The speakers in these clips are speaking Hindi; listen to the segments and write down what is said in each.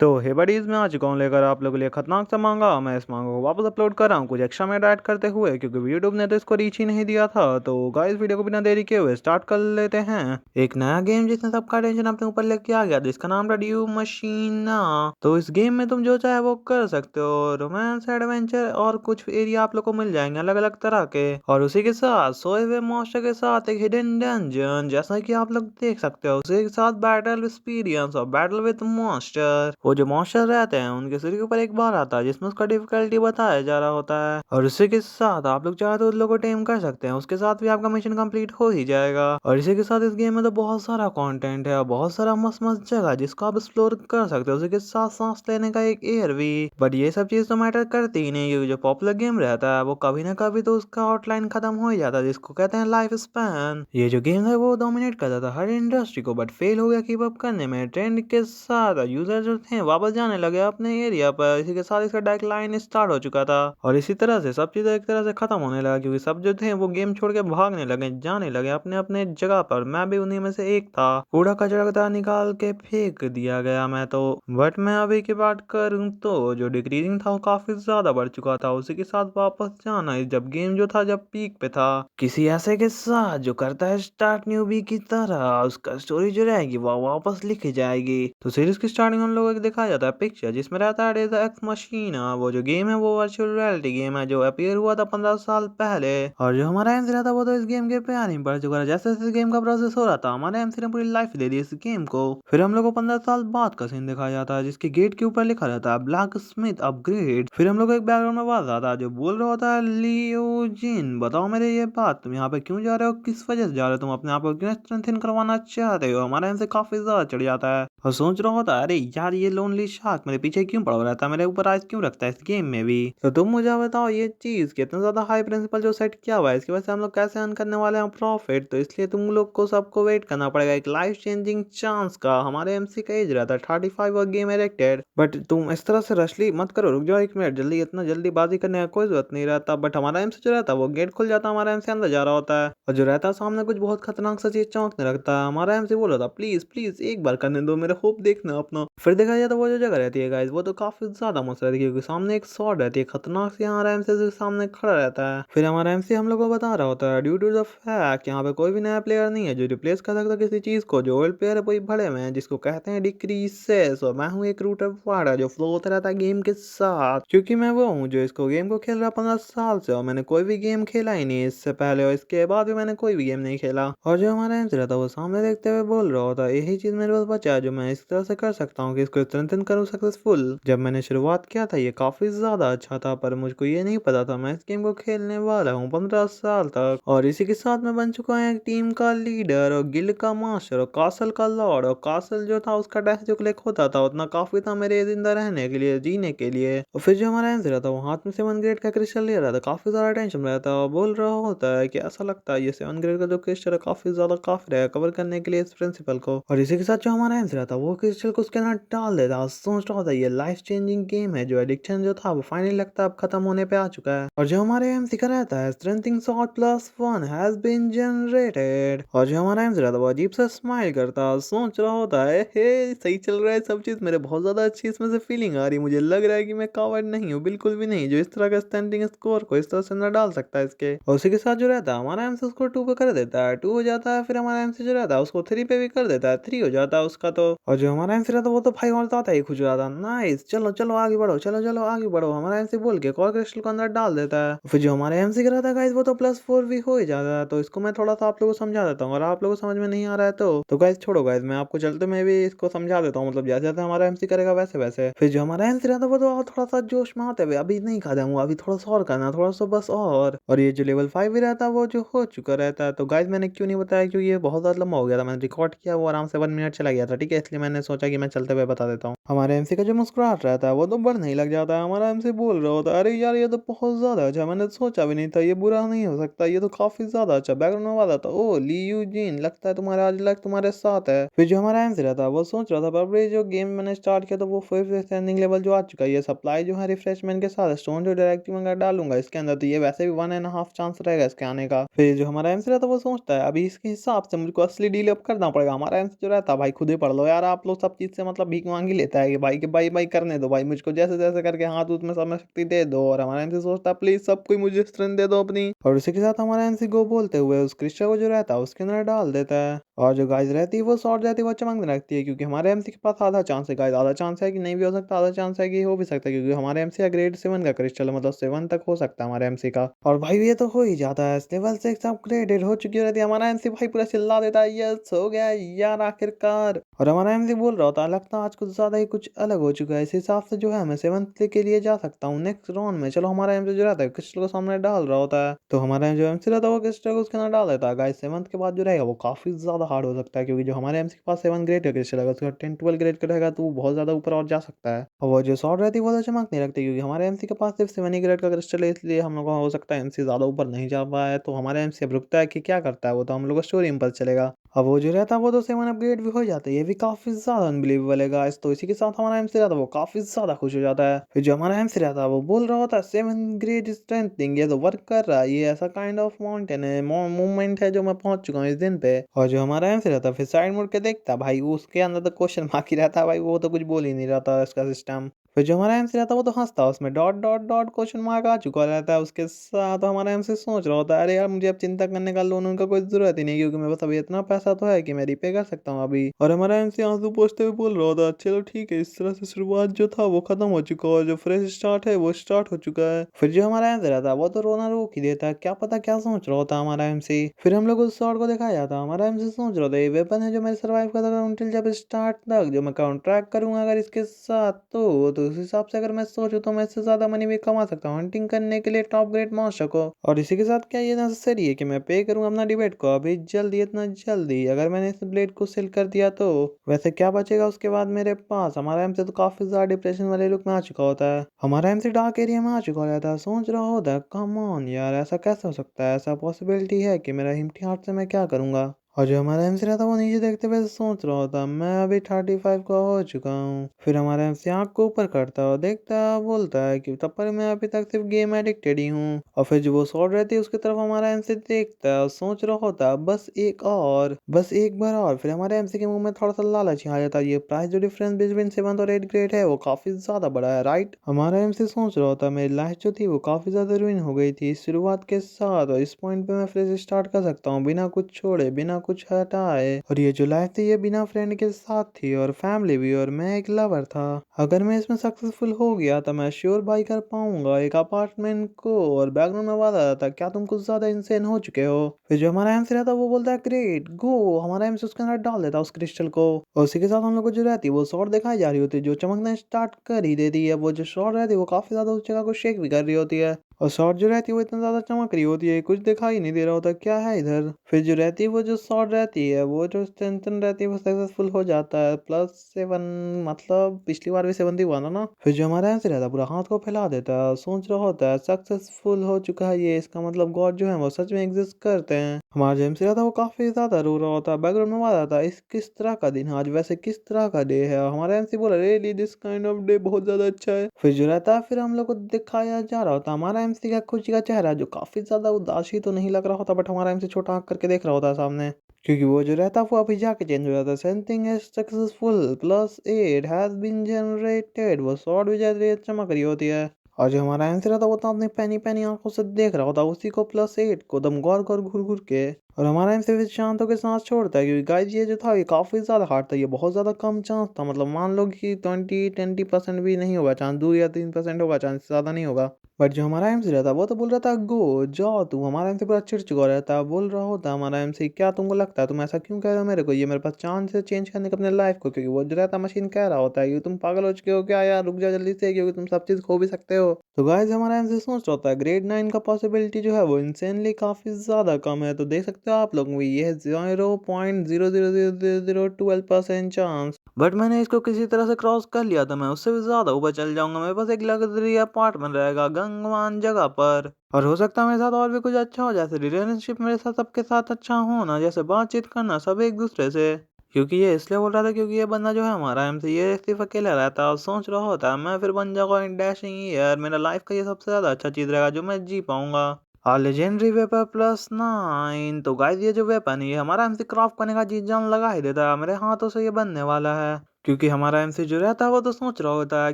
तो हे बडीज मैं आ चुका हूँ लेकर आप लोगों के लिए खतरनाक सा मांगा। मैं इस मांगा को वापस अपलोड कर रहा हूँ कुछ एक्स्ट्रा में ऐड करते हुए, क्योंकि यूट्यूब ने तो इसको रीच ही नहीं दिया था। तो गाइस वीडियो को बिना देरी किए हुए स्टार्ट कर लेते हैं। एक नया गेम जिसने सबका टेंशन अपने ऊपर लेके आ गया, जिसका नाम था ड्यू मशीना। तो इस गेम में तुम जो चाहे वो कर सकते हो, रोमांस, एडवेंचर और कुछ एरिया आप लोग को मिल जाएंगे अलग अलग तरह के, और उसी के साथ सोए हुए मॉन्स्टर के साथ एक हिडन डंजन जैसा कि आप लोग देख सकते हो। उसी के साथ बैटल एक्सपीरियंस और बैटल विद मॉन्स्टर। वो जो मॉन्स्टर रहते हैं उनके सिर के ऊपर एक बार आता है जिसमें उसका डिफिकल्टी बताया जा रहा होता है, और इसी के साथ आप लोग चाहे तो उन लोगों को टेम कर सकते हैं। उसके साथ भी आपका मिशन कंप्लीट हो ही जाएगा। और इसी के साथ इस गेम में तो बहुत सारा कंटेंट है और बहुत सारा मस्त मस्त जगह जिसको आप एक्सप्लोर कर सकते हो। उसी के साथ सांस लेने का एक एयर भी। बट ये सब चीज तो मैटर करती ही नहीं, क्योंकि जो पॉपुलर गेम रहता है वो कभी ना कभी तो उसका आउटलाइन खत्म हो ही जाता है, जिसको कहते हैं लाइफ स्पैन। ये जो गेम है वो डोमिनेट करता था हर इंडस्ट्री को, बट फेल हो गया कीप अप करने में। ट्रेंड के साथ यूजर जो थे वापस जाने लगे अपने एरिया पर। इसी के साथ इसका डाइक्लाइन स्टार्ट हो चुका था, और इसी तरह से सब चीजें एक तरह से खत्म होने लगा, क्योंकि सब जो थे वो गेम छोड़ के भागने लगे, जाने लगे अपने अपने जगह पर। मैं भी उन्हीं में से एक था। कूड़ा कचरा निकाल के फेंक दिया गया मैं तो। बट मैं अभी की बात करूं तो जो डिक्रीजिंग था वो काफी ज्यादा बढ़ चुका था। उसी के साथ वापस जाना, जब गेम जो था जब पीक पे था, किसी ऐसे के साथ जो करता है स्टार्ट न्यूबी की तरह, उसका स्टोरी जो रहेगी वो वापस लिखी जाएगी। तो सीरीज की स्टार्टिंग उन लोगों को दिखाया जाता है पिक्चर जिसमें रहता है डेज एक्स मशीना। वो जो गेम है वो वर्चुअल रियलिटी गेम है जो अपीयर हुआ था 15 साल पहले। और जो हमारा एमसी रहा था वो तो इस गेम के प्यार नहीं पड़ चुका था। जैसे जैसे गेम का प्रोसेस हो रहा था हमारे एमसी ने पूरी लाइफ दे दी इस गेम को। फिर हम लोग को 15 साल बाद का सीन दिखाया जाता है, जिसके गेट के ऊपर लिखा रहता है ब्लैक स्मिथ अपग्रेड। फिर हम लोग को एक बैकग्राउंड में आवाज आता है जो बोल रहा होता है लियो जिन, बताओ मेरे ये बात, तुम यहाँ पे क्यों जा रहे हो, किस वजह से जा रहे हो, तुम अपने आप को क्यों स्ट्रेंथन करवाना चाहते हो। हमारा एमसी काफी ज्यादा चढ़ जाता है और सोच रहा होता है अरे यार ये लोनली शार्क मेरे पीछे क्यों पड़ा रहता है, मेरे ऊपर आज क्यों रखता है इस गेम में भी। तो तुम मुझे बताओ ये चीज कितना ज्यादा हाई प्रिंसिपल जो सेट किया हुआ है, इसकी वजह से हम लोग कैसे अर्न करने वाले हैं प्रॉफिट। तो इसलिए तुम लोग को सबको वेट करना पड़ेगा एक लाइफ चेंजिंग चांस का। हमारे एमसी का एज रहता है 35 और गेम एडिक्टेड। बट तुम इस तरह से रशली मत करो, रुक जाओ एक मिनट, जल्दी इतना जल्दीबाजी करने का कोई जरूरत नहीं रहता। बट हमारा एमसी जो रहता है वो गेट खुल जाता है, हमारा एमसी अंदर जा रहा होता है, और जो रहता है सामने कुछ बहुत खतरनाक सा चीज चौंकने लगता है। हमारा एमसी बोल रहा था प्लीज प्लीज एक बार करने दो, मेरा होप देखना अपना। फिर देखा जाए तो वो जो जगह रहती है गाइस वो तो काफी ज्यादा मस्त रहती है, क्योंकि सामने एक स्वॉर्ड रहती है खतरनाक सी। हमारा एमसी सामने खड़ा रहता है। फिर हमारा एमसी हम लोग को बता रहा होता है ड्यू टू द फैक्ट यहाँ पे कोई भी नया प्लेयर नहीं है जो रिप्लेस कर सकता किसी चीज को। जो ओल्ड प्लेयर है वही बड़े में है, जिसको कहते हैं डिक्रीसेस। और मैं हूँ एक रूटर वाड़ा जो फ्लो होता रहता है गेम के साथ, क्योंकि मैं वो हूँ जो इसको गेम को खेल रहा 15 साल से, और मैंने कोई भी गेम खेला ही नहीं इससे पहले, और इसके बाद भी मैंने कोई भी गेम नहीं खेला। और जो हमारा एमसी रहता है वो सामने देखते हुए बोल रहा होता है यही चीज मेरे पास बचा है जो मैं इस तरह से कर सकता हूँ कि इसको स्ट्रेंथन करूँ सक्सेसफुल। जब मैंने शुरुआत किया था ये काफी ज्यादा अच्छा था, पर मुझको ये नहीं पता था मैं इस गेम को खेलने वाला हूँ 15 साल तक। और इसी के साथ मैं बन चुका हूँ एक टीम का लीडर और गिल्ड का मास्टर और कासल का लॉर्ड। और कासल जो था उसका टैक्स जो कलेक्ट होता था उतना काफी था मेरे जिंदा रहने के लिए, जीने के लिए। और फिर जो हमारा एमसी रहता है वो हाथ में 7 ग्रेड का क्रिस्टल ले रहा था, काफी ज्यादा टेंशन रहता है, और बोल रहा होता है कि ऐसा लगता है ये 7 ग्रेड का जो क्रिस्टल है काफी ज्यादा काफी रहेगा कवर करने के लिए इस प्रिंसिपल को। और इसी के साथ जो हमारा एमसी रहता है वो क्रिस्टल को उसके अंदर डाल देता है। सोच रहा होता है ये लाइफ चेंजिंग गेम है, जो एडिक्शन जो था वो फाइनली लगता है अब खत्म होने पे आ चुका है। और जो हमारे एमसी का रहता है strengthening shot +1 has been generated. और जो हमारा एमसी रहता है वो अजीब सा स्माइल करता है, सोच रहा होता है हे सही चल रहा है सब चीज, मेरे बहुत ज्यादा अच्छी इसमें से फीलिंग आ रही है, मुझे लग रहा है कि मैं कावर्ड नहीं हूँ, बिल्कुल भी नहीं, जो इस तरह का स्टैंडिंग स्कोर को इस तरह से अंदर डाल सकता है इसके। और उसी के साथ जो रहता है हमारा एमसी उसको 2 पे कर देता है, 2 हो जाता है। फिर हमारा एमसी जो रहता है उसको 3 पे भी कर देता है, 3 हो जाता है उसका तो। और जो हमारा एमसी रहता है वो तो भाई और आता ही खुश हो जाता है, नाइस चलो चलो आगे बढ़ो, चलो चलो आगे बढ़ो, हमारा एमसी बोल के कॉल क्रिस्टल को अंदर डाल देता है। फिर जो हमारे एमसी का रहता है गाइस वो तो +4 भी हो ही जाता है। तो इसको मैं थोड़ा सा आप लोगों को समझा देता हूँ, और आप लोगों को समझ में नहीं आ रहा है तो गाइस छोड़ो गाइस, मैं आपको चलते में भी इसको समझा देता हूँ, मतलब जैसे जैसे हमारा एमसी करेगा वैसे वैसे। फिर जो हमारा एमसी रहता है वो तो थोड़ा सा जोश में आते हुए अभी नहीं खा जाऊंगा, अभी थोड़ा सा और करना, थोड़ा सा बस। और ये जो लेवल 5 भी रहता है वो जो हो चुका रहता है। तो गाइस मैंने क्यों नहीं बताया, क्योंकि ये बहुत ज्यादा लंबा हो गया था, मैंने रिकॉर्ड किया वो आराम से 1 मिनट चला गया था, ठीक है, इसलिए मैंने सोचा कि मैं चलते हुए बता देता हूँ। हमारे एमसी का जो मुस्कुराहट रहता है वो तो बढ़ने ही लग जाता है। हमारा एमसी बोल रहा होता है अरे यार ये तो बहुत ज्यादा अच्छा, मैंने सोचा भी नहीं था, ये बुरा नहीं हो सकता, ये तो काफी ज्यादा अच्छा। बैकग्राउंड वाला था ओ लियू जिन, लगता है तुम्हारा आज लक तुम्हारे साथ है। फिर जो हमारा एमसी रहता है वो सोच रहा था पर जो गेम मैंने स्टार्ट किया तो वो 5th स्टैंडिंग लेवल जो आ चुका है, ये सप्लाई जो है रिफ्रेशमेंट के साथ स्टोन जो डायरेक्टली मंगा डालूंगा इसके अंदर, तो ये वैसे भी 1.5 चांस रहेगा इसके आने का। फिर जो हमारा एमसी रहता है वो सोचता है अभी इसके हिसाब से मुझको असली डील अप करना पड़ेगा। हमारा एमसी जो रहता है भाई खुद ही पढ़ लो यार आप लोग, सब चीज से मतलब भीख मांगी ही लेता है कि भाई के भाई भाई करने दो भाई, मुझको जैसे जैसे करके हाथ उत में समय शक्ति दे दो। और हमारा एमसी सोचता है प्लीज सब कोई मुझे स्ट्रेंथ दे दो अपनी। और उसी के साथ हमारा एमसी गो बोलते हुए उस क्रिस्टा को जो रहता है उसके अंदर डाल देता है। और जो गाइस रहती है वो शॉर्ट जाती है वो चमकने लगती है, क्योंकि हमारे एमसी के पास आधा चांस है गाइस, आधा चांस है कि नहीं भी हो सकता, आधा चांस है कि हो भी सकता है, क्योंकि हमारे एमसी का ग्रेड 7 का क्रिस्टल है, मतलब 7 तक हो सकता है हमारे एमसी का। और भाई ये तो हो ही जाता है, लेवल 6 अपग्रेडेड हो चुकी रहती है। हमारा एमसी भाई पूरा चिल्ला देता है यस हो गया यार आखिरकार। और हमारा एमसी बोल रहा होता है लगता है आज कुछ ज्यादा ही कुछ अलग हो चुका है, इस हिसाब से जो है मैं 7th के लिए जा सकता हूँ नेक्स्ट राउंड में। चलो हमारा एमसी जो रहता है क्रिस्टल को सामने डाल रहा होता है, तो हमारा जो एमसी रहता है वो क्रिस्टल को उसके अंदर डाल देता है गाइस। 7th के बाद जो रहेगा वो काफी ज्यादा हार्ड हो सकता है, क्योंकि जो हमारे एमसी के पास 7 ग्रेड का क्रिस्टल है उसका 10-12 ग्रेड का रहेगा, तो वो बहुत ज्यादा ऊपर और जा सकता है। और वो जो शॉर्ट रहती है वो तो चमक नहीं रखती, क्योंकि हमारे एमसी के पास सिर्फ 7 ही ग्रेड का क्रिस्टल है, इसलिए हम लोग का हो सकता है एमसी ज्यादा ऊपर नहीं जा पाया है। तो हमारे एमसी अब रुकता है कि क्या करता है वो तो हम लोग को स्टोरी में पता चलेगा। अब वो जो रहता है वो तो 7 अपग्रेड भी हो जाता है, ये भी काफी ज्यादा अनबिलीवेबल है गाइस। तो इसी के साथ हमारा एमसी रहता है वो काफी ज्यादा खुश हो जाता है। फिर जो हमारा एमसी रहता है वो बोल रहा होता है 7 ग्रेड स्ट्रेंथनिंग, ये तो वर्क कर रहा है, ये ऐसा काइंड ऑफ माउंटेन है मूवमेंट है जो मैं पहुंच चुका हूँ इस दिन पे। और जो हमारा एमसी रहता है फिर साइड मुड़ के देखता है भाई, वो उसके अंदर तो क्वेश्चन मार्क ही रहता है भाई, वो तो कुछ बोल ही नहीं रहता इसका सिस्टम। फिर जो हमारा एमसी रहता है वो तो हंसता है, उसमें dot dot dot question mark आ चुका रहता है उसके साथ। हमारा एमसी सोच रहा होता है अरे यार मुझे अब चिंता करने का लोन उनका कोई जरूरत ही नहीं, क्योंकि मेरे पास अभी इतना पैसा तो है कि मैं रिपे कर सकता हूँ अभी। और हमारा एमसी आंसू पोंछते हुए बोल रहा होता है चलो ठीक है, इस तरह से शुरुआत जो था वो खत्म हो चुका है और जो फ्रेश स्टार्ट है वो स्टार्ट हो चुका है। फिर जो हमारा एमसी रहता है वो तो रोना रोक ही देता है, क्या पता क्या सोच रहा होता हमारा एमसी। फिर हम लोग उस शॉट को दिखाया जाता है, हमारा एमसी सोच रहा था ये वेपन है जो मैं सर्वाइव कर सकता हूँ until जब स्टार्ट तक जो मैं काउंट्रैक्ट करूंगा अगर इसके साथ, तो उस हिसाब से अगर मैं सोचूं तो मैं इससे ज्यादा मनी भी कमा सकता हूँ हंटिंग करने के लिए टॉप ग्रेड मॉन्स्टर को। और इसी के साथ क्या ये नेसेसरी है कि मैं पे करूँ अपना डिबेट को अभी जल्दी, इतना जल्दी? अगर मैंने इस ब्लेड को सेल कर दिया तो वैसे क्या बचेगा उसके बाद मेरे पास? हमारा एमसी तो काफी ज्यादा डिप्रेशन वाले लुक में आ चुका होता है, हमारा एमसी डार्क एरिया में आ चुका रहता है, सोच रहा होता है कम ऑन यार ऐसा कैसे हो सकता है, ऐसा पॉसिबिलिटी है कि मेरा हिम्टी हार्ट से मैं क्या करूंगा। और जो हमारा एमसी रहता वो नीचे देखते हुए सोच रहा होता मैं अभी 35 का हो चुका हूँ। फिर हमारा एमसी आँख को ऊपर करता और देखता बोलता है कि तब पर मैं अभी तक सिर्फ गेम एडिक्टेड ही हूँ। और फिर जो वो शॉट रहती है उसकी तरफ हमारा एमसी देखता है और सोच रहा होता बस एक और, बस एक बार और। फिर हमारे एमसी के मुंह में थोड़ा सा लालच आ जाता है, ये प्राइस जो डिफरेंस बिटवीन 7th और 8th ग्रेड है वो काफी ज्यादा बड़ा है राइट। हमारा एमसी सोच रहा होता मेरी लाइफ जो थी वो काफी ज्यादा रुइन हो गई थी इस शुरुआत के साथ, और इस पॉइंट पे मैं फिर से स्टार्ट कर सकता हूँ बिना कुछ छोड़े बिना कुछ हटाए। और ये जो लाइफ थी ये बिना फ्रेंड के साथ थी और फैमिली भी, और मैं एक लवर था। अगर मैं इसमें सक्सेसफुल हो गया तो मैं श्योर बाई कर पाऊंगा एक अपार्टमेंट को। और बैकग्राउंड में आवाज आ रहा था क्या तुम कुछ ज्यादा इंसेन हो चुके हो। फिर जो हमारा एमसी रहता वो बोलता है ग्रेट गो, हमारा एमसी उसके अंदर डाल देता उस क्रिस्टल को। और उसी के साथ हम लोग को जो रहती है वो शॉट दिखाई जा रही होती है जो चमकना स्टार्ट कर ही देती है। वो जो शॉट रहती है वो काफी ज्यादा उस जगह को शेक भी कर रही होती है, और शॉट जो रहती है वो इतना ज्यादा चमक रही होती है कुछ दिखाई नहीं दे रहा होता क्या है इधर। फिर जो रहती है वो जो शॉट रहती है वो जो टेंशन रहती है वो सक्सेसफुल हो जाता है +7, मतलब पिछली बार भी 7 ही हुआ था ना। फिर जो हमारा आंसर रहता है पूरा हाथ को फैला देता है, सोच रहा होता है सक्सेसफुल हो चुका है ये, इसका मतलब गॉड जो है वो सच में एग्जिस्ट करते हैं। हमारा जो एमसी रहता है वो काफी ज्यादा रो रहा होता है, बैकग्राउंड में आवाज आता है इस किस तरह का दिन है आज, वैसे किस तरह का डे है। हमारा एमसी बोला really this kind of day बहुत ज्यादा अच्छा है। फिर जो रहता है फिर हम लोग को दिखाया जा रहा होता है हमारा एमसी का खुशी का चेहरा जो काफी ज्यादा उदासी तो नहीं लग रहा होता, बट हमारा एमसी छोटा आंख करके देख रहा होता है सामने, क्योंकि वो जो रहता है वो अभी जाके चेंज हो जाता है। Something is successful +8 has been generated, वो शॉर्ट भी जैसे चमक रही होती है। और जो हमारा आंसर रहता वो तो अपनी पैनी पैनी आंखों से देख रहा होता उसी को +8 को दम गौर गौर घूर घूर के। और हमारा एमसी फिर शांत होकर सांस छोड़ता है, क्योंकि गाइस ये जो था ये काफी ज्यादा हार्ड था, ये बहुत ज्यादा कम चांस था, मतलब मान लो कि 20% भी नहीं होगा चांस, 2 या 3% होगा चांस, ज्यादा नहीं होगा। बट जो हमारा एमसी रहता वो तो बोल रहा था गो जाओ तू, हमारा एमसी पूरा चिढ़ चुका रहता है, बोल रहा होता हमारा एमसी क्या तुमको लगता है तुम ऐसा क्यों कह रहे हो मेरे को, ये मेरे पास चांस है चेंज करने का अपने लाइफ को। क्योंकि वो जो रहता मशीन कह रहा होता है कि तुम पागल हो चुके हो क्या यार, रुक जाओ जल्दी से क्योंकि तुम सब चीज खो भी सकते हो। तो गाइस हमारा एमसी सोच रहा होता है ग्रेड 9 का पॉसिबिलिटी जो है वो इंसेनली काफी ज्यादा कम है, तो देख सकते हो आप लोग भी ये है 0.0000012% चांस, बट मैंने इसको किसी तरह से क्रॉस कर लिया था, मैं उससे भी ज्यादा ऊपर चल जाऊंगा, मेरे पास एक लग्जरी अपार्टमेंट रहेगा गंगवान जगह पर। और हो सकता है मेरे साथ और भी कुछ अच्छा हो, जैसे रिलेशनशिप मेरे साथ सबके साथ अच्छा होना, जैसे बातचीत करना सब एक दूसरे से। क्योंकि ये इसलिए बोल रहा था क्योंकि ये बंदा जो है हमारा एमसी ये सिर्फ अकेला रहता है और सोच रहा होता है मैं फिर बन जाऊंगा डैशिंग यार, मेरा लाइफ का ये सबसे ज्यादा अच्छा चीज रहेगा जो मैं जी पाऊंगा। और लेजेंडरी वेपन +9, तो गाइस ये जो वेपन है ये हमारा एमसी क्राफ्ट करने का जी जान लगा ही देता है, मेरे हाथों से ये बनने वाला है। क्योंकि हमारा एमसी जो रहता है वो तो सोच रहा होता है,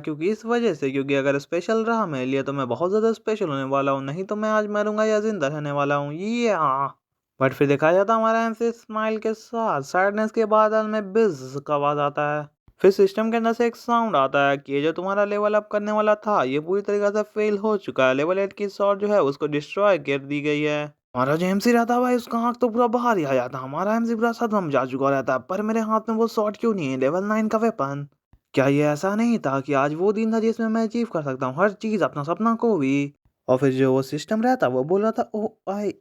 क्योंकि इस वजह से, क्योंकि अगर स्पेशल रहा मेरे लिए तो मैं बहुत ज़्यादा स्पेशल होने वाला हूँ, नहीं तो मैं आज मरूंगा या जिंदा रहने वाला हूँ ये। बट फिर देखा जाता हमारा एमसी स्माइल के साथ सैडनेस के बादल में बिज का आवाज आता है। फिर सिस्टम के अंदर से एक साउंड आता है कि ये जो तुम्हारा लेवल अप करने वाला था ये पूरी तरीके से फेल हो चुका है, लेवल 8 की शॉट जो है उसको डिस्ट्रॉय कर दी गई है। हमारा जो एमसी रहता है भाई उसका आंख तो पूरा बाहर ही आ जाता, हमारा एमसी पूरा सदम जा चुका रहता है, पर मेरे हाथ में वो शॉट क्यों नहीं है, लेवल 9 का वेपन। क्या ये ऐसा नहीं था कि आज वो दिन था जिसमें मैं अचीव कर सकता हूँ हर चीज, अपना सपना को भी। और फिर जो वो सिस्टम रहता वो बोल रहा था, ओ आई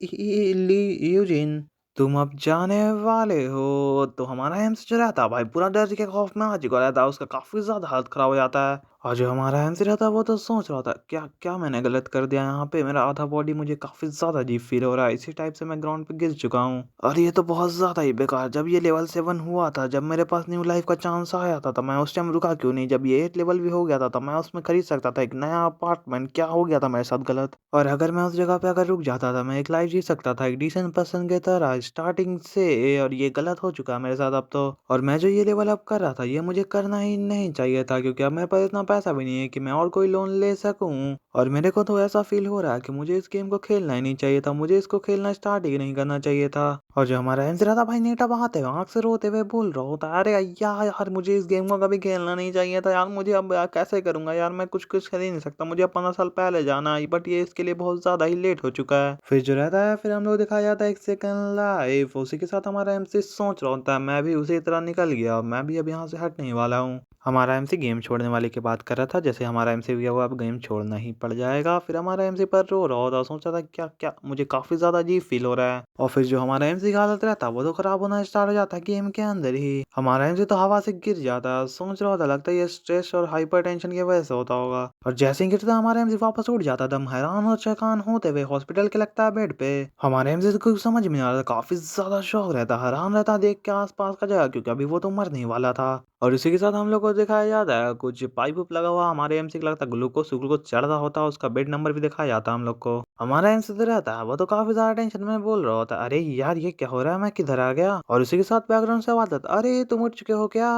ली यूजिन, तुम अब जाने वाले हो। तो हमारा एमसी जो रहता भाई पूरा डर के खौफ में आ चुका रहता है, उसका काफी ज्यादा हालत खराब हो जाता है। और जो हमारा एमसी रहता वो तो सोच रहा था क्या क्या मैंने गलत कर दिया यहाँ पे, मेरा आधा बॉडी मुझे काफी ज्यादा अजीब फील हो रहा है, इसी टाइप से मैं ग्राउंड पे गिर चुका हूँ। और ये तो बहुत ज्यादा ही बेकार, जब ये लेवल 7 हुआ था, जब मेरे पास न्यू लाइफ का चांस आया था, तो मैं उस टाइम रुका क्यों नहीं, जब ये 8 लेवल भी हो गया था तो मैं उसमें खरीद सकता था एक नया अपार्टमेंट, क्या हो गया था मेरे साथ गलत। और अगर मैं उस जगह पे अगर रुक जाता था मैं एक लाइफ जी सकता था एक डिसेंट पर्सन की तरह स्टार्टिंग से, और ये गलत हो चुका है मेरे साथ अब तो। और मैं जो ये लेवल अप कर रहा था ये मुझे करना ही नहीं चाहिए था, क्योंकि अब मेरे पास इतना पैसा भी नहीं है कि मैं और कोई लोन ले सकूं। और मेरे को तो ऐसा फील हो रहा है कि मुझे इस गेम को खेलना ही नहीं चाहिए था, मुझे इसको खेलना स्टार्ट ही नहीं करना चाहिए था। और जो हमारा एमसी था भाई नेटा बहाते हुए आंख से रोते हुए बोल रहा होता, अरे यार यार मुझे इस गेम को कभी खेलना नहीं चाहिए था यार, मुझे अब यार कैसे करूंगा यार, मैं कुछ कुछ कर ही नहीं सकता, मुझे अब 15 साल पहले जाना है, बट ये इसके लिए बहुत ज्यादा ही लेट हो चुका है। फिर जो रहता है फिर हम लोग दिखाया जाता है एक सेकंड लाइफ, उसी के साथ हमारा एमसी सोच रहा होता है मैं भी उसी तरह निकल गया, मैं भी अब यहाँ से हटने वाला हूँ। हमारा एमसी गेम छोड़ने वाले की बात कर रहा था, जैसे हमारा एमसी भी वो अब गेम छोड़ना ही पड़ जाएगा, फिर हमारा एमसी पर रो रहा होता, सोच रहा था क्या क्या मुझे काफी ज्यादा अजीब फील हो रहा है। और फिर जो हमारा एमसी का हालत रहता वो तो खराब होना स्टार्ट हो जाता गेम के अंदर ही, हमारा एमसी तो हवा से गिर जाता, सोच रहा होता लगता है ये स्ट्रेस और हाइपर टेंशन की वजह से होता होगा। और जैसे ही गिरता हमारा एमसी वापस उठ जाता, दम हैरान और चौंकान होते हुए हॉस्पिटल के लगता है बेड पे। हमारे एमसी से कुछ समझ में नहीं आ रहा था, काफी ज्यादा शौक रहता, हैरान रहता देख के आसपास का जगह, क्योंकि अभी वो तो मरने वाला था। और इसी के साथ हम लोग को दिखाया जाता है कुछ पाइप उप लगा हुआ, हमारे एमसी को लगता है ग्लूकोज ग्लूकोज चढ़ रहा होता है, उसका बेड नंबर भी दिखाया जाता है हम लोग को। हमारा एमसी तो रहता है वो तो काफी ज्यादा टेंशन में बोल रहा होता है, अरे यार ये क्या हो रहा है, मैं किधर आ गया। और उसी के साथ बैकग्राउंड से आवाज आता, अरे तुम उठ चुके हो क्या,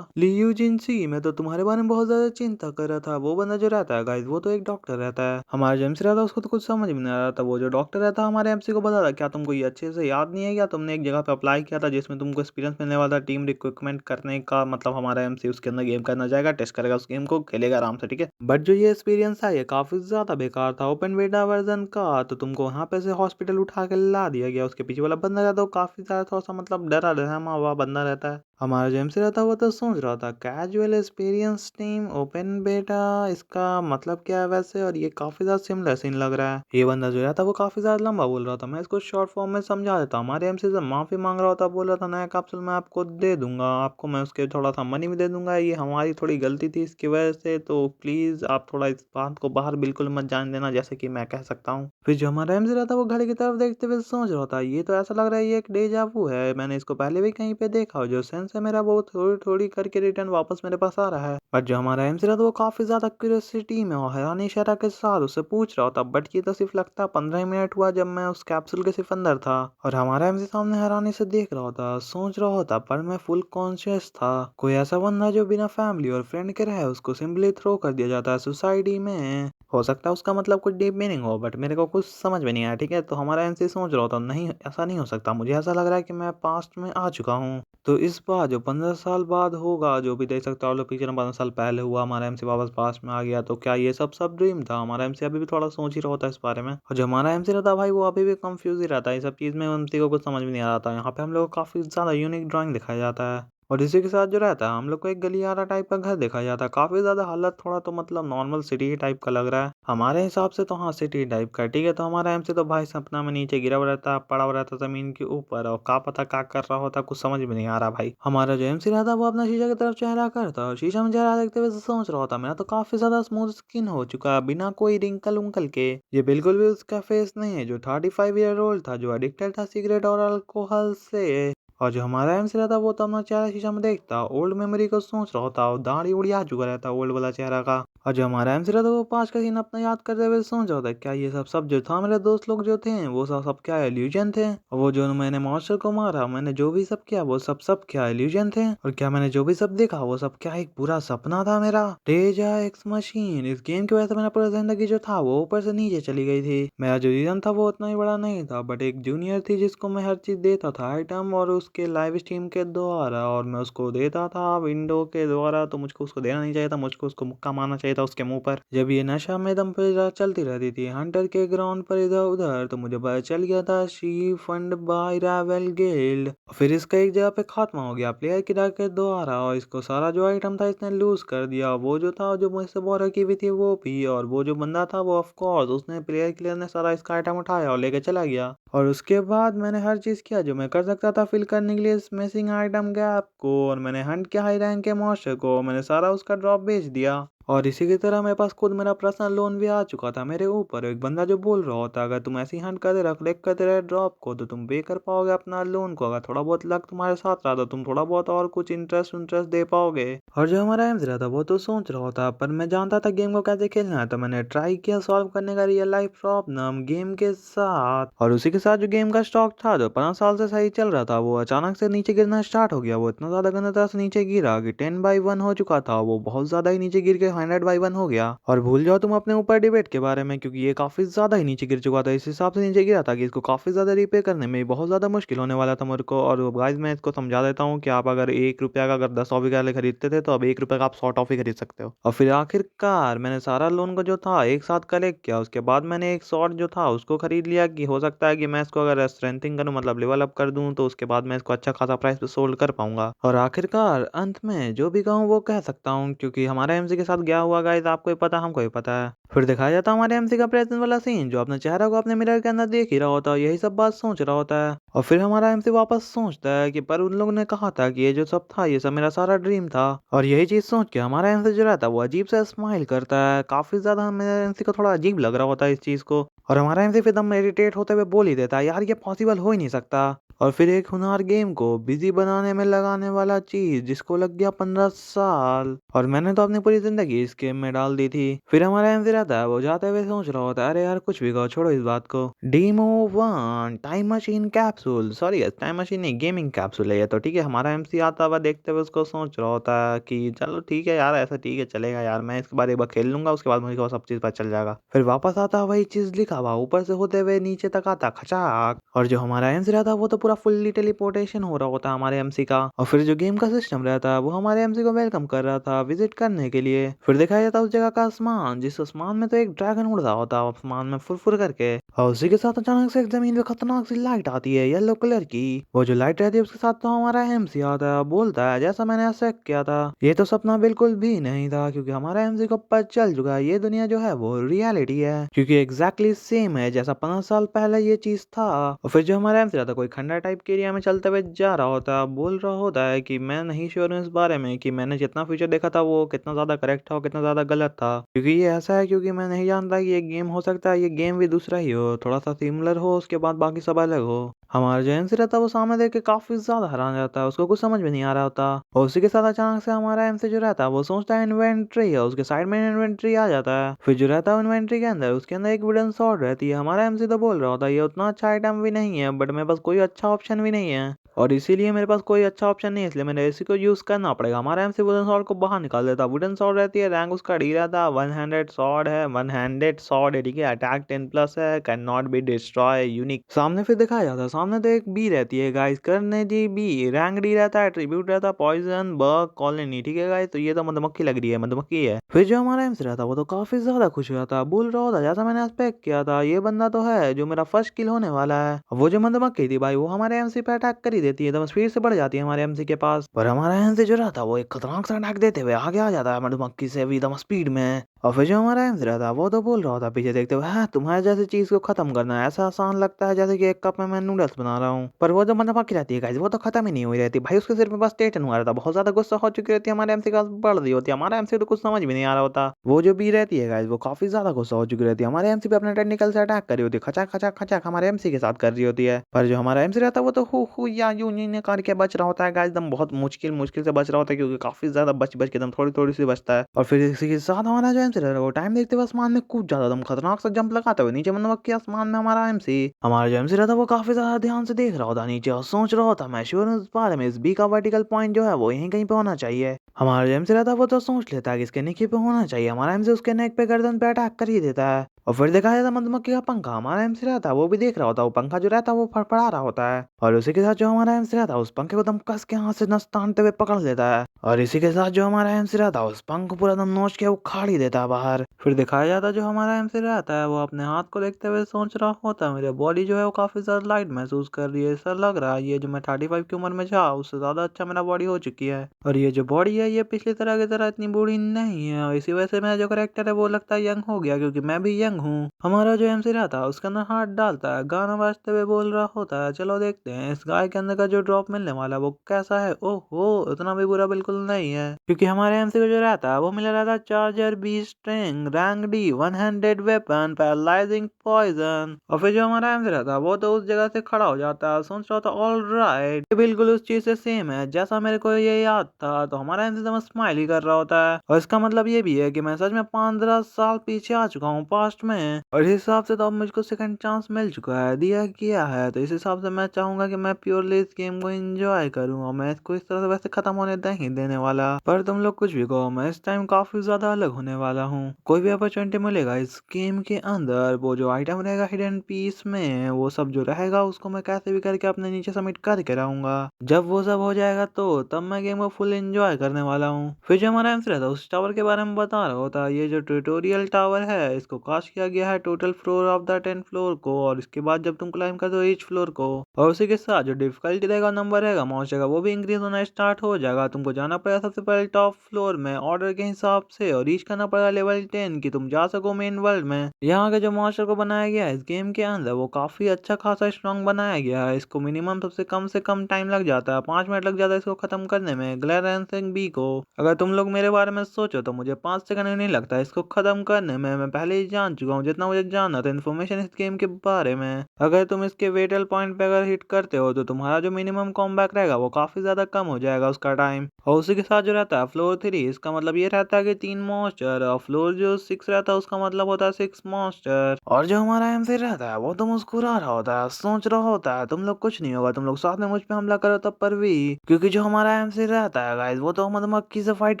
लियू जिनसी, मैं तो तुम्हारे बारे में बहुत ज्यादा चिंता कर रहा था। वो बंदा जो रहता है गाइस वो तो एक डॉक्टर रहता है, हमारा जो एमसी रहता है उसको तो कुछ समझ में नहीं आ रहा था। वो जो डॉक्टर रहता है हमारे एमसी को बता था, क्या तुमको ये अच्छे से याद नहीं है क्या, तुमने एक जगह पे अप्लाई किया था जिसमें तुमको एक्सपीरियंस मिलने वाला था टीम रिक्रूटमेंट करने का, मतलब हमारा एमसी उसके अंदर गेम करना जाएगा, टेस्ट करेगा उस गेम को, खेलेगा आराम से, ठीक है। बट जो ये एक्सपीरियंस है ये काफी ज्यादा बेकार था, ओपन बेटा वर्जन का, तो तुमको वहां पे से हॉस्पिटल उठा के ला दिया गया, उसके पीछे वाला बंदा रहता है वो काफी ज्यादा थोड़ा सा मतलब डरा रहमा हुआ बंदा रहता है। हमारा जो एमसी रहता है वो तो सोच रहा था कैजुअल एक्सपीरियंस टीम ओपन बेटा, इसका मतलब क्या है वैसे, और ये काफी ज्यादा सिमिलर सीन लग रहा है। ये बंदा जो रहता है वो काफी ज्यादा लंबा बोल रहा था, मैं इसको शॉर्ट फॉर्म में समझा देता हूँ। हमारे एमसी से माफी मांग रहा था, बोल रहा था नया कैप्सूल मैं आपको दे दूंगा, आपको मैं उसके थोड़ा सा मनी भी दे दूंगा, ये हमारी थोड़ी गलती थी इसकी वजह से, तो प्लीज आप थोड़ा इस बात को बाहर बिल्कुल मत जान देना, जैसे कि मैं कह सकता हूँ। फिर जो हमारा एमसी रहता है वो घड़ी की तरफ देखते हुए सोच रहा था, ये तो ऐसा लग रहा है ये एक डेजा वू है, मैंने इसको पहले भी कहीं पे देखा हो, जो सेंस है मेरा वो थोड़ी थोड़ी करके रिटर्न वापस मेरे पास आ रहा है। बट जो हमारा एमसी रहता है वो काफी ज्यादा क्यूरियोसिटी में और हैरानी शहरा के साथ उससे पूछ रहा था, बट ये तो सिर्फ लगता 15 मिनट हुआ जब मैं उस कैप्सूल के सिर्फ अंदर था। और हमारा एमसी सामने हैरानी से देख रहा होता, सोच रहा होता पर मैं फुल कॉन्शियस था, कोई ऐसा बंदा जो बिना फैमिली और फ्रेंड के रहे उसको सिंपली थ्रो कर दिया जाता है सोसाइटी में, हो सकता है उसका मतलब कुछ डीप मीनिंग हो, बट मेरे को कुछ समझ में नहीं आया, ठीक है। तो हमारा एमसी सोच रहा होता नहीं ऐसा नहीं हो सकता, मुझे ऐसा लग रहा है कि मैं पास्ट में आ चुका हूँ। तो इस बार जो 15 साल बाद होगा, जो भी देख सकते हो आप लोग पिक्चर में 15 साल पहले हुआ, हमारा एमसी वापस पास्ट में आ गया, तो क्या ये सब सब ड्रीम था, हमारा एमसी अभी भी थोड़ा सोच ही रहा होता है इस बारे में। और जो हमारा एमसी रहता है भाई वो अभी भी कंफ्यूज ही रहता है, इस सब चीज में एमसी को कुछ समझ में नहीं आ रहा था। यहाँ पे हम लोग को काफी ज्यादा यूनिक ड्राइंग दिखाया जाता है। और इसी के साथ जो रहता है हम लोग को एक गलियारा टाइप का घर देखा जाता है, काफी ज्यादा हालत थोड़ा तो मतलब नॉर्मल सिटी टाइप का लग रहा है हमारे हिसाब से, तो हाँ सिटी टाइप का, ठीक है। तो हमारा एमसी तो भाई सपना में नीचे गिरा हुआ रहता, पड़ा हुआ रहता जमीन के ऊपर, और का पता क्या कर रहा होता कुछ समझ में नहीं आ रहा भाई। हमारा जो एमसी रहता वो अपना शीशा की तरफ चेहरा करता, और शीशा में चेहरा देखते हुए सोच रहा होता मेरा तो काफी ज्यादा स्मूथ स्किन हो चुका है बिना कोई रिंकल उंकल के, ये बिल्कुल भी उसका फेस नहीं है जो 35 ईयर ओल्ड था, जो एडिक्टेड था सिगरेट और अल्कोहल से। और जो हमारा एमसी रहता वो तो अपना चेहरा शीशा में देखता, ओल्ड मेमोरी को सोच रहा होता और दाढ़ी उड़ी आ चुका रहता ओल्ड वाला चेहरा का। और जो हमारा एमसी रहता वो पास का सीन अपना याद करते हुए सोच रहा था क्या ये सब सब जो था मेरे दोस्त लोग जो थे वो सब सब क्या इल्यूजन थे, और वो जो मैंने मॉन्स्टर को मारा, मैंने जो भी सब किया वो सब सब क्या इल्यूजन थे, और क्या मैंने जो भी सब देखा वो सब क्या एक बुरा सपना था मेरा। डेजा एक्स मशीन, इस गेम की वजह से मेरा पूरा जिंदगी जो था वो ऊपर से नीचे चली गई थी। मेरा जो रीजन था वो उतना ही बड़ा नहीं था, बट एक जूनियर थी जिसको मैं हर चीज देता था आइटम और उसके लाइव स्ट्रीम के द्वारा, और मैं उसको देता था विंडो के द्वारा, तो मुझको उसको देना नहीं चाहिए था, मुझको उसको मुक्का मारना चाहिए था उसके मुंह पर। जब ये नशा में दम पर चलती रहती थी हंटर के ग्राउंड पर इधर उधर, तो मुझे पता चल गया था she found by royal guild. फिर इसका एक जगह पे खात्मा हो गया प्लेयर किलर के द्वारा, और इसको सारा जो आइटम था इसने लूज कर दिया। वो जो था जो मुझसे बहुत रखी हुई थी वो भी, और वो जो बंदा था वो ऑफ कोर्स उसने प्लेयर किलर ने सारा इसका आइटम उठाया और लेके चला गया। और उसके बाद मैंने हर चीज किया जो मैं कर सकता था फिल करने के लिए इस मिसिंग आइटम गैप को, और मैंने हंट किया हाई रैंक के मॉन्स्टर को, मैंने सारा उसका ड्रॉप बेच दिया। और इसी की तरह मेरे पास खुद मेरा पर्सनल लोन भी आ चुका था मेरे ऊपर। एक बंदा जो बोल रहा होता अगर तुम ऐसी हंट करते रह क्लिक करते रहे ड्रॉप को तो तुम पे कर पाओगे अपना लोन को, अगर थोड़ा बहुत लक तुम्हारे साथ रहा तो तुम थोड़ा बहुत और कुछ इंटरेस्ट इंटरेस्ट दे पाओगे। और जो हमारा एम्स रहा था वो तो सोच रहा होता, पर मैं जानता था गेम को कैसे खेलना है, तो मैंने ट्राई किया सॉल्व करने का रियल लाइफ प्रॉब्लम गेम के साथ। और उसी के साथ जो गेम का स्टॉक था जो 5 साल से सही चल रहा था वो अचानक से नीचे गिरना स्टार्ट हो गया। वो इतना ज्यादा गंदा तरह से नीचे गिरा कि 10/1 हो चुका था, वो बहुत ज्यादा ही नीचे गिर के 100/1 हो गया। और भूल जाओ तुम अपने ऊपर डिबेट के बारे में, क्योंकि ये काफी ज्यादा ही नीचे गिर चुका था, इस हिसाब से नीचे गिरा था कि इसको काफी ज्यादा रिपेयर करने में बहुत ज्यादा मुश्किल होने वाला था मेरे को। और गाइस मैं इसको समझा देता हूँ कि आप अगर 1 रुपया का अगर 10 टॉफी का खरीदते थे तो अब 1 रुपये का आप 100 टॉफी खरीद सकते हो। और फिर आखिरकार मैंने सारा लोन को जो था एक साथ कलेक्ट किया, उसके बाद मैंने एक शॉर्ट जो था उसको खरीद लिया कि हो सकता है कि मैं इसको अगर स्ट्रेंथिंग करूँ मतलब लेवल अप कर दूं तो उसके बाद मैं इसको अच्छा खासा प्राइस पे सोल्ड कर पाऊंगा। और आखिरकार अंत में जो भी कहूँ वो कह सकता हूँ, क्योंकि हमारे एमसी के साथ गया हुआ गाइस आपको ही पता हमको ही पता है। फिर दिखाया जाता है हमारे एमसी का प्रेजेंट वाला सीन जो अपने चेहरा को अपने मिरर के अंदर देख ही रहा होता है, यही सब बात सोच रहा होता है। और फिर हमारा एमसी वापस सोचता है कि पर उन लोगों ने कहा था कि ये जो सब था ये सब मेरा सारा ड्रीम था। और यही चीज सोच के हमारा एमसी जो रहता है वो अजीब सा स्माइल करता है, काफी ज्यादा मेरे एमसी को थोड़ा अजीब लग रहा होता है इस चीज को। और हमारा एमसी फिर एकदम इरिटेट होते हुए बोल ही देता है यार ये पॉसिबल हो ही नहीं सकता। और फिर एक हुनर गेम को बिजी बनाने में लगाने वाला चीज जिसको लग गया 15 साल, और मैंने तो अपनी पूरी जिंदगी इस गेम में डाल दी थी। फिर हमारा एमसी रहता है वो जाते हुए सोच रहा होता है अरे यार कुछ भी कहो छोड़ो इस बात को। Demo 1 time machine capsule, sorry time machine नहीं गेमिंग कैप्सूल है ये तो, ठीक है। हमारा एमसी आता हुआ देखते हुए उसको सोच रहा होता है कि चलो ठीक है यार ऐसा ठीक है चलेगा यार, मैं इसके बारे में खेल लूंगा उसके बाद मुझे वो सब चीज पता चल जाएगा। फिर वापस आता वही चीज लिखा हुआ ऊपर से होते हुए नीचे तक आता खचाक। और जो हमारा एमसी रहता वो तो पूरा फुल्ली टेलीपोर्टेशन हो रहा होता है हमारे एमसी का। और फिर जो गेम का सिस्टम रहता है वो हमारे एमसी को वेलकम कर रहा था विजिट करने के लिए। फिर दिखाया जाता उस जगह का आसमान, जिस आसमान में तो एक ड्रैगन उड़ रहा होता है आसमान में फुर करके, और उसी के साथ अचानक से एक जमीन पे खतरनाक सी लाइट आती है येलो कलर की। वो जो लाइट रहती है उसके साथ तो हमारा एमसी आता है, बोलता है जैसा मैंने एक्सपेक्ट किया था ये तो सपना बिल्कुल भी नहीं था, क्योंकि हमारा एमसी को पता चल चुका है ये दुनिया जो है वो रियलिटी है, क्योंकि एग्जैक्टली सेम है जैसा 5 साल पहले ये चीज था। और फिर जो हमारा एमसी रहता कोई खंडर टाइप के एरिया में चलते हुए जा रहा होता है, बोल रहा होता है कि मैं नहीं श्योर हूँ इस बारे में कि मैंने जितना फ्यूचर देखा था वो कितना ज्यादा करेक्ट था और कितना ज्यादा गलत था, क्योंकि ये ऐसा है क्योंकि मैं नहीं जानता कि ये गेम हो सकता है ये गेम भी दूसरा ही हो, थोड़ा सा सिमिलर हो उसके बाद बाकी सब अलग हो। हमारा जो एमसी रहता है वो सामने देख के काफी ज्यादा हैरान जाता है, उसको कुछ समझ में नहीं आ रहा होता। और उसी के साथ अचानक से हमारा एमसी जो रहता है वो सोचता है इन्वेंट्री है, उसके साइड में इन्वेंट्री आ जाता है। फिर जो रहता है इन्वेंट्री के अंदर उसके अंदर एक वुडन स्वॉर्ड रहती है। हमारा एमसी तो बोल रहा होता है ये उतना अच्छा आइटम भी नहीं है बट मेरे पास कोई अच्छा ऑप्शन भी नहीं है, और इसीलिए मेरे पास कोई अच्छा ऑप्शन नहीं है इसलिए मैंने इसी को यूज करना पड़ेगा। हमारा एमसी वुडन स्वॉर्ड को बाहर निकाल देता। वुडन स्वॉर्ड रहती है रैंक उसका डी रहता है 100 स्वॉर्ड है, 100 स्वॉर्ड है ठीक है, अटैक 10+ है, can not be destroy unique. सामने फिर दिखाया जाता है सामने तो एक बी रहती है गाइस करने जी बी, रैंक डी रहता है, ट्रिब्यूट रहता है पॉइजन बग कॉलोनी ठीक है गाइस, तो ये तो मधुमक्खी लग रही है मधुमक्खी है। फिर जो हमारा एमसी रहता वो तो काफी ज्यादा खुश हुआ था, बोल रहा था जैसा मैंने एक्सपेक्ट किया था ये बंदा तो है जो मेरा फर्स्ट किल होने वाला है। वो जो मधुमक्खी थी भाई वो हमारे एमसी पे अटैक कर ही देती है, एकदम स्पीड से बढ़ जाती है हमारे एमसी के पास। पर हमारा एमसी जो रहता वो एक खतरनाक सा अटैक देते हुए आगे आ जाता है मधुमक्खी से भी एकदम स्पीड में, और फिर जो हमारा एमसी रहता वो तो बोल रहा होता पीछे देखते हुए, हाँ तुम्हारे जैसी चीज को खत्म करना ऐसा आसान लगता है जैसे कि एक कप में मैं नूडल्स बना रहा हूँ। पर वो जो मधुमक्खी रहती है गाइस वो तो खत्म ही नहीं हुई रहती भाई, उसके सिर में बस टेटन हुआ रहता, बहुत ज्यादा गुस्सा हो चुकी रहती है, हमारे एमसी का बढ़ रही होती है, हमारा एमसी तो कुछ समझ भी नहीं आ रहा होता। वो जो बी रहती है गाइस वो काफी ज्यादा गुस्सा हो चुकी रहती है, हमारे एमसी पे अपने टेक्निकल से अटैक कर रही होती है, खचा खचा खचा हमारे एमसी के साथ कर रही होती है। पर जो हमारा एमसी रहता है वो तो हु या यूं ने करके बच रहा होता है गाइस, एकदम बहुत मुश्किल मुश्किल से बच रहा होता है, क्योंकि काफी ज्यादा बच बच के एकदम थोड़ी थोड़ी सी बचता है। और फिर इसी के साथ हमारा जो एमसी रहता है वो टाइम देखते हुए आसमान में कूद जाता, एकदम खतरनाक सा जंप लगाते हुए नीचे मधुमक्खी आसमान में, हमारा जो एमसी रहता है वो काफी ज्यादा ध्यान से देख रहा होता नीचे और सोच रहा होता, मैं श्योर हूँ इस बारे में इस बी का वर्टिकल पॉइंट जो है वो यहीं कहीं पे होना चाहिए। हमारा जो एमसी रहता है वो तो सोच लेता है कि इसके नीचे पे होना चाहिए, हमारा एमसी उसके नेक पे गर्दन पे अटैक कर ही देता है। और फिर देखा जाता मधुमक्खी का पंखा, हमारा एमसी रहता है वो भी देख रहा होता है, वो पंखा जो रहता है वो फड़फड़ा रहा होता है, और उसी के साथ जो हमारा एमसी रहता है उस पंखे को दम कस के हाथ से नस तानते हुए पकड़ लेता है, और इसी के साथ जो हमारा एमसी रहता है उस पंख को पूरा दम नोच के उखाड़ ही देता है बाहर। फिर दिखाया जाता है जो हमारा एमसी रहता है वो अपने हाथ को देखते हुए सोच रहा होता है, मेरे बॉडी जो है वो काफी ज्यादा लाइट महसूस कर रही है, ऐसा लग रहा है ये जो मैं 35 की उम्र में था उससे ज्यादा अच्छा मेरा बॉडी हो चुकी है, और ये जो बॉडी है ये पिछली तरह की तरह इतनी बूढ़ी नहीं है, और इसी वजह से मेरा जो करेक्टर है वो लगता है यंग हो गया, क्योंकि मैं भी यंग हूँ। हमारा जो एमसी रहता है उसके अंदर हाथ डालता है, गाना बजते हुए बोल रहा होता है, चलो देखते हैं इस गाय के अंदर का जो ड्रॉप मिलने वाला है वो कैसा है। ओहो, इतना भी बुरा बिल्कुल नहीं है, क्योंकि हमारे एमसी को जो रहता है वो मिला रहता है charger, B string, rank D, one handed weapon, paralysing poison. और फिर जो हमारा एमसी रहता है वो तो उस जगह से खड़ा हो जाता है, सोच रहा होता ऑल राइट ये बिल्कुल उस चीज से सेम है जैसा मेरे को ये याद था, तो हमारा एमसी तो स्माइल ही कर रहा होता है, और इसका मतलब ये भी है कि मैं सच में 15 साल पीछे आ चुका हूँ पास्ट में, और इस हिसाब से तो अब मुझको सेकंड चांस मिल चुका है, दिया किया है, तो इस हिसाब से मैं चाहूंगा कि मैं प्योरली इस गेम को एंजॉय करूँ, और मैं इसको इस तरह से वैसे खत्म होने नहीं देने वाला। पर तुम लोग कुछ भी कहो, मैं इस टाइम काफी ज्यादा अलग होने वाला हूँ, कोई भी अपॉर्चुनिटी मिलेगा इस गेम के अंदर, वो जो आइटम रहेगा हिडन पीस में वो सब जो रहेगा उसको मैं कैसे भी करके अपने नीचे सबमिट करके रहूंगा, जब वो सब हो जाएगा तो तब मैं गेम को फुल एंजॉय करने वाला हूँ। फिर जो हमारा एमसी रहता है उस टावर के बारे में बता रहा होता है, ये जो ट्यूटोरियल टावर है इसको कास्ट किया गया है total floor of the 10 floor को, और इसके बाद जब तुम क्लाइम करते हो ईच फ्लोर को, और उसी के साथ जो डिफिकल्टी रहेगा नंबर रहेगा मॉन्स्टर का वो भी इंक्रीज होना स्टार्ट हो जाएगा। तुमको जाना पड़ेगा सबसे पहले टॉप फ्लोर में ऑर्डर के हिसाब से, और रीच करना पड़ेगा लेवल 10 की तुम जा सको मेन वर्ल्ड में। यहाँ के जो मॉन्स्टर को बनाया गया है इस गेम के अंदर वो काफी अच्छा खासा स्ट्रॉन्ग बनाया गया है, इसको मिनिमम सबसे कम से कम टाइम लग जाता है, 5 मिनट लग जाता है इसको खत्म करने में, ग्लैरेंसिंग बी को। अगर तुम लोग मेरे बारे में सोचो तो मुझे 5 सेकंड भी नहीं लगता इसको खत्म करने में, मैं पहले ही जान चुका हूँ जितना मुझे जानना था इन्फॉर्मेशन इस गेम के बारे में। अगर तुम इसके वेटल पॉइंट पे अगर हिट करते हो तो तुम्हारा जो मिनिमम कॉम्बैक रहेगा वो काफी ज्यादा कम हो जाएगा उसका टाइम, और उसी के साथ जो रहता है फ्लोर 3 इसका मतलब ये रहता है कि 3 मॉन्स्टर, और फ्लोर जो 6 रहता है उसका मतलब होता है 6 मॉन्स्टर। और जो हमारा एमसी रहता है वो तो मुस्कुरा रहा होता है, सोच रहा होता है तुम लोग कुछ नहीं होगा, तुम लोग साथ में मुझ पे हमला करो तब पर भी, क्योंकि जो हमारा एमसी रहता है गाइस वो तो मधुमक्खी से फाइट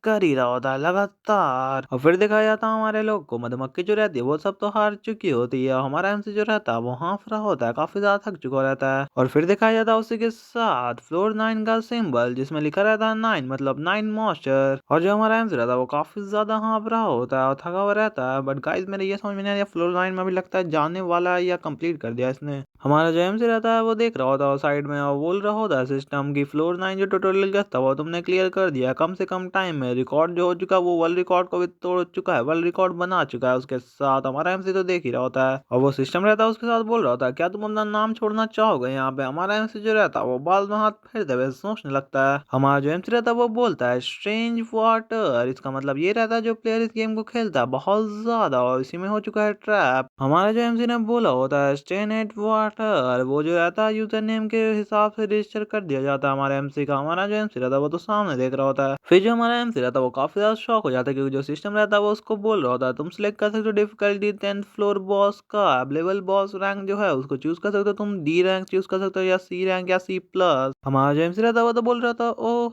कर ही रहा होता है लगातार। और फिर दिखाया जाता है हमारे लोग को मधुमक्खी जो रहती है वो सब तो हार चुकी होती है, हमारा एमसी जो रहता है वो हाफ रहा होता है, काफी ज्यादा थक चुका रहता है। और फिर दिखाया जाता है उसी के साथ फ्लोर 9 का सिंबल जिसमें लिखा रहता है 9 मतलब 9 मॉन्स्टर, और जो हमारा एमसी रहता है वो काफी ज्यादा हाफ रहा होता है और थका हुआ रहता है। बट गाइस मेरे ये समझ में नहीं आया फ्लोर 9 में भी लगता है जाने वाला है या कंप्लीट कर दिया इसने। हमारा जो एमसी रहता है वो देख रहा होता है साइड में और बोल रहा होता है सिस्टम की फ्लोर 9 जो ट्यूटोरियल का था वो तुमने क्लियर कर दिया कम से कम टाइम में, रिकॉर्ड जो हो चुका है वो वर्ल्ड रिकॉर्ड को भी तोड़ चुका है, वर्ल्ड रिकॉर्ड बना चुका है उसके साथ। हमारा एमसी तो देख ही रहा होता है और वो सिस्टम रहता है उसके साथ बोल रहा होता है क्या तुम अपना नाम छोड़ना चाहोगे यहाँ पे। हमारा एमसी जो रहता है वो बाल में हाथ फेरते हुए सोचने लगता है। हमारा जो एमसी रहता है वो बोलता है स्ट्रेंज वाटर, इसका मतलब ये रहता है जो प्लेयर इस गेम को खेलता है बहुत ज्यादा और इसी में हो चुका है ट्रैप। हमारा जो एमसी ने बोला होता है स्टेन एट वाटर, वो जो रहता है यूजर नेम के हिसाब से रजिस्टर कर दिया जाता है हमारे एमसी का। हमारा जो एमसी रहता है वो तो सामने देख रहा होता है। फिर जो हमारा एमसी रहता है वो काफी ज्यादा शॉक हो जाता है क्योंकि जो सिस्टम रहता है वो उसको बोल रहा होता है तुम सिलेक्ट कर सकते हो डिफिकल्टी 10th फ्लोर बॉस का अवेलेबल बॉस रैंक जो है उसको चूज कर सकते हो, तुम डी रैंक चूज कर सकते हो या सी रैंक या सी प्लस। हमारा जो एमसी रहता है वो तो बोल रहा था ओह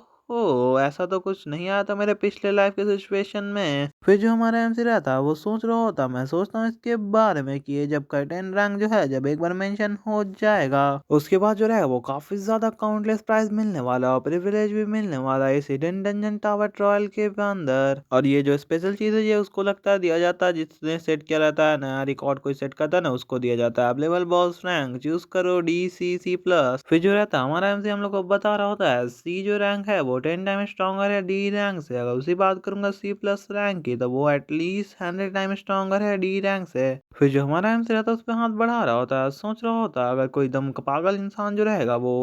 ऐसा तो कुछ नहीं आया था मेरे पिछले लाइफ के सिचुएशन में। फिर जो हमारा एमसी रहता है वो सोच रहा होता मैं सोचता हूँ इसके बारे में कि ये जब कर्टेन रैंक जो है जब एक बार मेंशन हो जाएगा उसके बाद जो रहेगा वो काफी ज्यादा काउंटलेस प्राइस मिलने वाला और प्रिविलेज भी मिलने वाला है इस हिडन डंजन टावर ट्रायल के अंदर। और ये जो स्पेशल चीज है ये उसको लगता है दिया जाता है जिसने सेट किया रहता है नया रिकॉर्ड कोई सेट करता है ना उसको दिया जाता है अवेलेबल बॉस रैंक चूज करो डी सी सी प्लस। फिर जो रहता है हमारा एमसी हम लोग को बता रहा होता है सी जो रैंक है वो 10 टाइम स्ट्रॉन्गर है डी रैंक से। अगर उसी बात करूंगा सी प्लस रैंक की तो वो एटलीस्ट 100 टाइम स्ट्रॉन्गर है डी रैंक से। फिर जो हमारा एम सी रहता है उस पर हाथ बढ़ा रहा होता है, सोच रहा होता है अगर कोई दम का पागल इंसान जो रहेगा वो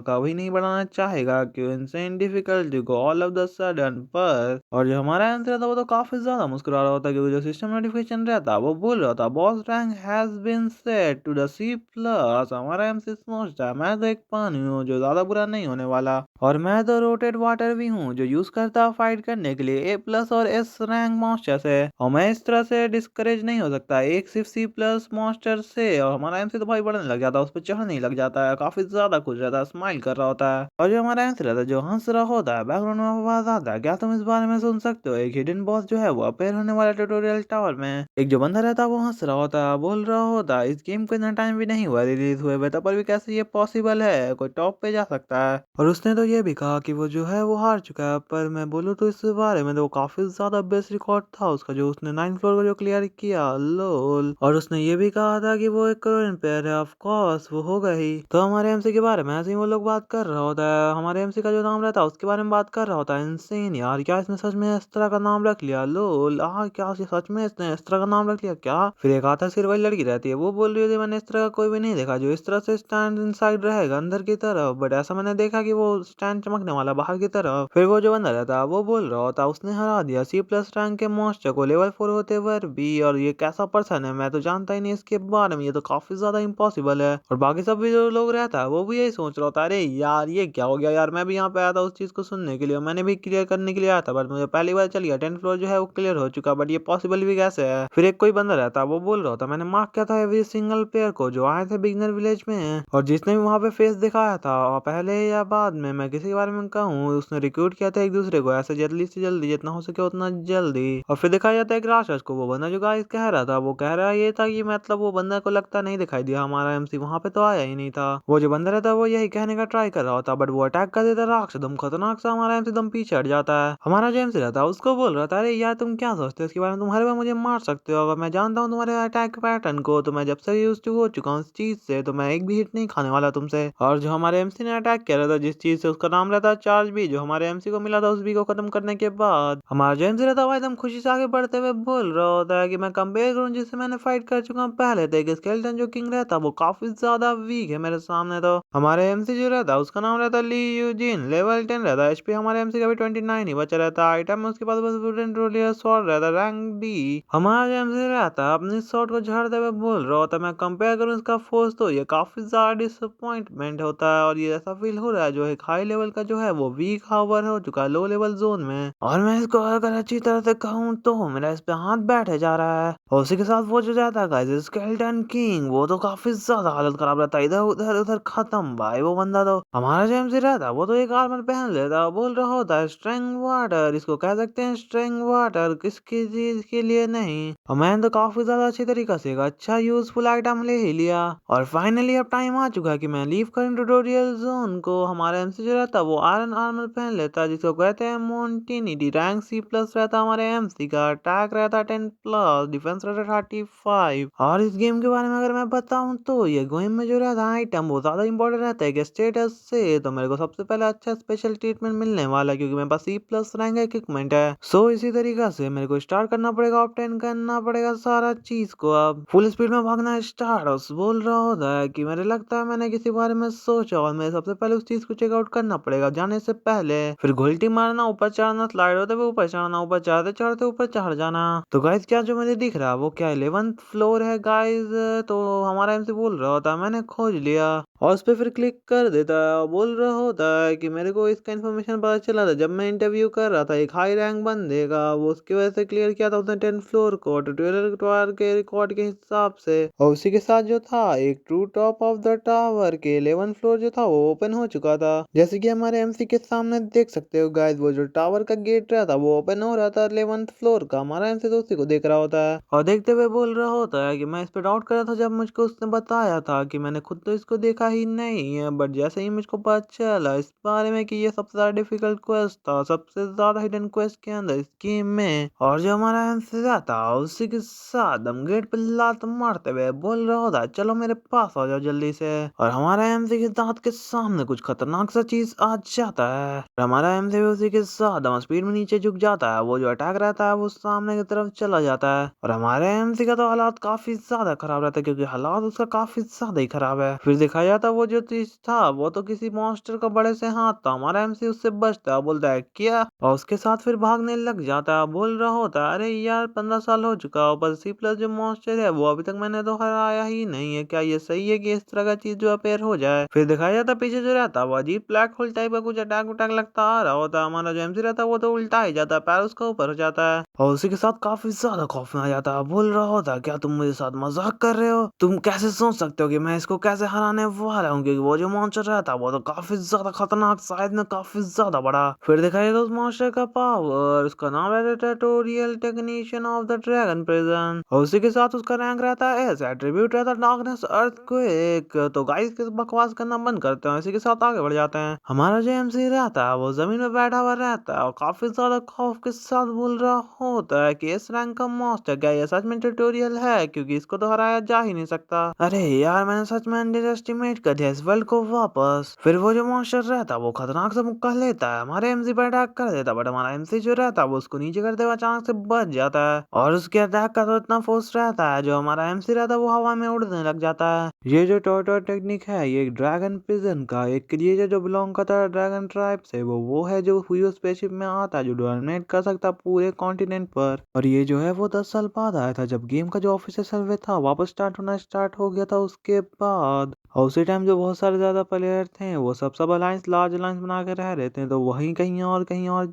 कभी नहीं बढ़ाना चाहेगा क्यों insane difficult go all of the sudden पर। और जो हमारा आंसर रहता वो तो काफी ज्यादा मुस्कुरा रहा होता क्योंकि जो सिस्टम नोटिफिकेशन रहता वो बोल रहा था boss rank has been set to the C plus. हमारा एमसी सोचता है मैं तो एक पानी हूँ जो ज्यादा बुरा नहीं होने वाला, और मैं तो रोटेड वाटर भी हूँ जो यूज करता फाइट करने के लिए ए प्लस और एस रैंक मॉन्स्टर से, और मैं इस तरह से डिस्करेज नहीं हो सकता एक सिर्फ सी प्लस मॉन्स्टर से। और हमारा एमसी तो भाई बढ़ने लग जाता है, उस पर चढ़ने लग जाता है, काफी ज्यादा खुश रहता है, स्माइल कर रहा होता है। और जो हमारा एमसी रहता है जो हंस रहा होता है, बैकग्राउंड में आवाज आता है क्या तुम इस बारे में सुन सकते हो, एक हिडन बॉस जो है वो अपेयर होने वाला ट्यूटोरियल टावर में। एक जो बंदा रहता है वो हंस रहा होता है, बोल रहा होता है इस गेम को इतना टाइम भी नहीं हुआ रिलीज हुए हुए तब पर भी कैसे ये पॉसिबल है, कोई टॉप पे जा सकता है। और उसने तो ये भी कहा कि वो जो है वो हार चुका है, पर मैं बोलूँ तो इस बारे में तो वो काफी ज्यादा बेस्ट रिकॉर्ड था उसका जो उसने 9 फ्लोर को जो क्लियर किया लोल। और उसने ये भी कहा था कि वो एक करोड़ प्लेयर है, ऑफ कोर्स वो होगा ही। तो हमारे एमसी के बारे में ऐसे ही वो लोग बात कर रहा होता है, हमारे एमसी का जो नाम रहता है उसके बारे में बात कर रहा होता है। इंसेन यार, क्या इसने सच में इस तरह का नाम रख लिया लोल, क्या सच में इसने इस तरह का नाम रख लिया क्या। फिर एक आता सिर वाली लड़की रहती है, वो बोल रही होती है मैंने इस तरह का कोई भी नहीं देखा जो इस तरह से स्टैंड इनसाइड रहेगा अंदर की तरफ, बट ऐसा मैंने देखा कि वो स्टैंड चमकने वाला बाहर की तरफ। फिर वो जो बंदा रहता है वो बोल रहा होता उसने हरा दिया सी प्लस रैंक के मॉन्स्टर को लेवल 4 होते हुए भी, और ये कैसा पर्सन है मैं तो जानता ही नहीं इसके बारे में, ये तो काफी ज्यादा इम्पॉसिबल है। और बाकी सब भी जो लोग रहता है वो भी यही सोच रहा होता है अरे यार ये क्या हो गया यार, मैं भी यहाँ पे आया था उस चीज को सुनने के लिए, मैंने भी क्लियर करने के लिए आया था बट मुझे पहली बार चल गया 10 फ्लोर जो है वो क्लियर हो चुका, बट ये पॉसिबल भी कैसे है। फिर एक कोई बंदा रहता है वो बोल रहा होता मैंने मार्क किया था एवरी सिंगल प्लेयर को जो आए थे बिगनर विलेज में, और जिसने भी वहाँ पे फेस दिखाया था और पहले या बाद में मैं किसी के बारे में कहूँ उसने रिक्रूट किया था एक दूसरे को ऐसे जल्दी से जल्दी जितना हो सके उतना जल्दी। और फिर दिखाया जाता है एक राक्षस को, वो बंदा जो गाइस कह रहा था वो कह रहा ये था कि मतलब वो बंदा को लगता नहीं दिखाई दिया हमारा एमसी वहाँ पे तो आया ही नहीं था। वो जो बंदा रहता है वो यही कहने का ट्राई कर रहा होता बट वो अटैक कर देता राक्षस दम खतरनाक सा, हमारा एमसी दम पीछे हट जाता है। हमारा जो एमसी रहता है उसको बोल रहा था अरे यार तुम क्या सोचते हो इसके बारे में, तुम हर बार मुझे मार सकते हो, अगर मैं जानता हूँ तुम्हारे अटैक पैटर्न को तो मैं जब से यूज हो चुका हूँ इस चीज से, तो मैं एक भी हिट नहीं खाने वाला तुमसे। और जो हमारे एमसी ने अटैक किया था जिस चीज से उसका नाम रहता है चार्ज बी, जो हमारे एमसी को मिला था उस बी को खत्म करने के बाद हमारा जो एमसी रहता है एकदम खुशी से आगे बढ़ते हुए बोल रहा होता है कि मैं कंपेयर करूं जिससे मैंने फाइट कर चुका हूं पहले थे, कि स्केलेटन जो किंग रहता है वो काफी ज्यादा वीक है मेरे सामने। तो हमारे एमसी जो रहता है उसका नाम रहता है ली यूजिन, लेवल 10 रहता है, एचपी हमारे एमसी का भी 29 ही बचा रहता है, आइटम में उसके पास बस वुडन रोलियर स्वॉर्ड रहता है रैंक डी। हमारा जो एमसी रहता है अपनी शॉट को झाड़ते हुए बोल रहा होता है मैं कंपेयर करूं इसका फोर्स तो ये काफी ज्यादा डिसअपॉइंटमेंट होता है, और ये ऐसा फील हो रहा है जो एक हाई लेवल का जो है वो वीक हावर हो चुका है लो लेवल जोन में, और मैं इसको अगर अच्छी तरह से कहूँ तो मेरा इस पे हाथ बैठे जा रहा है। और उसी के साथ वो जो जाता है गाइस स्केलेटन किंग, वो तो काफी ज्यादा हालत खराब रहता है, इधर उधर उधर खत्म भाई वो बंदा। तो हमारा जो एमसी रहता है वो तो एक आर्मर पहन लेता, बोल रहा होता है स्ट्रेंग वाटर, इसको कह सकते हैं स्ट्रेंग वाटर, किसकी चीज के लिए नहीं। और मैंने तो काफी ज्यादा अच्छी तरीका से एक अच्छा यूजफुल आइटम ले ही लिया, और फाइनली अब टाइम आ चुका है कि मैं लीव करूं ट्यूटोरियल जोन को। हमारा एमसी जो रहता है वो आयरन आर्मर पहन लेता है जिसको कहते हैं मोन्टिनिटी, रैंक सी प्लस रहता है हमारे एमसी का, अटैक रहता है 10 प्लस, डिफेंस रहता है 35। और इस गेम के बारे में अगर मैं बताऊं तो ये गेम में जो रहता है आइटम वो ज्यादा इंपॉर्टेंट रहता है कि स्टेटस से, तो मेरे को सबसे पहले अच्छा स्पेशल ट्रीटमेंट मिलने वाला है क्योंकि मेरे पास सी प्लस रैंक इक्विपमेंट है। सो इसी तरीका से मेरे को स्टार्ट करना पड़ेगा, ऑब्टेन करना पड़ेगा सारा चीज को, अब फुल स्पीड में भागना स्टार्ट बोल रहा होता है कि मेरे लगता है मैंने किसी बारे में सोचा, और मैं सबसे पहले उस चीज को चेकआउट करना पड़ेगा जाने से पहले। फिर घुलटी मारना, ऊपर चढ़ना, स्लाइड होते हुए ऊपर चढ़ना, ऊपर चढ़ते चढ़ते ऊपर चढ़ जाना। तो गाइस क्या जो मुझे दिख रहा है वो क्या 11th फ्लोर है गाइस, तो हमारा एमसी बोल रहा होता है मैंने खोज लिया, और उस पर फिर क्लिक कर देता है और बोल रहा होता है कि मेरे को इसका इन्फॉर्मेशन पता चला था जब मैं इंटरव्यू कर रहा था एक हाई रैंक बंदे का, वो उसकी वजह से क्लियर किया था उसने 10 फ्लोर को ट्यूटोरियल के रिकॉर्ड के हिसाब से, और उसी के साथ जो था एक true top of the tower के 11 फ्लोर जो था वो ओपन हो चुका था, जैसे कि हमारे एमसी के सामने देख सकते हो गाइस वो जो टावर का गेट रहा था वो ओपन हो रहा था 11th फ्लोर का। हमारा एमसी तो उसी को देख रहा होता है और देखते हुए बोल रहा होता है कि मैं इस पे डाउट कर रहा था जब मुझको उसने बताया था कि मैंने खुद तो इसको देखा ही नहीं नहीं है, बट जैसे ही मुझको पता चला इस बारे में कि ये सबसे ज्यादा डिफिकल्ट क्वेस्ट था, सबसे ज्यादा हिडन क्वेस्ट के अंदर इस गेम में, और जो हमारा एमसीजा था उसी के साथ हम गेट पे लात मारते हुए बोल रहा होता चलो मेरे पास आ जाओ जल्दी से, और हमारा एमसी के दांत के सामने कुछ खतरनाक सा चीज आ जाता है। और हमारा एमसी उसी के साथ हम स्पीड में नीचे झुक जाता है, वो जो अटैक रहता है वो सामने की तरफ चला जाता है, और हमारे एमसी का तो हालात काफी ज्यादा खराब रहता है क्योंकि हालात उसका काफी ज्यादा ही खराब है। फिर दिखाया जाता वो जो चीज था वो तो किसी मॉन्स्टर का बड़े से हाथ था, हमारा एमसी उससे बचता है, बोलता है क्या, और उसके साथ फिर भागने लग जाता है, बोल रहा होता है अरे यार 15 साल हो चुका, ऊपर सी प्लस जो मॉन्स्टर है वो अभी तक मैंने तो हराया ही नहीं है, क्या ये सही है कि इस तरह का चीज जो अपेयर हो जाए। फिर दिखाया जाता पीछे जो रहता वो अजीब ब्लैक होल टाइप का कुछ अटैक उटैक लगता आ रहा होता है, हमारा जो एमसी रहता है वो तो उल्टा ही जाता है, पैर उसका ऊपर हो जाता है, और उसी के साथ काफी ज्यादा खौफ में आ जाता है, बोल रहा होता है क्या तुम मेरे साथ मजाक कर रहे हो, तुम कैसे सोच सकते हो कि मैं इसको कैसे हराने वाला हूँ, क्योंकि वो जो मॉन्स्टर रहता है वो तो काफी ज्यादा खतरनाक, साइज में काफी ज्यादा बड़ा। फिर दिखाई तो उस मॉन्स्टर का पावर, उसका नाम रहता है tutorial technician of the dragon prison, और उसी के साथ उसका रैंक रहता है एस, एट्रीब्यूट रहता है डार्कनेस अर्थक्वेक। तो गाइस किस बकवास करना बंद करते हैं, इसी के साथ आगे बढ़ जाते हैं। हमारा जो एमसी रहता है वो जमीन में बैठा हुआ रहता है और काफी ज्यादा खौफ के साथ बोल रहा होता है कि इस रैंक का मॉन्स्टर क्या ये सच में ट्यूटोरियल है, क्योंकि इसको तो हराया जा ही नहीं सकता। अरे यार मैंने सच में अंडर एस्टिमेट कर दिया इस वर्ल्ड को वापस। फिर वो जो मॉन्स्टर रहता है वो खतरनाक सा मुक्का लेता है, हमारे एमसी पर अटैक कर देता है, बट हमारा एमसी जो रहता है वो उसको नीचे करते हुए अचानक से बच जाता है, और उसके अटैक का तो इतना फोर्स रहता है जो हमारा एमसी रहता है वो हवा में उड़ने लग जाता है। ये जो टोटो टेक्निक है ये ड्रैगन प्रिजन का एक क्रिएचर जो बिलोंग करता है ड्रैगन ट्राइब से, वो है जो हुई स्पेसशिप में आता है, जो डोमिनेट कर सकता है पूरे कॉन्टिनेंट पर। और ये जो है वो 10 साल बाद आया था, जब गेम का जो ऑफिशियल सर्वे था वापस स्टार्ट होना स्टार्ट हो गया था उसके बाद, और उसी टाइम जो बहुत सारे ज्यादा प्लेयर थे वो सब अलायंस लार्ज अलायंस बना के रह रहे थे, तो वहीं कहीं और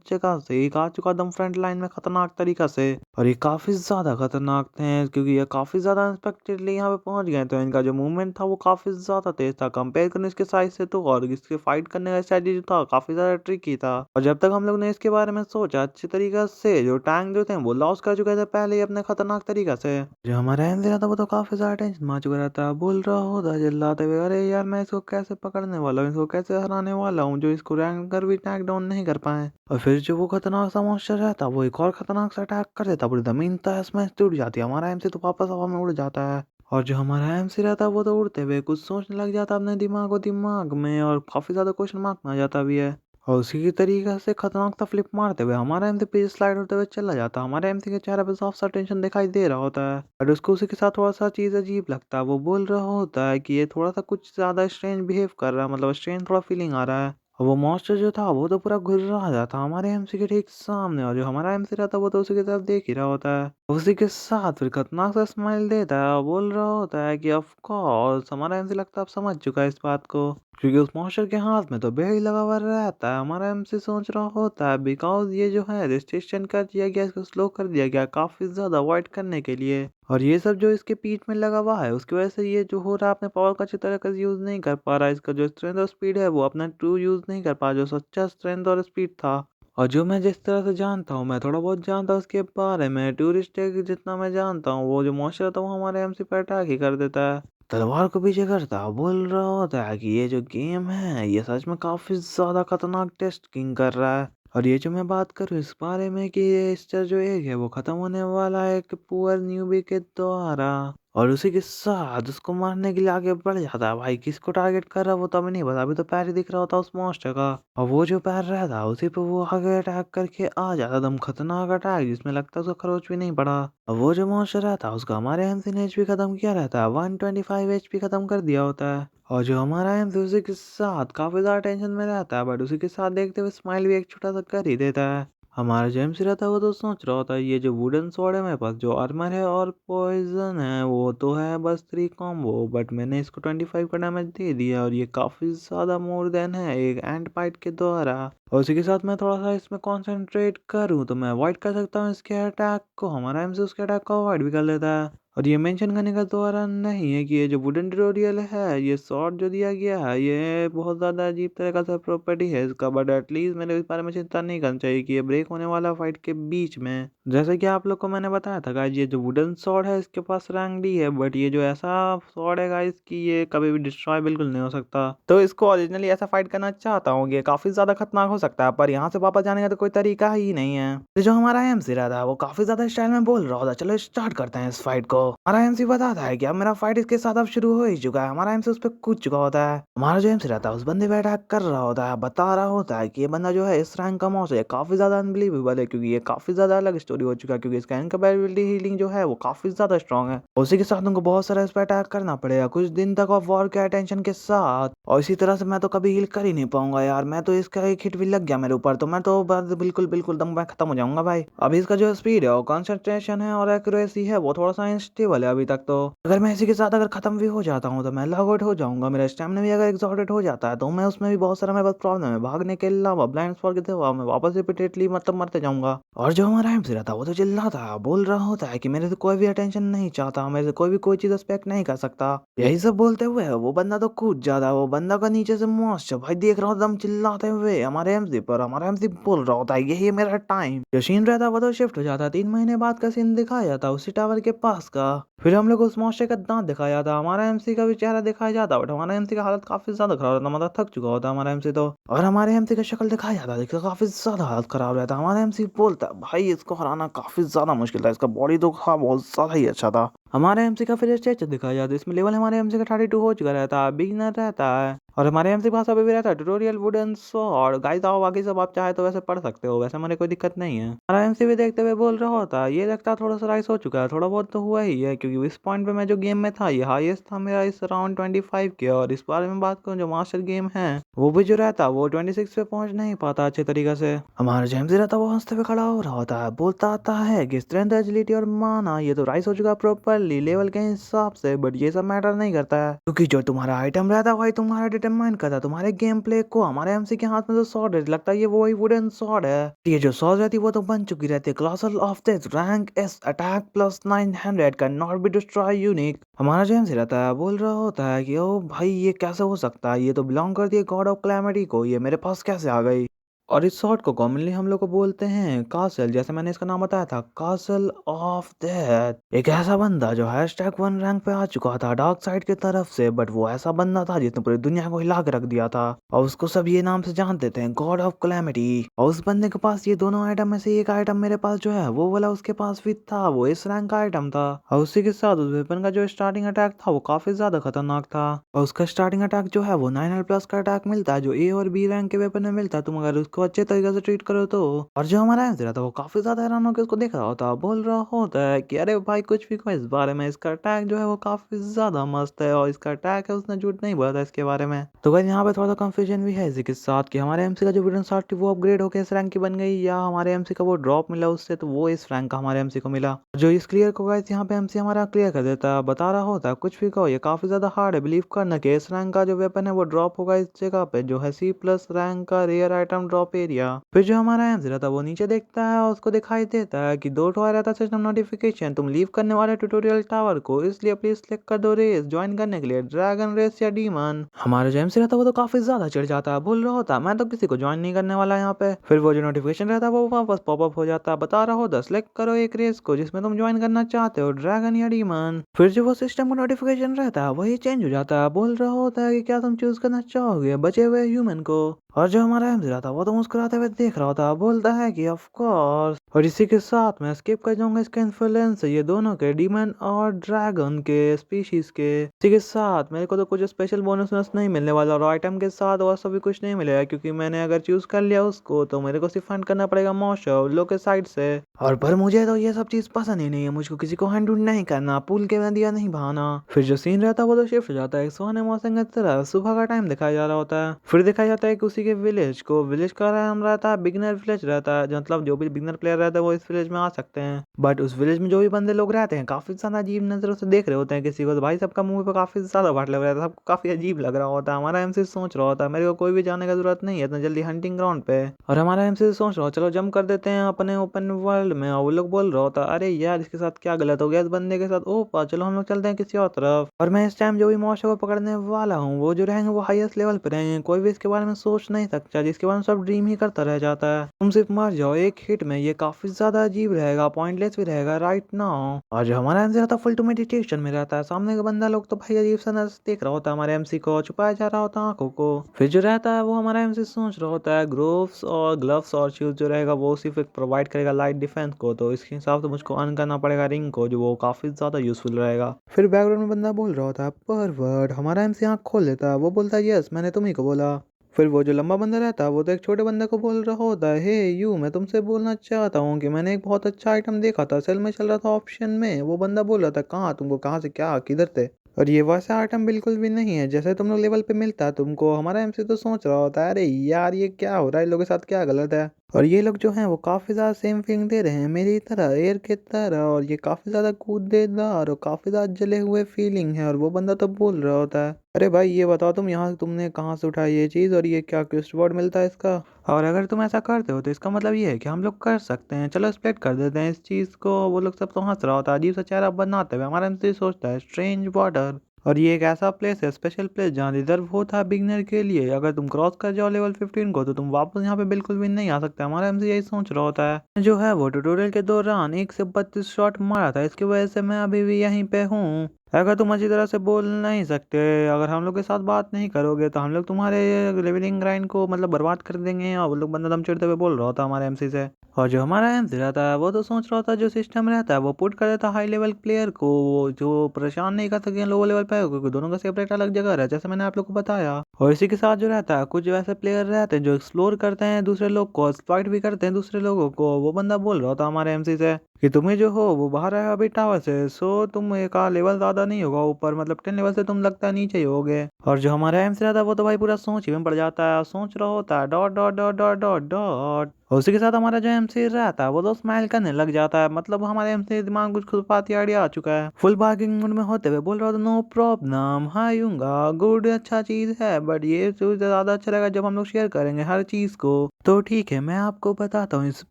जगह से एक आ चुका दम फ्रंट लाइन में खतरनाक तरीका से, और ये काफी ज्यादा खतरनाक थे क्योंकि ये काफी ज्यादा अनएक्सपेक्टेडली यहाँ पे पहुंच गए, तो इनका जो मूवमेंट था वो काफी ज्यादा तेज था कंपेयर करने इसके साइज से, तो और इसके फाइट करने का स्ट्रेटजी जो था काफी ज्यादा ट्रिकी था। और जब तक हम लोग ने इसके बारे में सोचा अच्छी तरीके से, जो टैंक जो थे वो लॉस कर चुके थे पहले ही अपने खतरनाक तरीका से, जो हमारा एंजरा था वो तो काफी ज्यादा टेंशन में आ चुका रहता, बोल रहा होता चिल्लाते हुए अरे यार मैं इसको कैसे पकड़ने वाला हूँ, इसको कैसे हराने वाला हूँ, जो इसको रैंक कर भी टैग डाउन नहीं कर पाए। और फिर जो वो खतरनाक सा मॉन्स्टर रहता वो एक और खतरनाक सा अटैक कर देता, पूरी जमीन तहस महस टूट जाती है, हमारा एमसी तो वापस हवा में उड़ जाता है, और जो हमारा एमसी रहता है वो तो उड़ते हुए कुछ सोचने लग जाता अपने दिमाग में, और काफी ज्यादा क्वेश्चन मार्क में आ जाता भी है, और उसी की तरीके से खतरनाक सा फ्लिप मारते हुए हमारा एमसी पीछे स्लाइड होते हुए चला जाता, हमारे एमसी के चेहरे पे साफ सा टेंशन दिखाई दे रहा होता है, और उसको उसी के साथ थोड़ा सा चीज अजीब लगता है, वो बोल रहा होता है कि ये थोड़ा सा कुछ ज्यादा स्ट्रेंज बिहेव कर रहा है, मतलब स्ट्रेंज थोड़ा फीलिंग आ रहा है, और वो मॉन्स्टर जो था वो तो पूरा घुर रहा था हमारे एमसी के ठीक सामने, और जो हमारा एमसी रहता वो तो उसी की तरफ देख ही रहा होता है, उसी के साथ फिर खतरनाक सा स्माइल देता है और बोल रहा होता है कि ऑफ कोर्स हमारा एमसी लगता है अब समझ चुका है इस बात को, क्योंकि उस मॉन्स्टर के हाथ में तो बेड़ी लगा हुआ रहता है, हमारा एमसी सोच रहा होता है बिकॉज ये जो है रजिस्ट्रेशन कर दिया गया, इसको स्लो कर दिया गया काफी ज्यादा अवॉइड करने के लिए, और ये सब जो इसके पीठ में लगा हुआ है उसकी वजह से ये जो हो रहा है अपने पावर का अच्छी तरह से यूज नहीं कर पा रहा है, इसका जो स्ट्रेंथ और स्पीड है वो अपना ट्रू यूज नहीं कर पा, जो सच्चा स्ट्रेंथ और स्पीड था। और जो मैं जिस तरह से जानता हूँ, मैं थोड़ा बहुत जानता हूँ उसके बारे में, टूरिस्ट जितना मैं जानता हूँ, वो जो मॉन्स्टर था वो हमारे एमसी पर अटैक ही कर देता है, तलवार को पीछे करता बोल रहा होता है कि ये जो गेम है ये सच में काफी ज्यादा खतरनाक टेस्ट किंग कर रहा है, और ये जो मैं बात करूँ इस बारे में कि ये स्टर जो एक है वो खत्म होने वाला है एक पुअर न्यूबी के द्वारा, और उसी के साथ उसको मारने के लिए आगे बढ़ जाता है, भाई किसको टारगेट कर रहा है वो तो अभी नहीं पता, अभी तो पैर ही दिख रहा होता उस मॉन्स्टर का, और वो जो पैर रहता उसी पे वो आगे अटैक करके आ जाता, दम खतरनाक अटैक जिसमें लगता है उसका खरोच भी नहीं पड़ा, और वो जो मॉन्स्टर रहता उसका हमारे एमसी ने एचपी खत्म किया रहता है, 125 एचपी खत्म कर दिया होता है, और जो हमारा एमसी उसी के साथ काफी ज्यादा टेंशन में रहता है, बट उसी के साथ देखते हुए स्माइल भी एक छोटा सा कर ही देता है। हमारा जेम्स रहता है वो तो सोच रहा होता है ये जो वुडन स्वॉर्ड है मेरे पास, जो आर्मर है और पॉइजन है वो तो है बस 3 कॉम्बो, बट मैंने इसको 25 का डैमेज दे दिया, और ये काफी ज्यादा मोर देन है एक एंड पाइट के द्वारा, और उसी के साथ मैं थोड़ा सा इसमें कॉन्सेंट्रेट करूँ तो मैं अवॉइड कर सकता हूँ इसके अटैक को, हमारा एमसी उसके अटैक को अवॉइड भी कर लेता है, और ये मेंशन करने का द्वारा नहीं है कि ये जो वुडन ट्यूटोरियल है ये शॉर्ट जो दिया गया है ये बहुत ज़्यादा अजीब तरह का प्रॉपर्टी है इसका, बट एटलीस्ट मेरे इस बारे में चिंता नहीं करनी चाहिए कि ये ब्रेक होने वाला फाइट के बीच में, जैसे कि आप लोग को मैंने बताया था गाइस, ये जो वुडन स्वॉर्ड है इसके पास रैंक डी है, बट ये जो ऐसा स्वॉर्ड है गाइस कि ये कभी भी डिस्ट्रॉय बिल्कुल नहीं हो सकता। तो इसको ओरिजिनली ऐसा फाइट करना चाहता हूँ, ये काफी ज्यादा खतरनाक हो सकता है, पर यहाँ से वापस जाने का तो कोई तरीका ही नहीं है। तो जो हमारा एमसी रहता है वो काफी ज्यादा स्टाइल में बोल रहा होता है, चलो स्टार्ट करते हैं इस फाइट को। हमारा एमसी बताता है कि अब मेरा फाइट इसके साथ अब शुरू हो ही चुका है। हमारा एमसी उस पर कूद चुका होता है। हमारा जो एमसी रहता है उस बंदे पे अटैक कर रहा होता है, बता रहा होता है कि ये बंदा जो है इस रैंक का मौज है, काफी ज्यादा अनबिलीवेबल है, क्योंकि ये काफी ज्यादा अलग स्टोरी हो चुका है, क्योंकि इसका इनकैपेबिलिटी हीलिंग जो है वो काफी ज्यादा स्ट्रॉन्ग है। उसी के साथ उनको बहुत सारा इस पर अटैक करना पड़ेगा कुछ दिन तक ऑफ वॉर के अटेंशन के साथ, और इसी तरह से मैं तो कभी हील कर ही नहीं पाऊंगा यार। मैं तो इसका एक हिट भी लग गया मेरे ऊपर तो मैं तो बस बिल्कुल बिल्कुल दम मैं खत्म हो जाऊंगा भाई। अभी इसका जो स्पीड है और कंसंट्रेशन है और एक्यूरेसी है वो थोड़ा सा अनस्टेबल है अभी तक। तो अगर मैं इसी के साथ अगर खत्म भी हो जाता हूँ तो मैं लॉग आउट हो जाऊंगा। मेरा स्टैमिना भी अगर एग्जॉर्टेड हो जाता है तो मैं उसमें भी बहुत सारा मेरे पास प्रॉब्लम है, भागने के अलावा ब्लाइंड स्पॉट के अलावा मैं वापस रिपीटेडली मतलब मरते जाऊंगा। और जो हमारा एमसी रहता है वो तो चिल्लाता है, बोल रहा होता है कि मेरे से कोई भी अटेंशन नहीं चाहता, मेरे से कोई भी कोई चीज एक्सपेक्ट नहीं कर सकता। यही सब बोलते हुए वो बंदा तो कूद जाता है, वो बंदा का नीचे से मॉइस्चर भाई देख रहा होता है, हम चिल्लाते हुए हमारे एमसी पर। हमारा एमसी बोल रहा होता है यही है मेरा टाइम। जो सीन रहता है वो तो शिफ्ट हो जाता है, 3 महीने बाद का सीन दिखाया जाता है उसी टावर के पास का। फिर हम लोग उस मॉइस्चर का दांत दिखाया जाता, हमारा एमसी का भी चेहरा दिखाया जाता, बट हमारा एमसी का हालत काफी ज्यादा खराब रहता, मतलब थक चुका होता हमारा एमसी तो। और हमारे एमसी का शक्ल दिखाया जाता है, देखिए काफी ज्यादा हालत खराब रहता। हमारा एमसी बोलता है भाई इसको हराना काफी ज्यादा मुश्किल था, इसका बॉडी तो था बहुत ज्यादा ही अच्छा था। हमारे एमसी का फिर स्टेचर दिखाया जाता है, इसमें लेवल हमारे एमसी का 32 हो चुका रहता है, बिगिनर रहता है। और हमारे एमसी के पास अभी भी रहता है ट्यूटोरियल वुडन स्वॉर्ड। गाइस आओ बाकी सब आप चाहे तो वैसे पढ़ सकते हो, वैसे हमारे कोई दिक्कत नहीं है। हमारा एमसी भी देखते हुए बोल रहा होता है ये लगता है थोड़ा सा राइस हो चुका है, थोड़ा बहुत तो हुआ ही है, क्योंकि इस पॉइंट पे मैं जो गेम में था ये हाईएस्ट था मेरा इस राउंड 25 के। और इस बारे में बात करूँ जो मास्टर गेम है वो भी जो रहता वो 26 पे पहुंच नहीं पाता अच्छे तरीके से। हमारा जो एमसी रहता वो हंसते हुए खड़ा हो रहा होता है, बोलता आता है कि स्ट्रेंथ एजिलिटी और माना ये तो राइस हो चुका प्रॉपरली लेवल के हिसाब से, बट ये सब मैटर नहीं करता है, क्योंकि जो तुम्हारा आइटम रहता है भाई तुम्हारा डिटरमाइन करता है तुम्हारे गेम प्ले को। हमारे एमसी के हाथ में जो स्वॉर्ड है लगता है ये वही वुडन स्वॉर्ड है। ये जो स्वॉर्ड रहती है वो तो बन चुकी रहती है क्लासल of this rank S attack plus 900 can not be destroy unique. हमारा जो एमसी रहता है बोल रहा होता है कि ओ भाई ये कैसे हो सकता है, ये तो बिलोंग करती है गॉड ऑफ क्लैमिटी को, ये मेरे पास कैसे आ गई। और इस शॉट को कॉमनली हम लोग को बोलते हैं कासल, जैसे मैंने इसका नाम बताया था कासल ऑफ डेथ। एक ऐसा बंदा जो #1 रैंक पे आ चुका था डार्क साइड की तरफ से, बट वो ऐसा बंदा था जिसने पूरी दुनिया को हिला के रख दिया था, और उसको सब ये नाम से जानते थे गॉड ऑफ क्लैमिटी। और उस बंदे के पास ये दोनों आइटम में से एक आइटम मेरे पास जो है वो वाला उसके पास भी था, वो इस रैंक का आइटम था। और उसी के साथ उस वेपन का जो स्टार्टिंग अटैक था वो काफी ज्यादा खतरनाक था। और उसका स्टार्टिंग अटैक जो है वो 900+ का अटैक मिलता है, जो ए और बी रैंक के वेपन में मिलता है तुम अगर उसको अच्छे तरीके से ट्रीट करो तो। और जो हमारा एमसी रहता है वो काफी ज्यादा हैरान होकर उसको देख रहा होता, बोल रहा होता है कि अरे भाई कुछ भी कहो इस बारे में, इसका अटैक जो है वो काफी ज्यादा मस्त है, और इसका अटैक है उसने झूठ नहीं बोला था इसके बारे में। तो गाइस यहाँ पे थोड़ा सा कंफ्यूजन भी है इसी के साथ कि हमारे एमसी का जो वुडन शॉट वो अपग्रेड होकर इस रैंक की बन गई, या हमारे एमसी का वो ड्रॉप मिला उससे तो वो इस रैंक का हमारे एमसी को मिला। जो इस क्लियर को गाइस यहाँ पे एमसी हमारा क्लियर कर देता है, बता रहा होता है कुछ भी कहो ये काफी ज्यादा हार्ड है बिलीव करना कि इस रैंक का जो वेपन है वो ड्रॉप होगा इस जगह पे जो है C+ रैंक का रेयर आइटम ड्रॉप एरिया। फिर जो हमारा एमसी रहता है वो नीचे देखता है और उसको दिखाई देता है कि 2 आ रहता है सिस्टम नोटिफिकेशन, तुम लीव करने वाले ट्यूटोरियल टावर को, इसलिए प्लीज सिलेक्ट कर दो रेस ज्वाइन करने के लिए, ड्रैगन रेस या डीमन। हमारा जो एमसी रहता है वो तो काफी ज्यादा चिढ़ जाता है, बोल रहा होता है मैं तो किसी को ज्वाइन नहीं करने वाला यहाँ पे। फिर वो जो नोटिफिकेशन रहता है वो वापस पॉपअप हो जाता है, बता रहा होता सिलेक्ट करो एक रेस को जिसमें तुम ज्वाइन करना चाहते हो, ड्रैगन या डीमन। फिर जो वो सिस्टम का नोटिफिकेशन रहता है वही चेंज हो जाता है, बोल रहा होता है कि क्या तुम चूज करना चाहोगे बचे हुए ह्यूमन को। और जो हमारा एमसी रहता है वो तो मुस्कुराते हुए देख रहा होता है, बोलता है कि ऑफ कोर्स। और इसी के साथ मैं स्किप कर जाऊंगा इसके इन्फ्लुएंस ये दोनों के डीमन और ड्रैगन के स्पीशीज के। इसी के साथ मेरे को तो कुछ स्पेशल बोनस नहीं मिलने वाला, और आइटम के साथ और सभी कुछ नहीं मिलेगा, क्योंकि मैंने अगर चूज कर लिया उसको तो मेरे को सिर्फ फंड करना पड़ेगा मॉशो लोग के साइड से। और पर मुझे तो ये सब चीज पसंद ही नहीं है, मुझको किसी को हैंड नहीं करना, पुल के नदियां नहीं बहाना। फिर जो सीन रहता है वो तो शिफ्ट हो जाता है सोने मौसम की तरह, सुबह का टाइम दिखाया जा रहा होता है। फिर दिखाया जाता है कि उसी के विलेज को, विलेज का नाम रहता है बिगिनर विलेज रहता है, मतलब जो भी बिगिनर प्लेयर रहता है वो इस विलेज में आ सकते हैं। बट उस विलेज में जो भी बंदे लोग रहते हैं काफी ज्यादा अजीब नजरों से देख रहे होते हैं किसी को, तो भाई सबका मुंह पे काफी ज्यादा वाट लग रहा है, सबको काफी अजीब लग रहा होता है। हमारा एमसी सोच रहा होता है मेरे को कोई भी जाने की जरूरत नहीं है इतना जल्दी हंटिंग ग्राउंड पे, और हमारा एमसी सोच रहा हो चलो जंप कर देते हैं अपने ओपन वर्ल्ड में। और वो लोग बोल रहा होता अरे यार इसके साथ क्या गलत हो गया इस बंदे के साथ, ओ चलो हम लोग चलते हैं किसी और तरफ। और मैं इस टाइम जो भी मौशा को पकड़ने वाला हूँ वो जो रहेंगे वो हाईएस्ट लेवल पे रहेंगे, कोई भी इसके बारे में सोच सोच नहीं सकता, जिसके बारे में सब ड्रीम ही करता रह जाता है। तुम सिर्फ मर जाओ एक हिट में, ये काफी ज्यादा अजीब रहेगा, पॉइंटलेस भी रहेगा राइट नाउ। और जो हमारा एमसी रहता है फुल टू मेडिटेशन में रहता है। सामने का बंदा लोग तो भाई अजीब सा नजर देख रहा होता है हमारे एमसी को, छुपाया जा रहा होता है आंखों को। फिर जो रहता है वो हमारा एमसी सोच रहा होता है ग्लव्स और शूज जो रहेगा वो सिर्फ एक प्रोवाइड करेगा लाइट डिफेंस को, तो इसके हिसाब से मुझको अर्न करना पड़ेगा रिंग को, जो वो काफी ज्यादा यूजफुल रहेगा। फिर बैकग्राउंड में बंदा बोल रहा होता है परवर्ड। हमारा एमसी आंख खोल लेता है, वो बोलता है यस मैंने तुम्ही को बोला। फिर वो जो लंबा बंदा रहता है वो तो एक छोटे बंदे को बोल रहा होता है हे यू, मैं तुमसे बोलना चाहता हूँ कि मैंने एक बहुत अच्छा आइटम देखा था, सेल में चल रहा था ऑप्शन में। वो बंदा बोल रहा था कहाँ, तुमको कहाँ से, क्या, किधर थे? और ये वैसा आइटम बिल्कुल भी नहीं है जैसे तुम लोग लेवल पे मिलता है तुमको। हमारा एमसी तो सोच रहा होता है अरे यार ये क्या हो रहा है, इन लोगों के साथ क्या गलत है। और ये लोग जो हैं वो काफी ज्यादा सेम फीलिंग दे रहे हैं मेरी तरह, एयर की तरह, और ये काफी ज्यादा कूदेदार और काफी ज्यादा जले हुए फीलिंग है। और वो बंदा तो बोल रहा होता है अरे भाई ये बताओ तुमने कहाँ से उठाई ये चीज, और ये क्या क्वेस्ट वर्ड मिलता है इसका? और अगर तुम ऐसा करते हो तो इसका मतलब ये है कि हम लोग कर सकते हैं, चलो स्प्लिट कर देते हैं इस चीज को। वो लोग सब तो हंस रहा होता है अजीब सा चेहरा बनाते हुए। हमारा एमसी सोचता है स्ट्रेंज वाटर, और ये एक ऐसा प्लेस है, स्पेशल प्लेस, जहाँ रिजर्व होता है बिगनर के लिए। अगर तुम क्रॉस कर जाओ लेवल 15 को तो तुम वापस यहाँ पे बिल्कुल भी नहीं आ सकते। हमारा एमसी यही सोच रहा होता है। जो है वो ट्यूटोरियल के दौरान 1 से 32 शॉट मारा था, इसकी वजह से मैं अभी भी यहीं पे हूँ। अगर तुम अच्छी तरह से बोल नहीं सकते, अगर हम लोग के साथ बात नहीं करोगे तो हम लोग तुम्हारे लेवलिंग ग्राइंड को मतलब बर्बाद कर देंगे। और वो लोग बंदा दम चिढ़ते हुए बोल रहा होता हमारे एमसी से। और जो हमारा एमसी रहता है वो तो सोच रहा होता है जो सिस्टम रहता है वो पुट कर देता हाई लेवल प्लेयर को, जो परेशान नहीं कर सके लो लेवल पे, क्योंकि दोनों का सेपरेट अलग जगह है जैसे मैंने आप लोग को बताया। और इसी के साथ जो रहता है कुछ वैसे प्लेयर रहते हैं जो एक्सप्लोर करते हैं दूसरे लोग को, एक्सप्लॉइट भी करते हैं दूसरे लोगों को। वो बंदा बोल रहा होता हमारे एमसी से कि तुम्हें जो हो वो बाहर है अभी टावर से, सो तुम एक लेवल ज्यादा नहीं होगा ऊपर, मतलब 10 लेवल से तुम लगता है नीचे ही होगे। और जो हमारा एमसी रहता है वो तो भाई पूरा सोच ही में पड़ जाता है, सोच रहा होता है dot dot dot dot dot dot. और उसी के साथ हमारा जो एमसी रहता है वो तो स्माइल करने लग जाता है, मतलब हमारे एमसी दिमाग कुछ खुरपाती आइडिया आ चुका है। फुल बार्गिंग मूड में होते हुए बोल रहा था नो प्रॉब्लम हायूंगा, गुड अच्छा चीज है, बट ये चीज ज्यादा अच्छा रहेगा जब हम लोग शेयर करेंगे हर चीज को। तो ठीक है मैं आपको बताता हूँ इस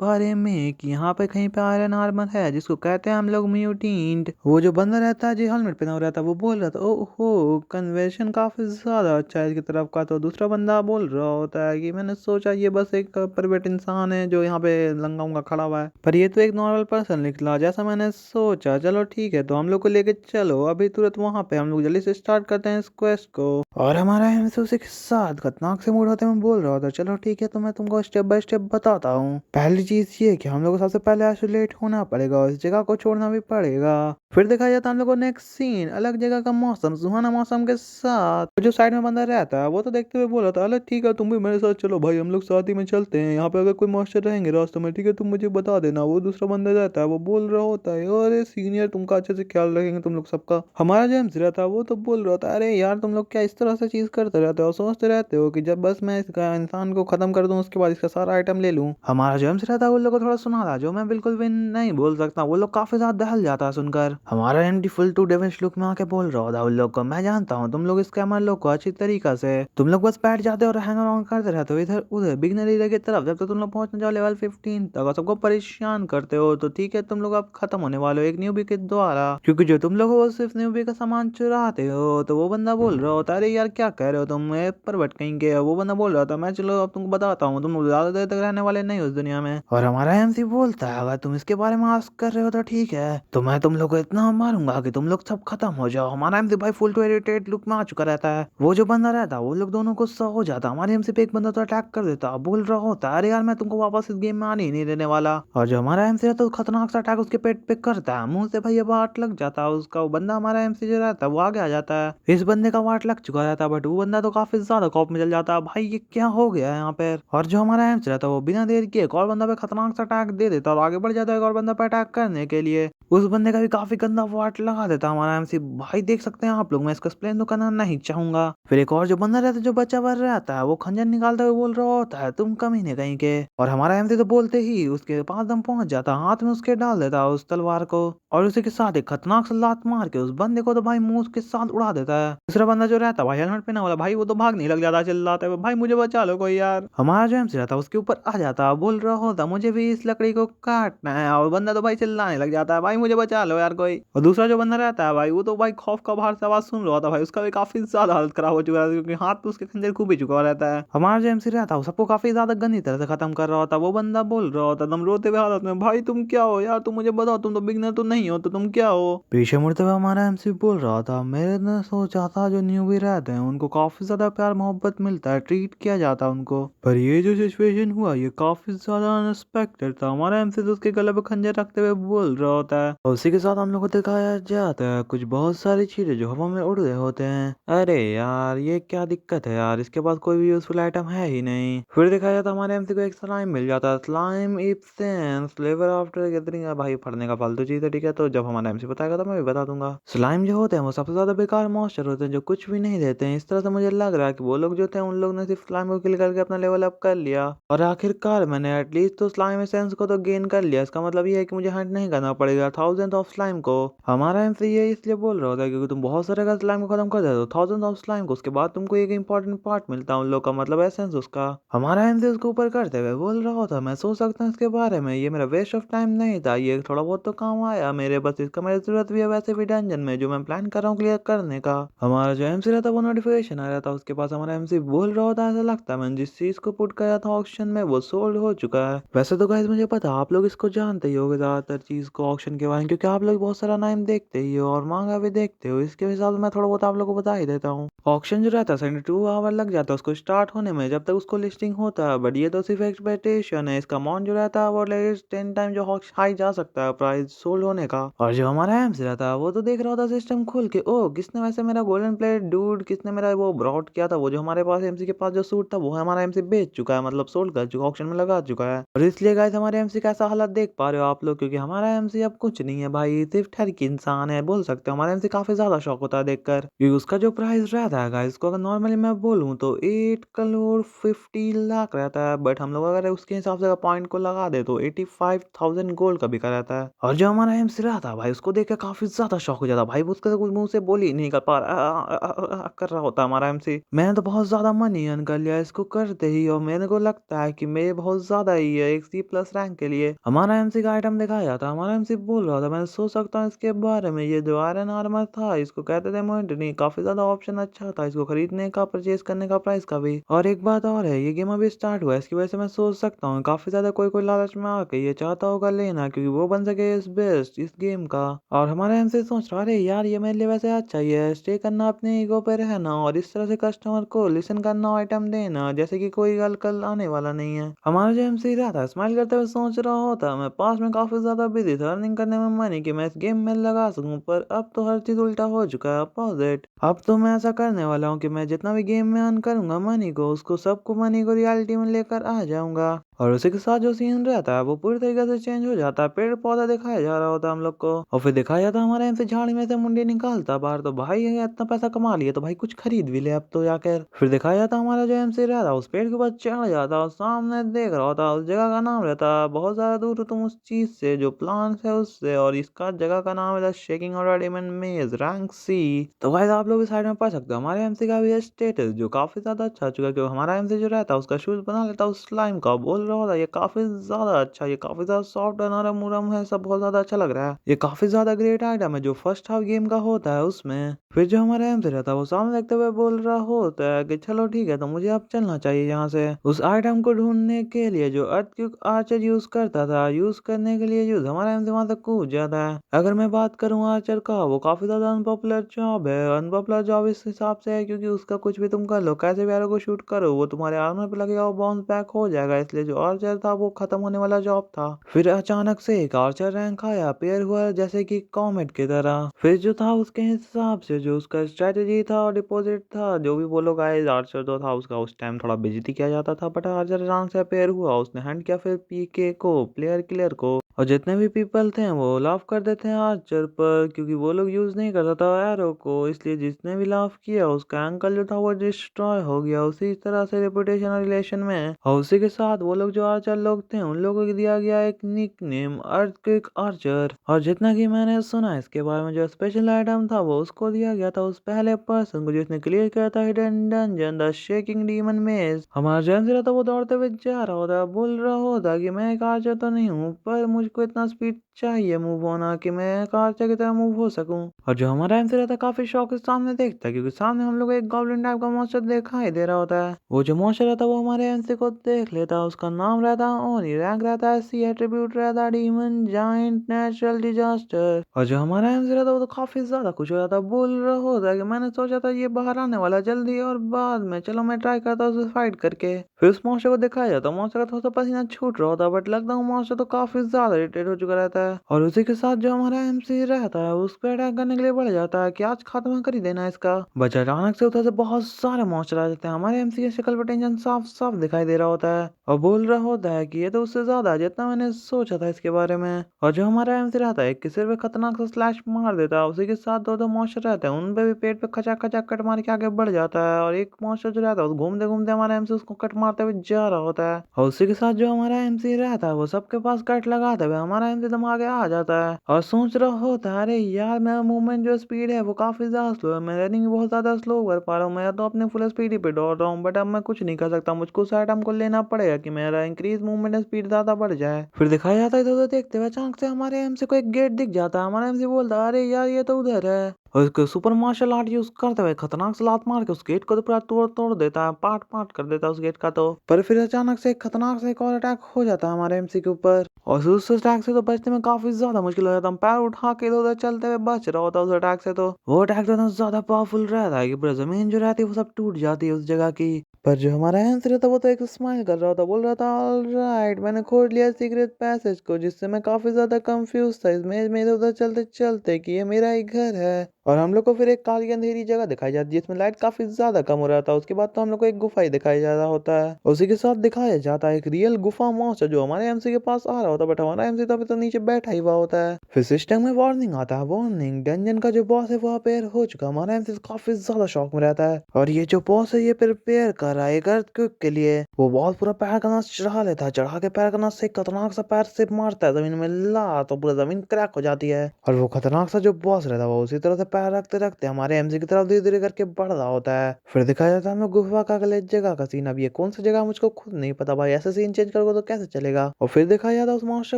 बारे में कि यहाँ पे कहीं पे आयरन आर्मर है जिसको कहते हैं हम लोग म्यूटेंट। वो जो बंदा रहता है जो हेलमेट पहना हुआ रहता है वो बोल रहा था ओहो कन्वर्शन काफी ज्यादा अच्छा है इसकी तरफ का। तो दूसरा बंदा बोल रहा होता है कि मैंने सोचा ये बस एक प्राइवेट इंसान है जो यहाँ पे लंगा उंगा खड़ा हुआ है, पर ये तो एक नॉर्मल पर्सन निकला जैसा मैंने सोचा। चलो ठीक है तो हम लोग को लेके चलो अभी तुरंत वहाँ पे, हम लोग जल्दी से स्टार्ट करते हैं इस क्वेस्ट को। और हमारा एमसी उसी के साथ खतरनाक से मूड होते में बोल रहा था चलो ठीक है तो मैं तुमको स्टेप बाय स्टेप बताता हूँ। पहली चीज ये कि हम लोग को सबसे पहले आइसोलेट होना पड़ेगा और इस जगह को छोड़ना भी पड़ेगा। फिर दिखाया जाता है हम लोग को नेक्स्ट सीन, अलग जगह का मौसम, सुहाना मौसम के साथ। जो साइड में बंदा रहता है वो तो देखते हुए बोला था अरे ठीक है तुम भी मेरे साथ चलो भाई, हम लोग साथ ही में चलते हैं, यहाँ पे अगर कोई मॉन्स्टर रहेंगे रास्ते में ठीक है तुम मुझे बता देना। वो दूसरा बंदा रहता है वो बोल रहा होता है अरे सीनियर तुमका अच्छे से ख्याल रखेंगे तुम लोग सबका। हमारा जो एमसी रहता है वो तो बोल रहा था अरे यार तुम लोग क्या इस तरह से चीज करते रहते हो, सोचते रहते हो कि जब बस मैं इसका इंसान को खत्म कर दूं उसके बाद इसका सारा आइटम ले लूं। हमारा जो एमसी रहता है वो लोग को थोड़ा सुना था जो मैं बिल्कुल भी नहीं बोल सकता, वो लोग काफी ज्यादा दहल जाता है सुनकर। हमारा एमडी फुल टू डेविश लुक में आके बोल रहा था उन लोग को मैं जानता हूँ तुम लोग स्कैमर लोग को अच्छी तरीका से, तुम लोग बस बैठ जाते हो और हैंग अराउंड करते रहते हो इधर उधर बिगनर एरिया की तरफ, जब तक तुम लोग पहुंच जाओ लेवल 15 तक और सबको परेशान करते हो। तो ठीक है तुम लोग अब खत्म होने वाले हो एक न्यूबी के द्वारा, क्योंकि जो तुम लोग हो सिर्फ न्यूबी का सामान चुराते हो। तो वो बंदा बोल रहा होता अरे यार क्या कह रहे हो तुम परवट कहेंगे। वो बंदा बोल रहा था मैं चलो अब तुमको बताता हूँ, तुम लोग ज्यादा देर तक रहने वाले नहीं उस दुनिया में। और हमारा एमसी बोलता है अगर तुम इसके बारे में आस्क कर रहे हो तो ठीक है, तो मैं तुम लोग को इतना मारूंगा कि तुम लोग सब खत्म हो जाओ। हमारा एमसी भाई फुल टू इरिटेट लुक में आ चुका रहता है। वो जो बंदा रहता है वो लोग दोनों को गुस्सा हो जाता, हमारे एमसी पे एक बंदा तो अटैक कर देता, बोल रहा होता अरे यार मैं तुमको वापस इस गेम में आने ही नहीं देने वाला। और जो हमारा एमसी रहता है तो खतरनाक सा अटैक उसके पेट पे करता है, मुंह से भाई वाट लग जाता है उसका। वो बंदा हमारा एमसी जो रहता है वो आगे आ जाता है, इस बंदे का वाट लग चुका रहता है बट वो बंदा तो काफी ज्यादा खौफ में चल जाता है भाई ये क्या हो गया है यहाँ पे। और जो हमारा एमसी रहता है वो बिना देर किए एक और बंदा पे खतरनाक सा अटैक दे देता और आगे बढ़ जाता है एक और बंदा पे अटैक करने के लिए। उस बंदे का भी काफी गंदा वाट लगा देता हमारा एमसी भाई, देख सकते हैं आप लोग, मैं इसको एक्सप्लेन तो करना नहीं चाहूंगा। फिर एक और जो बंदा रहता है जो बच्चा भर रहता है वो खंजर निकालते हुए बोल रहा होता है तुम कमीने कहीं के। और हमारा एमसी तो बोलते ही उसके पास दम पहुंच जाता, हाथ में उसके डाल देता है उस तलवार को और उसी के साथ एक खतरनाक सा लात मार के उस बंदे को तो भाई मुंह के साथ उड़ा देता है। दूसरा बंदा जो रहता है भाई हेलमेट पहना वाला भाई वो तो भागने लग जाता है चिल्लाते हुए भाई मुझे बचा लो कोई यार। हमारा जो एमसी रहता है उसके ऊपर आ जाता बोल रहा होता मुझे भी इस लकड़ी को काटना है और बंदा तो भाई चिल्लाने लग जाता है भाई भाई मुझे बचा लो यार कोई। और दूसरा जो बंदा रहता है भाई वो तो भाई खौफ का बाहर से आवाज सुन रहा था भाई, उसका भी काफी ज्यादा हालत खराब हो चुका था क्योंकि हाथ तो उसके खंजर खूब ही चुका रहता है। हमारा जो एमसी रहता है वो सबको काफी ज्यादा गंदी तरह से खत्म कर रहा होता। वो बंदा बोल रहा होता एकदम रोते हुए हालत में, भाई तुम क्या हो यार, तुम मुझे बताओ, तुम तो बिगनर तो नहीं हो तो तुम क्या हो। पीछे मुड़ते हुए हमारा एमसी बोल रहा था, मैंने सोचा था जो न्यूबी रहते हैं उनको काफी ज्यादा प्यार मोहब्बत मिलता है, ट्रीट किया जाता है उनको, पर ये जो सिचुएशन हुआ ये काफी ज्यादा अनएक्सपेक्टेड था। हमारा एमसी तो उसके गले पे खंजर रखते हुए बोल रहा होता है और उसी के साथ हम लोग को दिखाया जाता है कुछ बहुत सारी चीजें जो हवा में उड़ रहे होते हैं। अरे यार ये क्या दिक्कत है यार, इसके पास कोई भी यूजफुल आइटम है ही नहीं। फिर दिखाया जाता है हमारे एमसी को एक स्लाइम मिल जाता है, स्लाइम इप्सेंस फ्लेवर आफ्टर गैदरिंग। भाई पढ़ने का फालतू चीज है, ठीक है, तो जब हमारा एमसी बताएगा तो मैं भी बता दूंगा। स्लाइम जो होते हैं वो सबसे ज्यादा बेकार मॉन्स्टर होते हैं जो कुछ भी नहीं देते हैं। इस तरह से मुझे लग रहा है कि वो लोग जो थे उन लोग ने सिर्फ स्लाइम को किल करके अपना लेवल अप कर लिया और आखिरकार मैंने एटलीस्ट तो स्लाइम एसेंस को तो गेन कर लिया। इसका मतलब ये है कि मुझे हंट नहीं करना पड़ेगा थाउजेंड ऑफ स्लाइम को। हमारा एमसी ये इसलिए बोल रहा था क्योंकि तुम बहुत सारे का स्लाइम को खत्म कर देते हो थाउजेंड ऑफ स्लाइम को, उसके बाद तुमको एक इंपॉर्टेंट पार्ट मिलता है उन लोग का, मतलब एसेंस उसका। हमारा एमसी उसको ऊपर करते हुए बोल रहा था, मैं सोच सकता हूँ इसके बारे में, ये मेरा वेस्ट ऑफ टाइम नहीं था, ये थोड़ा बहुत तो काम आया मेरे, बस इसका मेरी जरूरत भी है वैसे भी डंजन में जो मैं प्लान कर रहा हूँ क्लियर करने का। हमारा जो एमसी रहता वो नोटिफिकेशन आ रहा था उसके पास, हमारा एमसी बोल रहा होता ऐसा लगता है मैंने जिस चीज को पुट किया था ऑक्शन में वो सोल्ड हो चुका है। वैसे तो गाइस मुझे पता आप लोग इसको जानते ही होगे ज्यादातर चीज को ऑक्शन के बारे में, क्योंकि आप लोग बहुत सारा नाम देखते ही हो और मांगा भी देखते हो, इसके हिसाब से मैं थोड़ा बहुत आप लोग को बता ही देता हूँ। ऑक्शन जो रहता है 72 आवर लग जाता है उसको स्टार्ट होने में जब तक उसको लिस्टिंग होता है, बट ये तो सिर्फ एक्सपेक्टेशन है। इसका अमाउंट जो रहता है वो लेटेस्ट 10 टाइम जो हाई जा सकता है प्राइस सोल्ड होने का। और जो हमारा एम्स रहता है वो तो देख रहा होता सिस्टम खोल के, ओ किसने वैसे मेरा गोल्डन प्लेट डूड किसने मेरा वो ब्रॉड किया था, वो जो हमारे पास एमसी के पास जो सूट था वो हमारा एमसी बेच चुका है, मतलब सोल्ड कर चुका, ऑक्शन में लगा चुका है। और इसलिए गाइस हमारे एमसी का ऐसा हालत देख पा रहे हो आप लोग, क्योंकि हमारा एमसी अब कुछ नहीं है भाई, सिर्फ ठरकी इंसान है बोल सकते हो। हमारा एमसी काफी ज्यादा शौक होता है देखकर, क्योंकि उसका जो प्राइस रहता है गाइस को अगर नॉर्मली मैं बोलूँ तो 8 करोड़ 50 लाख रहता है, बट हम लोग अगर उसके हिसाब से पॉइंट को लगा दे तो 85,000 गोल्ड का बिका रहता है। और जो हमारा एमसी रहता है भाई उसको देख के काफी ज्यादा शौक हो जाता है भाई, उसका तो कुछ मुंह से बोल ही नहीं कर पा रहा कर रहा होता हमारा एमसी। मैंने तो बहुत ज्यादा मनी अर्न कर लिया इसको करते ही, और मेरे को लगता है कि मेरे बहुत ज्यादा ही है एक C+ रैंक के लिए। हमारा एमसी का आइटम दिखाया जाता, हमारा एमसी बोल रहा था मैं सोच सकता हूँ इसके बारे में, ये जो आयरन आर्मर था इसको कहते थे मोइंटनी, काफी ज्यादा ऑप्शन अच्छा था इसको खरीदने का परचेज करने का प्राइस का भी। और एक बात और है, ये गेम अभी स्टार्ट हुआ है इसकी वजह से मैं सोच सकता हूँ काफी ज्यादा कोई कोई लालच में आके ये चाहता होगा लेना क्योंकि वो बन सके इस बेस्ट इस गेम का। और हमारा एमसी सोच रहा अरे यार ये मेरे लिए वैसे अच्छा ही है, स्टे करना अपने ईगो पे रहना और इस तरह से कस्टमर को लिसन करना आइटम देना जैसे कि कोई गल कल आने वाला नहीं है। हमारा जो एमसी रहा था स्माइल करते हुए सोच रहा होता मैं पास में काफी ज्यादा बिजी था अर्निंग करने में मनी कि मैं इस गेम में लगा सकूं, पर अब तो हर चीज उल्टा हो चुका है अपोजिट। अब तो मैं ऐसा करने वाला हूँ कि मैं जितना भी गेम में अर्न करूंगा मनी को उसको सबको मनी को रियलिटी में लेकर आ जाऊंगा। और उसी के साथ जो सीन रहता है वो पूरी तरीके से चेंज हो जाता है, पेड़ पौधा दिखाया जा रहा होता है हम लोग को और फिर दिखाया जाता है हमारे एमसी झाड़ी में से मुंडी निकालता है बाहर, तो भाई ये इतना पैसा कमा लिया तो भाई कुछ खरीद भी ले अब तो जाकर। फिर दिखाया जाता हमारा जो एमसी रहता उस पेड़ के ऊपर चढ़ जाता और सामने देख रहा होता उस जगह का नाम रहता बहुत ज्यादा दूर तुम उस चीज से जो प्लांट्स है उससे, और इसका जगह का नाम है शेकिंग और डायमंड मेज रैंक C। तो भाई आप लोग इस साइड में पढ़ सकते हो हमारे एमसी का भी स्टेटस जो काफी ज्यादा अच्छा हो चुका है, क्योंकि हमारा एमसी जो रहता है उसका शूज बना लेता है उस स्लाइम का, बोल रहा होता ये काफी ज्यादा अच्छा, ये काफी ज्यादा सॉफ्ट और नरम मुरम है, सब बहुत ज्यादा अच्छा लग रहा है, ये काफी ज्यादा ग्रेट आइटम है जो फर्स्ट हाफ गेम का होता है उसमें। फिर जो हमारा एमसी रहता है वो सामने देखते हुए बोल रहा होता है कि चलो ठीक है तो मुझे अब चलना चाहिए यहाँ से उस आइटम को ढूंढने के लिए जो अर्थक्वेक आर्चर यूज करता था, यूज करने के लिए यूज हमारा एमसी वहां तक कूद जाता है। अगर मैं बात करूँ आर्चर का वो काफी ज्यादा अनपॉपुलर जॉब है, अनपॉपुलर जॉब इस हिसाब से है क्योंकि उसका कुछ भी तुम कर लो कैसे भी एरो को शूट करो वो तुम्हारे आर्मर पे लगेगा वो बाउंस बैक हो जाएगा, इसलिए जो आर्चर था वो खत्म होने वाला जॉब था। फिर अचानक से एक आर्चर रैंक आया पेयर हुआ जैसे कि कॉमेट की तरह, फिर जो था उसके हिसाब से जो उसका स्ट्रेटेजी था और डिपॉजिट था जो भी बोलो गाइस, आर्चर जो था उसका उस टाइम थोड़ा बेइज्जती किया जाता था, बट आर्चर रैंक से पेयर हुआ उसने हैंड किया फिर पीके को प्लेयर किलर को, और जितने भी पीपल थे वो लाफ कर देते हैं आर्चर पर क्योंकि वो लोग यूज नहीं करता था एरो को, इसलिए जिसने भी लाफ किया उसका एंकल जो था वो डिस्ट्रॉय हो गया उसी तरह से रेपुटेशन और रिलेशन में। और उसी के साथ वो लोग जो आर्चर लोग थे उन लोगों को दिया गया एक निक नेम अर्थक्वेक आर्चर, और जितना कि मैंने सुना इसके बारे में जो स्पेशल आइटम था वो उसको दिया गया था उस पहले पर्सन को जिसने क्लियर किया था hidden dungeon the shaking demon मेज। हमारा जेम्स रहता वो दौड़ते हुए जा रहा होता बोल रहा होता कि मैं एक आर्चर तो नहीं हूँ पर मुझको इतना स्पीड चाहिए मूव होना कि मैं कारचा की तरह मूव हो सकूं। और जो हमारा एमसी रहता है काफी शौक से सामने देखता है क्योंकि सामने हम लोग एक गॉब्लिन टाइप का मॉन्स्टर दिखाई दे रहा होता है। वो जो मॉन्स्टर रहता है वो हमारे एमसी को देख लेता है। उसका नाम रहता है ओनी, रैंक रहता है सी, एट्रीब्यूट रहता है डीमन, जाइंट, नेचुरल डिजास्टर। और जो हमारा एमसी रहता है वो तो काफी ज्यादा खुश हो जाता है, बोल रहा होता है कि मैंने सोचा था ये बाहर आने वाला जल्दी और बाद में चलो मैं ट्राई करता हूँ उसे फाइट करके। फिर उस मॉन्स्टर को दिखाया जाता है, मॉन्स्टर का थोड़ा सा पसीना छूट रहा होता है बट लगता है मॉन्स्टर तो काफी ज्यादा इरिटेट हो चुका रहता है। और उसी के साथ जो हमारा एमसी रहता है उस पर अटैक करने के लिए बढ़ जाता है कि आज खात्मा कर ही देना है इसका। बट अचानक से उधर से बहुत सारे मॉन्स्टर आ जाते हैं। हमारे एमसी की शक्ल पर टेंशन साफ साफ दिखाई दे रहा होता है और बोल रहा होता है कि ये तो उससे ज्यादा है जितना मैंने सोचा था इसके बारे में। और जो हमारा एमसी रहता है एक सिर पे खतरनाक सा स्लैश मार देता है। उसी के साथ दो मॉन्स्टर रहते हैं उन पे भी पेट पे खचा खचा कट मार के आगे बढ़ जाता है। और एक मॉन्स्टर जो रहता है घूमते घूमते हमारा एमसी उसको कट मारते हुए जा रहा होता है। और उसी के साथ जो हमारा एमसी रहता है वो सबके पास कट लगाते हुए हमारा एमसी एकदम आगे आ जाता है और सोच रहा होता है अरे यार मेरा मूवमेंट जो स्पीड है वो काफी ज्यादा स्लो है, मैं रनिंग बहुत ज्यादा स्लो कर पा रहा हूँ, मैं तो अपने फुल स्पीड ही पे दौड़ रहा हूँ बट अब मैं कुछ नहीं कर सकता, मुझको उस आइटम को लेना पड़ेगा कि मेरा इंक्रीज मूवमेंट स्पीड ज्यादा बढ़ जाए। फिर दिखाया जाता है इधर उधर देखते हुए अचानक से हमारे एमसी को एक गेट दिख जाता है। हमारा एमसी बोलता है अरे यार ये तो उधर है और उसको सुपर मार्शल आर्ट यूज करते हुए खतरनाक से लात मार के उस गेट को तो पूरा तोड़ तोड़ देता है, पार्ट पार्ट कर देता है उस गेट का। तो पर फिर अचानक से एक खतरनाक से एक और अटैक हो जाता है हमारे एमसी के ऊपर और उस अटैक से तो बचने में काफी ज्यादा मुश्किल हो जाता है। पैर उठा के इधर उधर चलते हुए बच रहा होता है उस अटैक से। तो वो अटैक तो इतना ज्यादा पावरफुल रहता है कि पूरा जमीन जो रहती है वो सब टूट जाती है उस जगह की। पर जो हमारा आंसर रहता वो तो एक स्माइल कर रहा था, बोल रहा था ऑलराइट मैंने खोज लिया सीक्रेट पैसेज को, जिससे मैं काफी ज्यादा कंफ्यूज था इसमें मेरे उधर चलते चलते कि ये मेरा ही घर है। और हम लोग को फिर एक काली अंधेरी जगह दिखाई जाती है जिसमें लाइट काफी ज्यादा कम हो रहा था। उसके बाद तो हम लोग को एक गुफा ही दिखाई जा रहा होता है। उसी के साथ दिखाया जाता है एक रियल गुफा मॉन्स्टर जो हमारे एमसी के पास आ रहा होता है बट हमारा एमसी तो अभी तो नीचे बैठा ही हुआ होता है। फिर सिस्टम में वार्निंग आता है, वार्निंग डंजन का जो बॉस है वो अपेयर हो चुका। हमारा एमसी काफी ज्यादा शौक में रहता है और ये जो बॉस है ये प्रिपेयर कर रहा है एक अर्थक्वेक के लिए। वो बहुत पूरा पैर का नाश चढ़ा लेता है, चढ़ा के पैर का नाश से खतरनाक सा पैर से मारता है जमीन में, ला तो पूरा जमीन क्रैक हो जाती है। और वो खतरनाक सा जो बॉस रहता है वो उसी तरह से पैर रखते रखते हमारे एमसी की तरफ धीरे धीरे करके बढ़ रहा होता है। फिर दिखाया जाता है हमें गुफा का अगले जगह का सीन। अब ये कौन सी जगह मुझको खुद नहीं पता भाई, ऐसे सीन चेंज करोगे तो कैसे चलेगा। और फिर दिखाया जाता है उस मॉन्स्टर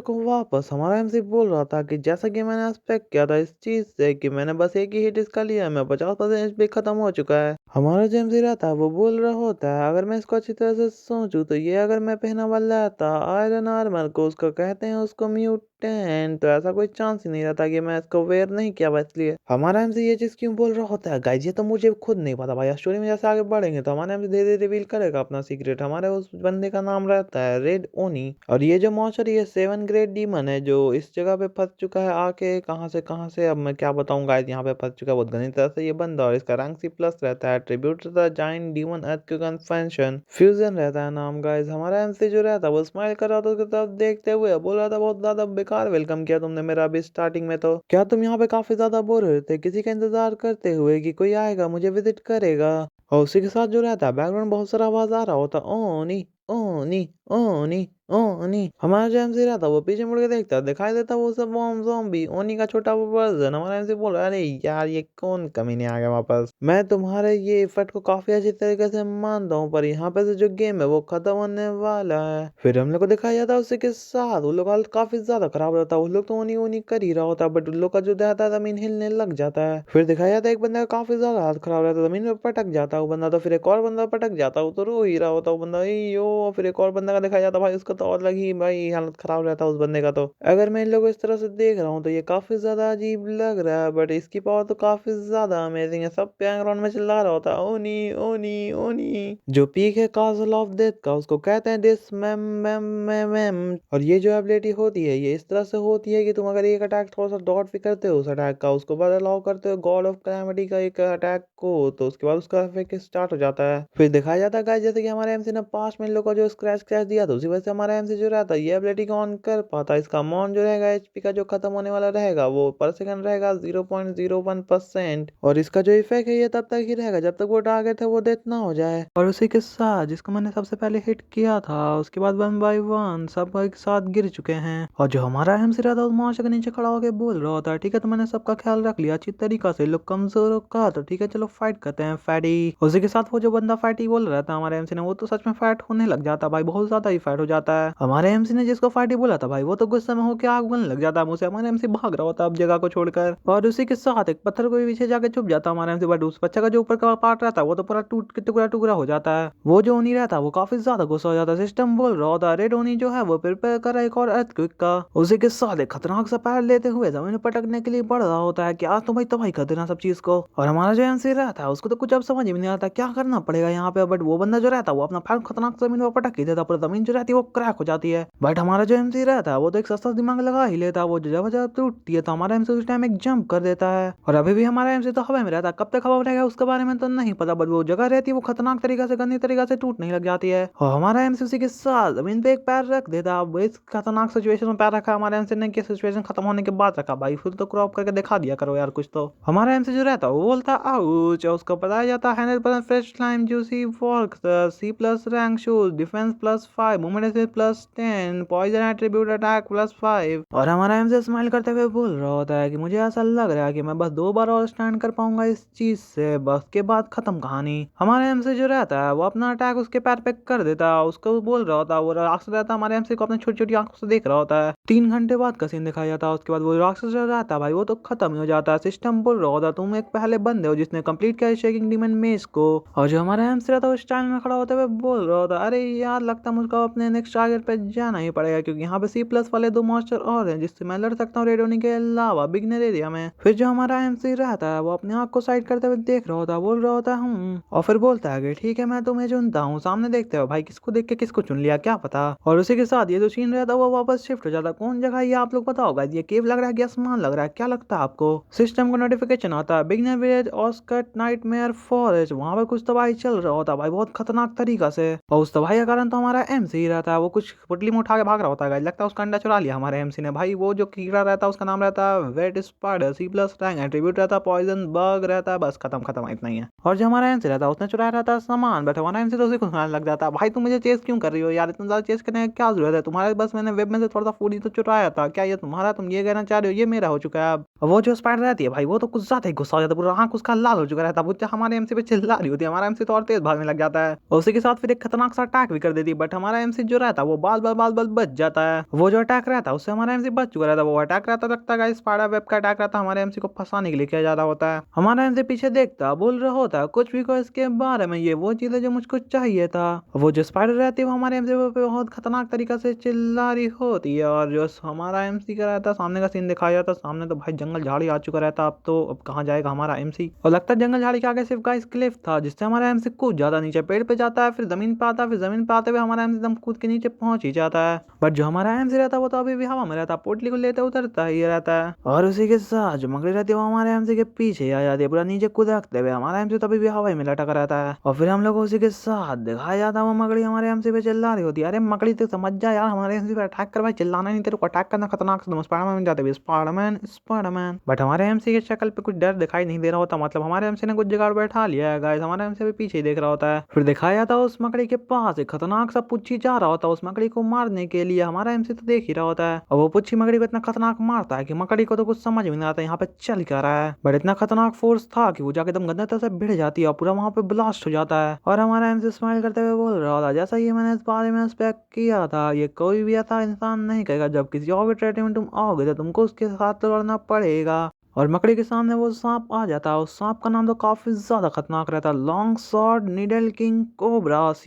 को वापस। हमारा एमसी बोल रहा था कि जैसा कि मैंने एक्सपेक्ट किया था इस चीज से कि मैंने बस एक ही हिट इसका लिया, मैं 50% एचपी खत्म हो चुका है। हमारा जो एमसी रहता है वो बोल रहा होता है अगर मैं इसको अच्छी तरह से सोचूं तो ये अगर मैं पहना वाला था आयरन आर्मर को, उसको कहते हैं उसको म्यूटेंट, तो ऐसा कोई चांस ही नहीं रहता कि मैं इसको वेयर नहीं किया बस इसलिए। हमारा एमसी ये चीज क्यों बोल रहा होता है गाइस ये तो मुझे खुद नहीं पता भाई। स्टोरी में जैसे आगे बढ़ेंगे तो हमारा एमसी धीरे धीरे रिवील करेगा अपना सीक्रेट। हमारे उस बंदे का नाम रहता है रेड ओनी और ये जो मॉन्स्टर ये 7 ग्रेड डीमन है जो इस जगह पे फंस चुका है आके कहां से अब मैं क्या बताऊं गाइस, यहाँ पे फंस चुका है बहुत गंदी तरह से ये बंदा। और इसका रैंक C+ रहता है, ट्रिब्यूट रहता है giant demon earthquake convention fusion रहता है नाम गाइस। हमारा एमसी जो रहता है वो स्माइल कर रहा था उसकी तरफ देखते हुए, बोल रहा था बहुत ज्यादा बेकार वेलकम किया तुमने मेरा अभी स्टार्टिंग में, तो क्या तुम यहाँ पे काफी ज्यादा बोर हो रहे थे किसी का इंतजार करते हुए कि कोई आएगा मुझे विजिट करेगा। और उसी के साथ जो रहता है बैकग्राउंड बहुत सारा आवाज आ रहा होता ओनी ओनी ओनी ओनी। हमारा जो एमसी रहता वो पीछे मुड़ के देखता दिखाई देता वो सब बॉम्ब ज़ॉम्बी ओनी का छोटा वर्जन। हमारा एमसी बोल रहा है अरे यार ये कौन कमीने आ गया वापस, मैं तुम्हारे ये इफेक्ट को काफी अच्छी तरीके से मानता हूँ पर यहाँ पे से जो गेम है वो खत्म होने वाला है। फिर हम लोग को दिखाया जाता है उसी के साथ उन लोग का काफी ज्यादा खराब रहता है। उन लोग तो ओनी ओनी कर ही रहा होता है बट उन लोग का जो रहता है जमीन हिलने लग जाता है। फिर दिखाया जाता है एक बंदा का काफी ज्यादा हाथ खराब रहता है, जमीन में पटक जाता है वो बंदा। तो फिर एक और बंदा पटक जाता है वो तो रो ही रहा होता है वो बंदा यो। फिर एक और बंदा का दिखाया जाता है भाई उसका तो और लगी भाई हालत खराब रहता है उस बंदे का। तो अगर मैं इन लोगों को इस तरह से देख रहा हूँ तो ये काफी ज्यादा अजीब लग रहा है बट इसकी पावर तो काफी ज्यादा अमेजिंग है। सब बैकग्राउंड में चिल्ला रहा होता है ओनी ओनी ओनी। जो पीक है कासल ऑफ डेथ का उसको कहते हैं this ma'am ma'am ma'am ma'am. और ये जो एबिलिटी होती है ये इस तरह से होती है कि तुम अगर एक अटैक थोड़ा सा डॉट भी करते हो उस अटैक का, उसको बाद अलाउ करते हो गॉड ऑफ कैलामिटी का एक अटैक को, तो उसके बाद उसका इफेक्ट स्टार्ट हो जाता है। फिर दिखाया जाता है गाइस जैसे कि हमारे एमसी ने 5 मिनट लोग का जो स्क्रैच क्रैच दिया था उसी वजह से हमारा एमसी जो रहता है ये एबिलिटी को ऑन कर पाता है। इसका अमाउंट जो रहेगा एचपी का जो खत्म होने वाला रहेगा वो पर सेकंड रहेगा 0.01% और इसका जो इफेक्ट है ये तब तक ही रहेगा जब तक वो टारगेट है वो डेथ ना हो जाए। और उसी के साथ जिसको मैंने सबसे पहले हिट किया था उसके बाद 1 बाय 1 सब एक साथ गिर चुके हैं। और जो हमारा एमसी रहता है उस मॉन्स्टर के नीचे खड़ा होकर बोल रहा होता है ठीक है तो मैंने सबका ख्याल रख लिया अच्छी तरीका से, लोग कमजोर हो कहा तो ठीक है चलो फाइट करते हैं फैटी। उसी के साथ वो जो बंदा फैटी बोल रहा था हमारे एमसी ने वो तो सच में फैट होने लग जाता भाई, बहुत ज्यादा ही फाइट हो जाता है। हमारे एमसी ने जिसको फाइट ही बोला था भाई वो तो गुस्से में होकर आग बनने लग जाता है मुझसे। हमारे एमसी भाग रहा होता है अब जगह को छोड़कर और उसी के साथ एक पत्थर को भी पीछे जाके छुप जाता है हमारे एमसी। बट उस बच्चा का जो ऊपर का पार्ट रहता है वो तो पूरा टूट के टुकड़ा टुकड़ा हो जाता है। वो जो ओनी रहता है वो काफी ज्यादा गुस्सा हो जाता है। सिस्टम बोल रहा होता है रेड ओनी जो है वो प्रिपेयर कर रहा है एक और अर्थक्वेक का। उसी के साथ एक खतरनाक सा पैर लेते हुए जमीन में पटकने के लिए बढ़ रहा होता है कि आज तो भाई तबाही कर देना सब चीज को। और हमारा जो एमसी रहता है उसको तो कुछ अब समझ में नहीं आता क्या करना पड़ेगा यहाँ पे। बट वो बंदा जो रहता है वो अपना पैर खतरनाक जमीन पर पटक ही देता, पूरा जमीन जो रहती है वो क्रैक हो जाती है। बट हमारा जो एमसी रहता है वो तो एक सस्ता दिमाग लगा ही लेता है। वो जब जब टूटती है तो हमारा एमसी उस टाइम एक जंप कर देता है और अभी भी हमारा एमसी तो हवा में रहता है। कब तक हवा में रहेगा उसके बारे में तो नहीं पता, बट वो जगह रहती है वो खतरनाक तरीका से गंदी तरीका से टूटने लग जाती है और हमारा एमसी उसी के साथ जमीन पे एक पैर रख देता है। अब इस खतरनाक सिचुएशन में पैर रखा हमारे एमसी ने कि सिचुएशन खत्म होने के बाद रखा। भाई फिर तो क्रॉप करके दिखा दिया करो यार कुछ तो। हमारा एमसी जो रहता है वो बोलता है आउच, उसको बताया जाता है 100% fresh slime juicy fork C plus rank shoes defence +5 movement +10 poison attribute attack +5। और हमारा एमसी स्माइल करते हुए बोल रहा होता है कि मुझे ऐसा लग रहा है कि मैं बस 2 बार और स्टैंड कर पाऊंगा इस चीज से, बस के बाद खत्म कहानी। हमारा एमसी जो रहता है वो अपना अटैक उसके पैर पे कर देता है। उसको बोल रहा होता है वो राक्षस रहता है हमारे एमसी को अपने छोटी छोटी आंखों से देख रहा होता है। 3 घंटे बाद का सीन दिखाया जाता है। उसके बाद वो राक्षस जो रहता है भाई वो तो खत्म ही हो जाता है। सिस्टम बोल रहा होता है तुम एक पहले बंदे हो जिसने कंप्लीट किया शेकिंग डीमन मेज को। और जो हमारा एमसी रहता है वो स्टाइल में खड़ा होते हुए बोल रहा होता है अरे यार लगता है मुझको अपने नेक्स्ट टारगेट पे जाना ही पड़ेगा क्योंकि यहाँ पे C+ वाले 2 मास्टर और हैं जिससे मैं लड़ सकता हूँ रेडोनी के अलावा बिगनर एरिया में। फिर जो हमारा एमसी रहता है वो अपने आँख को साइड करते हुए देख रहा होता है, बोल रहा होता है और फिर बोलता है कि ठीक है मैं तुम्हें चुनता हूँ। सामने देखते हो भाई किसको देख के किसको चुन लिया क्या पता। और उसी के साथ ये जो सीन रहता है वो वापस शिफ्ट हो जाता है। कौन जगह ये आप लोग बताओगा, ये केव लग रहा है कि आसमान लग रहा है, क्या लगता है आपको। सिस्टम को नोटिफिकेशन आता है बिगनर विलेज ऑस्कट नाइटमेयर फॉरेस्ट, वहां पर कुछ तबाही चल रहा होता है भाई बहुत खतरनाक तरीका से। और उस तबाही का कारण तो हमारा एमसी ही रहता है। वो कुछ पुटली में उठा के भाग रहा होता है, लगता है उसका अंडा चुरा लिया हमारे एमसी ने। भाई वो जो कीड़ा रहता है उसका नाम रहता है wet spider, C+ rank attribute रहता है पॉइजन बग रहता है, बस खत्म खत्म इतना ही है। और जो हमारा एमसी रहता है उसने चुराया रहता है सामान, बट हमारा एमसी तो उसी को खाने लग जाता है। भाई तुम मुझे चेस क्यों कर रही हो यार, इतना ज्यादा चेस करने की क्या जरूरत है तुम्हारे, बस मैंने वेब में से थोड़ा सा फूड ही तो चुराया था, क्या ये तुम्हारा, तुम ये कहना चाह रहे हो ये मेरा हो चुका है अब। वो जो स्पाइडर रहती है भाई वो तो कुछ ज्यादा ही गुस्सा हो जाता है, पूरा आंख उसका लाल हो चुका रहता है। वो हमारे एमसी पे चिल्ला रही होती है, हमारा एमसी तो और तेज भागने लग जाता है और उसी के साथ फिर एक खतरनाक सा अटैक भी कर देती है। बट हमारा एमसी जो रहता है वो बाल बच जाता है। वो जो अटैक रहता है उससे हमारा एमसी बच चुका रहता है। वो अटैक रहता लगता है स्पाइडर वेब का अटैक रहता है, हमारे एमसी को फंसाने के लिए किया जाता होता है। हमारा एमसी पीछे देखता बोल रहा होता है कुछ भी को इसके बारे में, ये वो चीज है जो मुझको चाहिए था। वो जो स्पाइडर रहती है वो हमारे एमसी पे बहुत खतरनाक तरीका से चिल्ला रही होती है। और जो हमारा एमसी का रहता है सामने का सीन दिखाया जाता है, सामने तो भाई जंगल झाड़ी आ चुका रहता है। अब कहाँ जाएगा हमारा एमसी। और लगता है जंगल झाड़ी के आगे सिर्फ गाइस क्लिफ था जिससे हमारा एमसी कूद जाता नीचे, पेड़ पे जाता है फिर जमीन पे आता है, फिर जमीन पे आते हुए हमारा एमसी दम कूद के नीचे पहुंच ही जाता है। बट जो हमारा एमसी रहता है वो तो अभी भी हवा में रहता है, पोटली को लेते उतरता ही रहता है। और उसी के साथ जो मकड़ी रहती है वो हमारे एमसी के पीछे आ जाती है, पूरा नीचे कूदते हुए। हमारा एमसी तो अभी भी हवा में लटक रहता है और फिर हम लोग उसी के साथ दिखाया जाता है वो मकड़ी हमारे एमसी पे चिल्ला रही होती है। अरे मकड़ी तो समझ जा यार, हमारे एमसी पे अटैक कर भाई, चिल्लाना नहीं, तेरे को अटैक करना खतरनाक से स्पाइडरमैन जाते हुए स्पाइडरमैन। बट हमारे एमसी की शक्ल पे कुछ डर दिखाई नहीं दे रहा होता, मतलब हमारे एमसी ने कुछ जुगाड़ बैठा लिया है गाइस। हमारे एमसी भी पीछे ही देख रहा होता है। फिर दिखाया जाता है उस मकड़ी के पास एक खतरनाक सा पुच्छी जा रहा होता है उस मकड़ी को मारने के लिए। हमारा एमसी तो देख ही रहा होता है और वो पुच्छी मकड़ी को इतना खतरनाक मारता है कि मकड़ी को तो कुछ समझ में नहीं आता यहाँ पे चल क्या रहा है। बट इतना खतरनाक फोर्स था कि वो जाके एकदम गंदा तरह से भिड़ जाती है और पूरा वहां पे ब्लास्ट हो जाता है। और हमारा एमसी स्माइल करते हुए बोल रहा था जैसा ये मैंने इस बारे में एक्सपेक्ट किया था, ये कोई भी ऐसा इंसान नहीं कहेगा। जब किसी और ट्रेनिंग में तुम आओगे तो तुमको उसके साथ लड़ना पड़ेगा। और मकड़ी के सामने वो सांप आ जाता है। उस सांप का नाम तो काफी ज्यादा खतरनाक रहता है, long sword needle king cobra, C+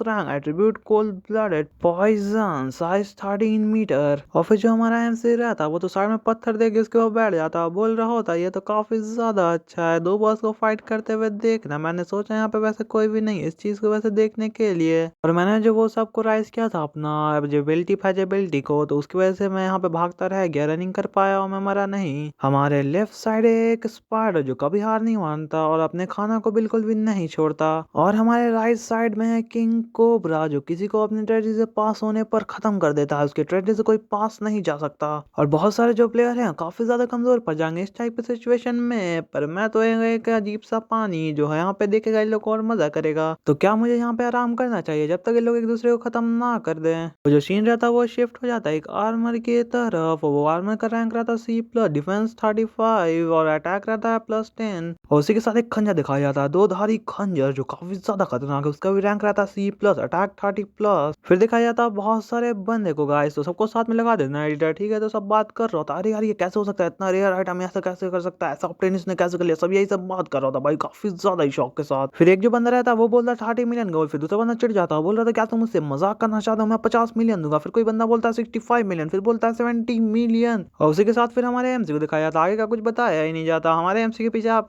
rank attribute cold blooded poison size 13 metre. और फिर जो हमारा एमसी रहता है वो तो साइड में पत्थर दे के उसके ऊपर बैठ जाता है, बोल रहा होता है ये तो काफी ज्यादा अच्छा है 2 बॉस को फाइट करते हुए देखना। मैंने सोचा यहाँ पे वैसे कोई भी नहीं इस चीज को वैसे देखने के लिए, और मैंने जो वो सबको राइज किया था अपना एबिलिटी फैजेबिलिटी को, तो उसकी वजह से मैं यहाँ पे भागता रह गया, रनिंग कर पाया और मैं मरा नहीं। हमारे लेफ्ट साइड एक स्पाइडर जो कभी हार नहीं मानता और अपने खाना को बिल्कुल भी नहीं छोड़ता। और हमारे राइट साइड में है किंग कोबरा जो किसी को अपने टेरिटरी से पास होने पर खत्म कर देता है, उसके टेरिटरी से कोई पास नहीं जा सकता। और बहुत सारे जो प्लेयर हैं काफी ज्यादा कमजोर पड़ जाएंगे इस टाइप की सिचुएशन में। पर मैं तो एक अजीब सा पानी जो है यहाँ पे देखेगा इन लोग और मजा करेगा, तो क्या मुझे यहाँ पे आराम करना चाहिए जब तक ये लोग एक दूसरे को खत्म ना कर दें। वो जो सीन रहता है वो शिफ्ट हो जाता है एक आर्मर की तरफ। वो आर्मर का रैंक रहता है C+, डिफेंस 25 और अटैक रहता है +10। और उसी के साथ एक खंजर दिखाया जाता है, दो धारी खंजर जो काफी ज्यादा खतरनाक है, उसका भी रैंक रहता है C+, अटैक 30+। फिर दिखाया जाता है बहुत सारे बंदे को गाइस, तो सबको साथ में लगा देना एडिटर, ठीक है। तो सब बात कर रहा था, अरे यार ये कैसे हो सकता है, इतना रेयर आइटम ऐसा कैसे कर सकता है, ऐसा ऑप्टेनिस ने कैसे कर लिया, सब यही सब बात कर रहा था भाई काफी ज्यादा ही शौक के साथ। फिर एक जो बंदा रहता है वो बोलता है 30 मिलियन गोल्ड, फिर दूसरा बंदा चिढ़ जाता है, बोल रहा था क्या तुम मुझसे मजाक करना चाहते हो, मैं 50 मिलियन दूंगा। फिर कोई बंदा बोलता है 65 मिलियन, फिर बोलता है 70 मिलियन। और उसी के साथ फिर हमारे एमसी को दिखाया जाता, आगे का कुछ बताया ही नहीं जाता। हमारे एमसी के पीछे आप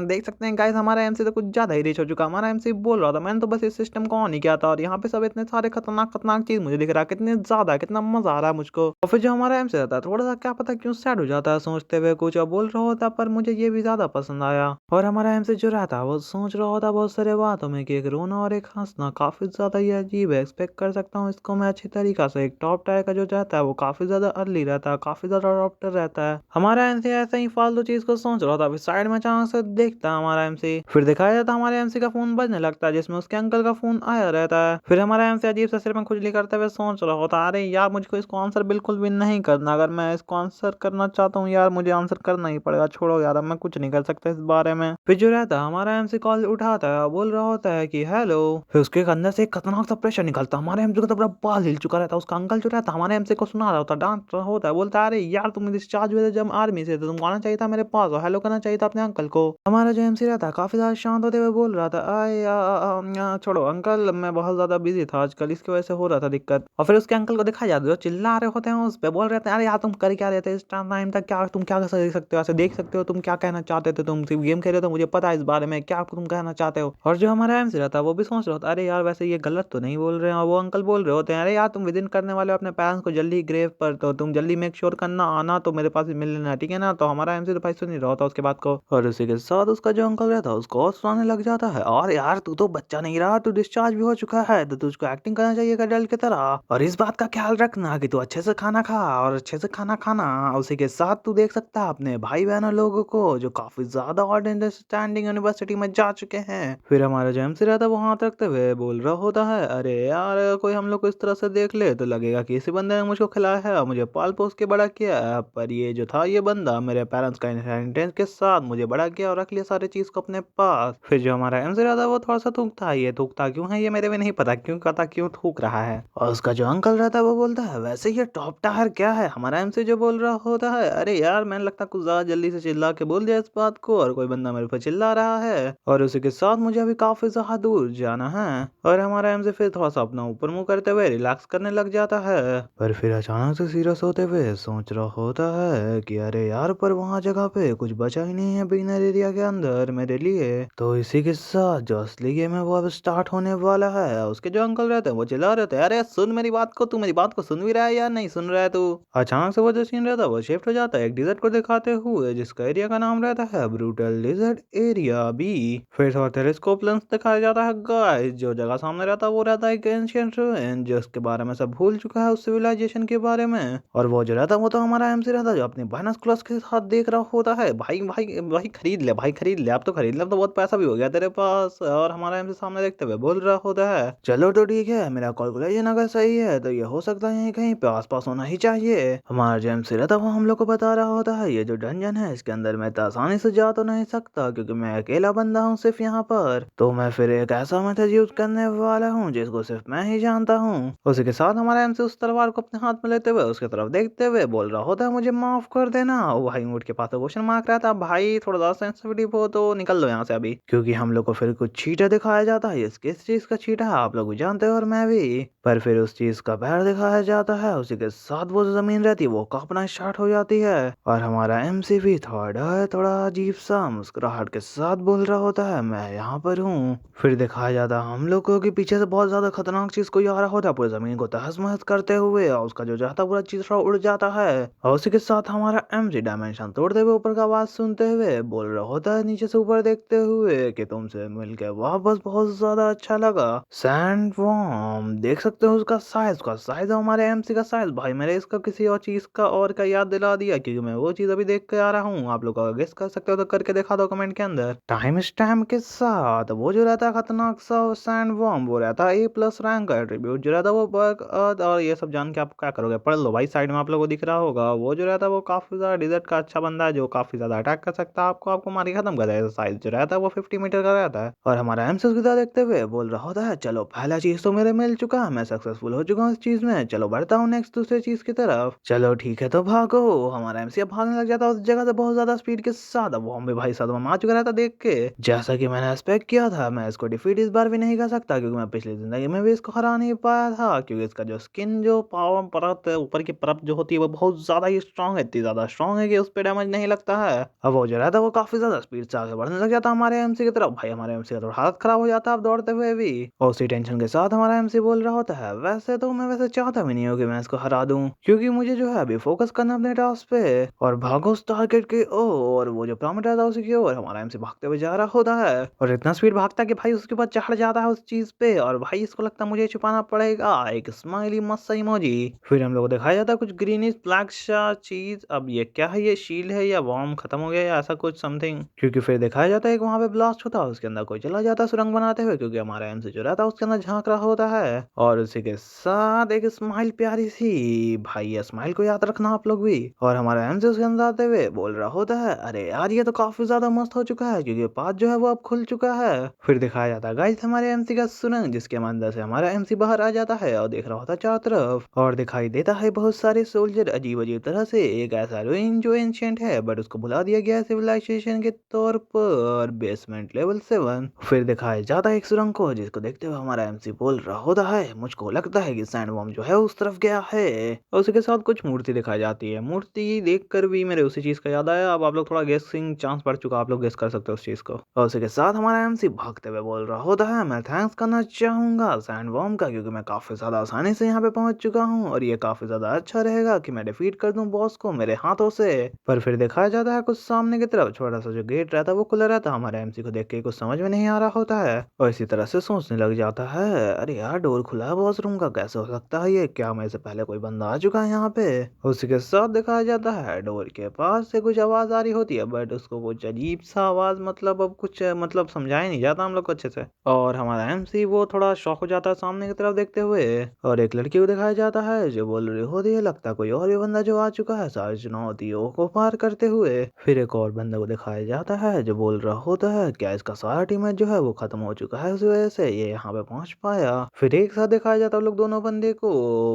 देख सकते हैं गाइस, हमारा एमसी तो कुछ ज्यादा ही रिच हो चुका। हमारा एमसी बोल रहा था मैंने तो बस इस सिस्टम को ऑन ही किया था, और यहाँ पे सब इतने सारे खतरनाक खतरनाक चीज मुझे दिख रहा है, कितने ज्यादा कितना मजा आ रहा है मुझको। और फिर जो हमारा एमसी रहता है थोड़ा सा क्या पता क्यों सैड हो जाता है सोचते हुए कुछ, और बोल रहा होता पर मुझे ये भी ज्यादा पसंद आया। और हमारा एमसी जो रहता है वो सोच रहा होता बहुत सारे बातों में कि एक रोना और एक हंसना काफी ज्यादा ही अजीब है, एक्सपेक्ट कर सकता हूँ इसको मैं अच्छी तरीका से। एक टॉप टायर का जो रहता है वो काफी ज्यादा अर्ली रहता है, काफी ज्यादा अडॉप्टर रहता है। हमारा एमसी ऐसा ही फालतू चीज को सोच रहा था, फिर साइड में अचानक से देखता है हमारा एमसी, फिर दिखाया जाता है हमारे एमसी का फोन बजने लगता है जिसमें उसके अंकल का फोन आया रहता है। फिर हमारा एमसी अजीब सा सिर में खुजली करते हुए सोच रहा होता है, अरे यार मुझको इसको आंसर बिल्कुल भी नहीं करना, अगर मैं इसको आंसर करना चाहता हूँ यार मुझे आंसर करना ही पड़ेगा, छोड़ो यार अब मैं कुछ नहीं कर सकता इस बारे में। फिर जो रहता है हमारा एमसी कॉल उठाता है, बोल रहा होता है कि हेलो। फिर उसके अंदर से एक खतरनाक सा प्रेशर निकलता है, हमारे एमसी को तो पूरा बाल हिल चुका रहता है। उसका अंकल जो रहता है हमारे एमसी को सुना रहा होता है, डांट रहा होता है, बोलता है अरे यार तुम डिस्चार्ज हुए थे जब आर्मी से, तो तुमको आना चाहिए था मेरे पास और हेलो करना चाहिए था अपने अंकल को। हमारा जो एमसी रहता है काफी ज्यादा शांत होते हुए बोल रहा था, आए छोड़ो अंकल मैं बहुत ज्यादा बिजी था आजकल, इसकी वजह से हो रहा था दिक्कत। और फिर उसके अंकल को दिखाया जाता है जो चिल्ला रहे होते हैं उस पे, बोल रहे थे अरे यार तुम कर क्या रहे थे इस टाइम तक, क्या तुम क्या कर सकते हो, ऐसे देख सकते हो तुम क्या कहना चाहते थे, तुम सिर्फ गेम खेल रहे हो, मुझे पता है इस बारे में क्या तुम कहना चाहते हो। और जो हमारा एमसी रहता है वो भी सोच रहा होता है अरे यार वैसे ये गलत तो नहीं बोल रहे हैं। और वो अंकल बोल रहे होते हैं अरे यार तुम विजिट करने वाले हो अपने पेरेंट्स को जल्दी ग्रेव पर, तो तुम जल्दी मेक श्योर करना आना तो मेरे पास मिल लेना, ठीक है ना। तो हमारा एमसी तो भाई सुन नहीं रहा होता उसके बात को, और उसी के साथ उसका जो अंकल रहता है उसको और सुनाने लग जाता है, और यार तू तो बच्चा नहीं रहा, तू डिस्चार्ज भी हो चुका है, तो तुझको एक्टिंग करना चाहिए एडल्ट की तरह, और इस बात का ख्याल रखना कि तू अच्छे से खाना खा और अच्छे से खाना खाना। उसी के साथ तू देख सकता है अपने भाई बहनों लोगों को जो काफी ज्यादा और अंडरस्टैंडिंग यूनिवर्सिटी में जा चुके हैं। फिर हमारा जो एमसी रहता है वो हाथ रखते हुए बोल रहा होता है, अरे यार अगर कोई हम लोग को इस तरह से देख ले तो लगेगा कि इसी बंदे ने मुझको खिलाया है और मुझे पाल पोस के बड़ा किया है, पर ये जो था ये बंदा मेरे पेरेंट्स का इनहेरिटेंस के साथ मुझे बड़ा किया और रख लिया सारी चीज को अपने पास। फिर जो हमारा एमसी रहता है वो थोड़ा सा थूकता है, ये थूकता क्यों है ये मेरे भी नहीं पता, क्यों कहता क्यों थूक रहा है। और उसका जो अंकल रहता है वो बोलता है वैसे ये टॉप टायर क्या है। हमारा एमसी जो बोल रहा होता है, अरे यार मैंने लगता कुछ ज्यादा जल्दी से चिल्ला के बोल दिया इस बात को, और कोई बंदा मेरे पर चिल्ला रहा है, और उसी के साथ मुझे अभी काफी ज्यादा दूर जाना है। और हमारा एमसी फिर थोड़ा सा अपना ऊपर मुंह करते हुए रिलैक्स करने लग जाता है, पर फिर अचानक से सीरियस होते हुए सोच रहा होता है कि अरे यार पर वहाँ जगह पे कुछ बचा ही नहीं है बिगिनर एरिया के अंदर मेरे लिए। तो इसी के साथ जो असली गेम है वो अब स्टार्ट होने वाला है। उसके जो अंकल रहते हैं वो चिल्ला रहे थे, अरे सुन मेरी बात को, तू मेरी बात को सुन भी रहा है या नहीं सुन रहा है तू। अचानक से वो जो सीन रहता है वो शिफ्ट हो जाता है एक डिजर्ट को दिखाते हुए, जिसका एरिया का नाम रहता है ब्रूटल डिजर्ट एरिया बी। फिर थोड़ा टेलीस्कोप लेंस दिखाया जाता है गाइस, जो जगह सामने रहता है वो रहता है एक एंशिएंट रूइन जिसके बारे में सब भूल चुका है उस सिविलाइजेशन के बारे में। और वो जो रहता है वो तो हमारा एमसी रहता है जो अपने बाइनोकुलर्स के साथ देख रहा होता है, भाई भाई भाई खरीद ले भाई खरीद ले, अब तो खरीद ले, अब तो बहुत पैसा भी हो गया तेरे पास। और हमारा एमसी सामने देखते हुए बोल रहा होता है, चलो तो ठीक है मेरा कैलकुलेशन अगर सही है तो ये हो सकता है यहीं कहीं पे आसपास होना ही चाहिए। हमारा जो एमसी रहता है वो हम लोग को बता रहा होता है ये जो डंजन है इसके अंदर मैं आसानी से जा तो नहीं सकता क्योंकि मैं अकेला बंदा हूँ सिर्फ यहाँ पर, तो मैं फिर एक ऐसा मेथड यूज करने वाला हूँ जिसको सिर्फ मैं ही जानता हूँ। उसी के साथ हमारा एमसी उस तलवार को अपने हाथ में लेते हुए उसकी तरफ देखते हुए बोल रहा होता है मुझे माफ कर देना। वो भाई ऊँट के पास क्वेश्चन मार्क रहता है, भाई थोड़ा ज्यादा सेंसिटिव हो तो निकल लो यहाँ से अभी, क्योंकि हम लोग को फिर कुछ चीटा दिखाया जाता है। इस किस चीज का चीटा है आप लोग भी जानते हो और मैं भी, पर फिर उस चीज का पैर दिखाया जाता है। उसी के साथ वो जो जमीन रहती है वो कांपना स्टार्ट हो जाती है, और हमारा एमसी भी थोड़ा अजीब सा मुस्कुराहट के साथ बोल रहा होता है मैं यहाँ पर हूँ। फिर दिखाया जाता है हम लोगों के पीछे से बहुत ज्यादा खतरनाक चीज कोई आ रहा होता है पूरी जमीन को तहस महस करते हुए, और उसका जो जाता पूरा चीज उड़ जाता है। और उसी के साथ हमारा एमसी डायमेंशन तोड़ते हुए ऊपर का आवाज सुनते हुए बोल रहा होता है नीचे से ऊपर देखते हुए कि तुमसे मिलकर वापस बहुत ज्यादा अच्छा लगा। सैंड वॉर्म देख सकते हो उसका साइज हमारे एमसी का साइज, भाई मेरे इसका किसी और चीज का और का याद दिला दिया क्योंकि मैं वो चीज अभी देख के आ रहा हूँ। आप लोग गेस कर सकते हो तो करके दिखा दो कमेंट के अंदर। टाइम स्टैम्प के साथ वो जो रहता है खतरनाक सा सैंड वॉर्म वो रहता है A+ रैंक का एट्रीब्यूट जो रहता है वो बर्ग अर्थ, और ये सब जान के आप क्या करोगे पढ़ लो भाई साइड में आप लोगों को दिख रहा होगा। वो जो रहता है वो काफी ज्यादा डिजर्ट का अच्छा बंदा है जो काफी ज्यादा अटैक कर सकता है आपको, आपको मार के खत्म कर देगा। साइज जो रहता है वो 50 मीटर का रहता है। और हमारा एमसी उसकी तरह देखते हुए बोल रहा होता है, चलो पहला चीज तो मेरे मिल चुका है, मैं सक्सेसफुल हो चुका हूँ इस चीज में, चलो बढ़ता हूँ नेक्स्ट दूसरे चीज की तरफ। चलो ठीक है तो भागो। हमारा एमसी अब भागने लग जाता है उस जगह से बहुत ज्यादा स्पीड के साथ। अब वो भाई सदमा आ चुका रहता देख के। जैसा कि मैंने एक्सपेक्ट किया था, मैं इसको डिफीट इस बार भी नहीं कर सकता, क्योंकि मैं पिछली जिंदगी में भी इसको हरा नहीं पाया था। क्योंकि इसका जो स्किन जो पावर परत ऊपर की परत जो होती है वो बहुत ज्यादा ही स्ट्रांग है, इतनी ज्यादा स्ट्रांग है कि उस पर डैमेज नहीं लगता है। अब वो जो रहता है वो काफी ज्यादा स्पीड से आगे बढ़ने लग जाता है हमारे एमसी की तरफ। भाई हमारे एमसी का थोड़ा हालत खराब हो जाता है अब दौड़ते हुए भी। और उसी टेंशन के साथ हमारा एमसी बोल रहा होता है, वैसे तो मैं वैसे चाहता भी नहीं हूँ कि मैं इसको हरा दूं, क्योंकि मुझे जो है अभी फोकस करना अपने टास्क पे। और भागो उस टारगेट की ओर। वो जो प्लामेट रहता है उसी की ओर हमारा एमसी भागते हुए जा रहा होता है। और इतना स्पीड भागता है कि भाई उसके ऊपर चढ़ जाता है उस चीज पे। और भाई इसको लगता है मुझे छुपाना पड़ेगा एक स्माइली मस्त सा इमोजी। फिर हम लोग को दिखाया जाता है कुछ ग्रीनिश ब्लैक सा चीज। अब ये क्या है, ये शील्ड है या वॉर्म खत्म हो गया या ऐसा कुछ समथिंग। क्योंकि फिर दिखाया जाता है कि वहां पे ब्लास्ट होता है, उसके अंदर कोई चला जाता है सुरंग बनाते हुए, क्योंकि हमारा एमसी जो रहता है उसके अंदर झांक रहा होता है। और उसी के साथ एक स्माइल प्यारी सी। भाई ये स्माइल को याद रखना आप लोग भी। और हमारा एमसी उसके अंदर आते हुए बोल रहा होता है, अरे यार ये तो काफी ज्यादा मस्त हो चुका है, क्योंकि पाथ जो है वो अब खुल चुका है। फिर दिखाया जाता है गाइस हमारे एमसी का सुरंग, जिसके अंदर से हमारा एमसी बाहर आ जाता है और देख रहा होता है चारों तरफ। और दिखाई देता है बहुत सारे सोल्जर अजीब अजीब तरह से। एक ऐसा रूइन जो एंशिएंट है बट उसको भुला दिया गया है सिविलाइजेशन के तौर पर, बेसमेंट लेवल 7। फिर दिखाया जाता है एक सुरंग को, जिसको देखते हुए हमारा एमसी बोल रहा होता है, मुझको लगता है कि सैंडवर्म जो है उस तरफ गया है। और उसके साथ कुछ मूर्ति दिखाई जाती है। मूर्ति देखकर भी मेरे उसी चीज का याद आया। अब आप लोग थोड़ा गेसिंग चांस बढ़ चुका, आप लोग गेस कर सकते हो उस चीज को। और उसी के साथ हमारा एमसी भागते हुए बोल रहा होता है, मैं थैंक्स करना चाहूंगा सैंडवर्म का, क्योंकि मैं काफी ज्यादा आसानी से यहाँ पे पहुंच चुका हूँ और ये काफी ज्यादा अच्छा रहेगा कि मैं डिफीट कर दूं बॉस को मेरे हाथों से। पर फिर दिखाया जाता है कुछ सामने की तरफ छोटा सा जो गेट रहता है वो खुला रहता है। हमारे एमसी को देख के कुछ समझ में नहीं आ रहा होता है और इसी तरह से सोचने लग जाता है, अरे यार डोर खुला है बॉस रूम का, कैसे हो सकता है ये, क्या मैं से पहले कोई बंदा आ चुका है यहाँ पे। उसी के साथ दिखाया जाता है डोर के पास से कुछ आवाज आ रही होती है, बट उसको कुछ अजीब सा आवाज, मतलब अब कुछ मतलब समझाया नहीं जाता हम लोग को अच्छे से। और हमारा एमसी वो थोड़ा शॉक हो जाता है सामने की तरफ देखते हुए। और एक लड़की को दिखाया जाता है जो बोल रही होती है, लगता कोई और भी बंदा जो आ चुका है सारी चुनौतियों को पार करते हुए। फिर एक और बंदा को दिखाया जाता है जो बोल रहा होता है, क्या इसका सारा टीम जो है वो खत्म हो चुका है, उस वजह से ये यहाँ पे पहुंच पाया। फिर एक साथ दिखाया जाता है लोग दोनों बंदे को,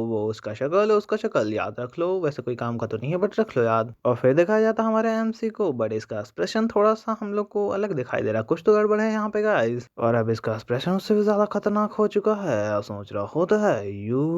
वो उसका शक्ल याद रख लो, वैसे कोई काम का तो नहीं है बट रख लो याद। और फिर दिखाया जाता है हमारे एमसी को, बट इसका एक्सप्रेशन थोड़ा सा हम लोग को अलग दिखाई दे रहा है, कुछ तो गड़बड़ है यहाँ पे गाइस। और अब इसका एक्सप्रेशन उससे भी ज्यादा खतरनाक हो चुका है और सोच रहा होता है यू।